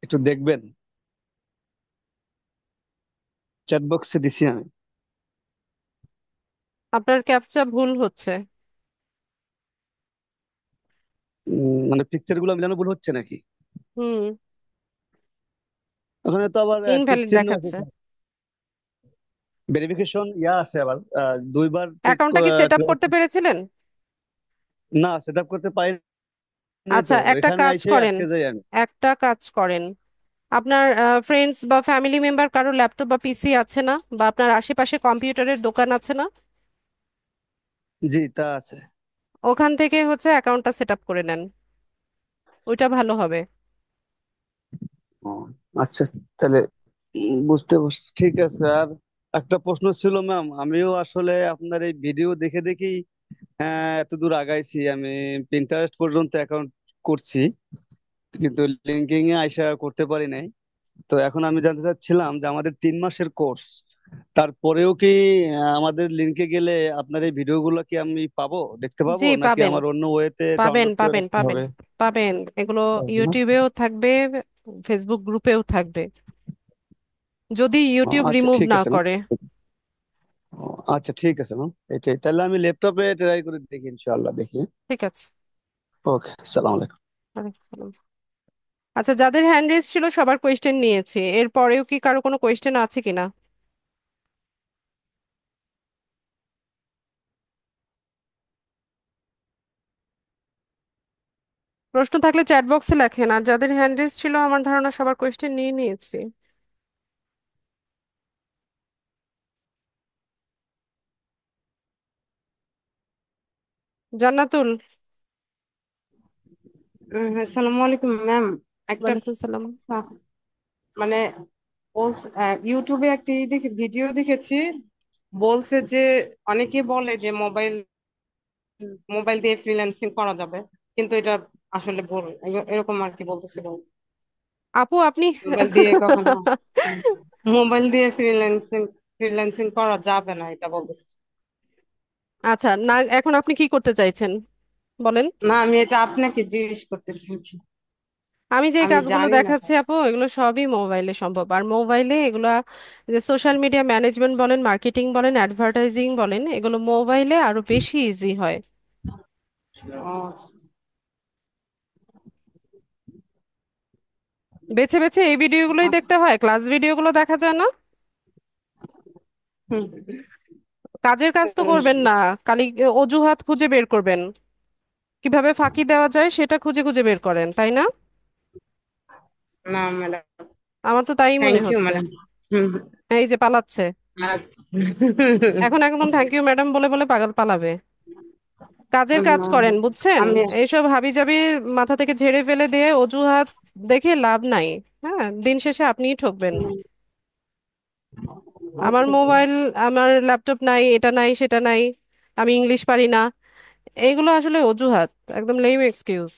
Speaker 12: একটু দেখবেন, চ্যাট বক্সে দিছি আমি।
Speaker 1: আপনার ক্যাপচা ভুল হচ্ছে।
Speaker 12: মানে পিকচার গুলো মিলানো ভুল হচ্ছে নাকি?
Speaker 1: হুম,
Speaker 12: ওখানে তো আবার টিক
Speaker 1: ইনভ্যালিড
Speaker 12: চিহ্ন আছে,
Speaker 1: দেখাচ্ছে।
Speaker 12: ভেরিফিকেশন আছে আবার, দুইবার টিক।
Speaker 1: অ্যাকাউন্টটা কি সেট আপ করতে পেরেছিলেন?
Speaker 12: না, সেট আপ করতে পারিনি তো,
Speaker 1: আচ্ছা, একটা
Speaker 12: এখানে
Speaker 1: কাজ
Speaker 12: আইসে
Speaker 1: করেন,
Speaker 12: আটকে যাই আমি।
Speaker 1: একটা কাজ করেন, আপনার ফ্রেন্ডস বা ফ্যামিলি মেম্বার কারো ল্যাপটপ বা পিসি আছে না, বা আপনার আশেপাশে কম্পিউটারের দোকান আছে না,
Speaker 12: জি, তা আছে।
Speaker 1: ওখান থেকে হচ্ছে অ্যাকাউন্টটা সেট আপ করে নেন, ওইটা ভালো হবে।
Speaker 12: ও, আচ্ছা, তাহলে বুঝতে পারছি, ঠিক আছে। আর একটা প্রশ্ন ছিল ম্যাম, আমিও আসলে আপনার এই ভিডিও দেখে দেখেই এত দূর আগাইছি আমি, পিন্টারেস্ট পর্যন্ত অ্যাকাউন্ট করছি, কিন্তু লিঙ্কিং এ আইসা করতে পারি নাই। তো এখন আমি জানতে চাচ্ছিলাম যে আমাদের 3 মাসের কোর্স, তারপরেও কি আমাদের লিঙ্কে গেলে আপনার এই ভিডিওগুলো কি আমি পাবো, দেখতে
Speaker 1: জি
Speaker 12: পাবো, নাকি
Speaker 1: পাবেন,
Speaker 12: আমার অন্য ওয়েতে
Speaker 1: পাবেন
Speaker 12: ডাউনলোড করে
Speaker 1: পাবেন
Speaker 12: রাখতে
Speaker 1: পাবেন
Speaker 12: হবে?
Speaker 1: পাবেন, এগুলো
Speaker 12: পাবো না?
Speaker 1: ইউটিউবেও থাকবে, ফেসবুক গ্রুপেও থাকবে, যদি ইউটিউব
Speaker 12: আচ্ছা,
Speaker 1: রিমুভ
Speaker 12: ঠিক
Speaker 1: না
Speaker 12: আছে ম্যাম।
Speaker 1: করে।
Speaker 12: আচ্ছা, ঠিক আছে ম্যাম, এটাই তাহলে আমি ল্যাপটপে ট্রাই করে দেখি, ইনশাআল্লাহ দেখি।
Speaker 1: ঠিক আছে।
Speaker 12: ওকে, সালাম আলাইকুম।
Speaker 1: ওয়ালাইকুম আসসালাম। আচ্ছা, যাদের হ্যান্ড রেজ ছিল সবার কোয়েশ্চেন নিয়েছি, এর পরেও কি কারো কোনো কোয়েশ্চেন আছে কিনা? প্রশ্ন থাকলে চ্যাট বক্সে লেখেন, আর যাদের হ্যান্ড রেজ ছিল আমার ধারণা সবার কোয়েশ্চেন নিয়ে নিয়েছি। জান্নাতুল।
Speaker 9: আসসালামু আলাইকুম ম্যাম। একটা
Speaker 1: ওয়ালাইকুম সালাম।
Speaker 9: কথা, মানে ইউটিউবে একটি দেখে ভিডিও দেখেছি, বলছে যে অনেকে বলে যে মোবাইল মোবাইল দিয়ে ফ্রিল্যান্সিং করা যাবে, কিন্তু এটা আসলে ভুল, এরকম আর কি বলতেছিল।
Speaker 1: আপু আপনি
Speaker 9: মোবাইল দিয়ে কখনো মোবাইল দিয়ে ফ্রিল্যান্সিং করা যাবে না এটা বলতেছি।
Speaker 1: আচ্ছা না, এখন আপনি কি করতে চাইছেন বলেন।
Speaker 9: না, আমি এটা আপনাকে জিজ্ঞেস করতেছি।
Speaker 1: আমি যে
Speaker 9: আমি
Speaker 1: কাজগুলো
Speaker 9: জানি না।
Speaker 1: দেখাচ্ছি আপু এগুলো সবই মোবাইলে সম্ভব, আর মোবাইলে এগুলা যে সোশ্যাল মিডিয়া ম্যানেজমেন্ট বলেন, মার্কেটিং বলেন, অ্যাডভার্টাইজিং বলেন, এগুলো মোবাইলে আরো বেশি ইজি হয়।
Speaker 9: ও আচ্ছা।
Speaker 1: বেছে বেছে এই ভিডিওগুলোই
Speaker 9: আচ্ছা।
Speaker 1: দেখতে হয়, ক্লাস ভিডিওগুলো দেখা যায় না।
Speaker 9: হুম।
Speaker 1: কাজের কাজ তো করবেন না, খালি অজুহাত খুঁজে বের করবেন, কিভাবে ফাঁকি দেওয়া যায় সেটা খুঁজে খুঁজে বের করেন, তাই না?
Speaker 9: না ম্যাডাম,
Speaker 1: আমার তো তাই মনে
Speaker 9: থ্যাংক ইউ
Speaker 1: হচ্ছে।
Speaker 9: ম্যাডাম।
Speaker 1: এই যে পালাচ্ছে,
Speaker 9: আচ্ছা।
Speaker 1: এখন একদম থ্যাংক ইউ ম্যাডাম বলে বলে পাগল পালাবে। কাজের কাজ করেন বুঝছেন,
Speaker 9: আমি
Speaker 1: এইসব হাবিজাবি মাথা থেকে ঝেড়ে ফেলে দিয়ে অজুহাত দেখে লাভ নাই। হ্যাঁ, দিন শেষে আপনিই ঠকবেন। আমার
Speaker 9: আচ্ছা।
Speaker 1: মোবাইল, আমার ল্যাপটপ নাই, এটা নাই সেটা নাই, আমি ইংলিশ পারি না, এইগুলো আসলে অজুহাত, একদম লেম এক্সকিউজ।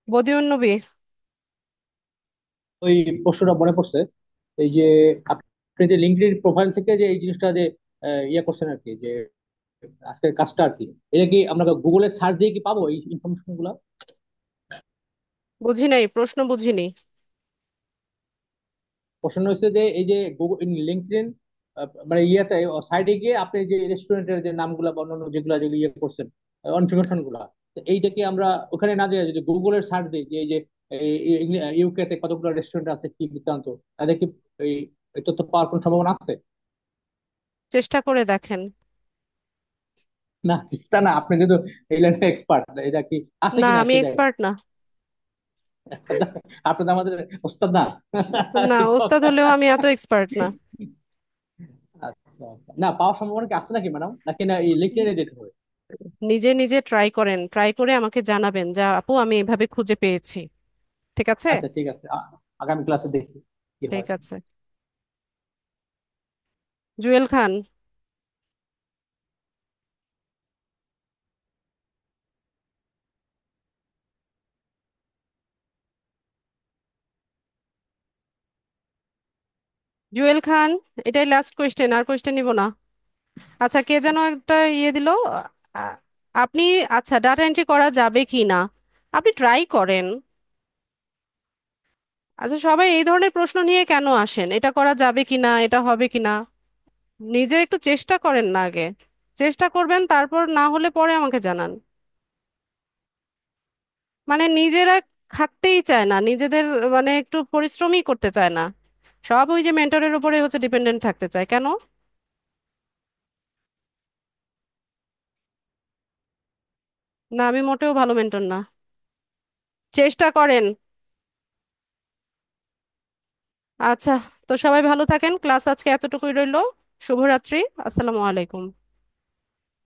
Speaker 1: বদিউন নবী,
Speaker 4: ওই প্রশ্নটা মনে পড়ছে, এই যে আপনি যে লিঙ্কডইন প্রোফাইল থেকে যে এই জিনিসটা যে ইয়ে করছেন আর কি, যে আজকের কাজটা আর কি, এটা কি আমরা গুগলে সার্চ দিয়ে কি পাবো এই ইনফরমেশন গুলো?
Speaker 1: বুঝি নাই, প্রশ্ন বুঝিনি।
Speaker 4: প্রশ্ন হচ্ছে যে এই যে গুগল লিঙ্কডইন মানে ইয়েতে সাইডে গিয়ে আপনি যে রেস্টুরেন্টের যে নামগুলা বা অন্যান্য যেগুলা যেগুলো ইয়ে করছেন ইনফরমেশন গুলা, তো এইটা কি আমরা ওখানে না দিয়ে যদি গুগলের সার্চ দিই যে এই যে ইউকে তে কতগুলো রেস্টুরেন্ট আছে কি বৃত্তান্ত, তাদের কি এই এই তথ্য পাওয়ার কোনো সম্ভাবনা আছে?
Speaker 1: চেষ্টা করে দেখেন।
Speaker 4: না, তা না, আপনি কিন্তু এই লাইনে এক্সপার্ট, এটা কি আছে
Speaker 1: না
Speaker 4: কিনা
Speaker 1: আমি
Speaker 4: সেটাই।
Speaker 1: এক্সপার্ট না।
Speaker 4: আপনি তো আমাদের ওস্তাদ না।
Speaker 1: না,
Speaker 4: শিক্ষক।
Speaker 1: ওস্তাদ হলেও আমি এত এক্সপার্ট না।
Speaker 4: আচ্ছা আচ্ছা। না, পাওয়ার সম্ভাবনা কি আছে নাকি ম্যাডাম, নাকি না এই লিঙ্কডইনে যেতে হবে?
Speaker 1: নিজে নিজে ট্রাই করেন, ট্রাই করে আমাকে জানাবেন যে আপু আমি এভাবে খুঁজে পেয়েছি। ঠিক আছে।
Speaker 4: আচ্ছা ঠিক আছে, আগামী ক্লাসে দেখি কি
Speaker 1: ঠিক
Speaker 4: হয়।
Speaker 1: আছে। জুয়েল খান, জুয়েল খান, এটাই লাস্ট কোয়েশ্চেন, আর কোয়েশ্চেন নিব না। আচ্ছা, কে যেন একটা ইয়ে দিল। আ- আপনি, আচ্ছা ডাটা এন্ট্রি করা যাবে কি না, আপনি ট্রাই করেন। আচ্ছা, সবাই এই ধরনের প্রশ্ন নিয়ে কেন আসেন, এটা করা যাবে কি না, এটা হবে কি না, নিজে একটু চেষ্টা করেন না আগে। চেষ্টা করবেন, তারপর না হলে পরে আমাকে জানান। মানে নিজেরা খাটতেই চায় না, নিজেদের মানে একটু পরিশ্রমই করতে চায় না, সব ওই যে মেন্টরের উপরে হচ্ছে ডিপেন্ডেন্ট থাকতে চায় কেন। না, আমি মোটেও ভালো মেন্টর না। চেষ্টা করেন। আচ্ছা, তো সবাই ভালো থাকেন, ক্লাস আজকে এতটুকুই রইলো। শুভরাত্রি, আসসালামু আলাইকুম।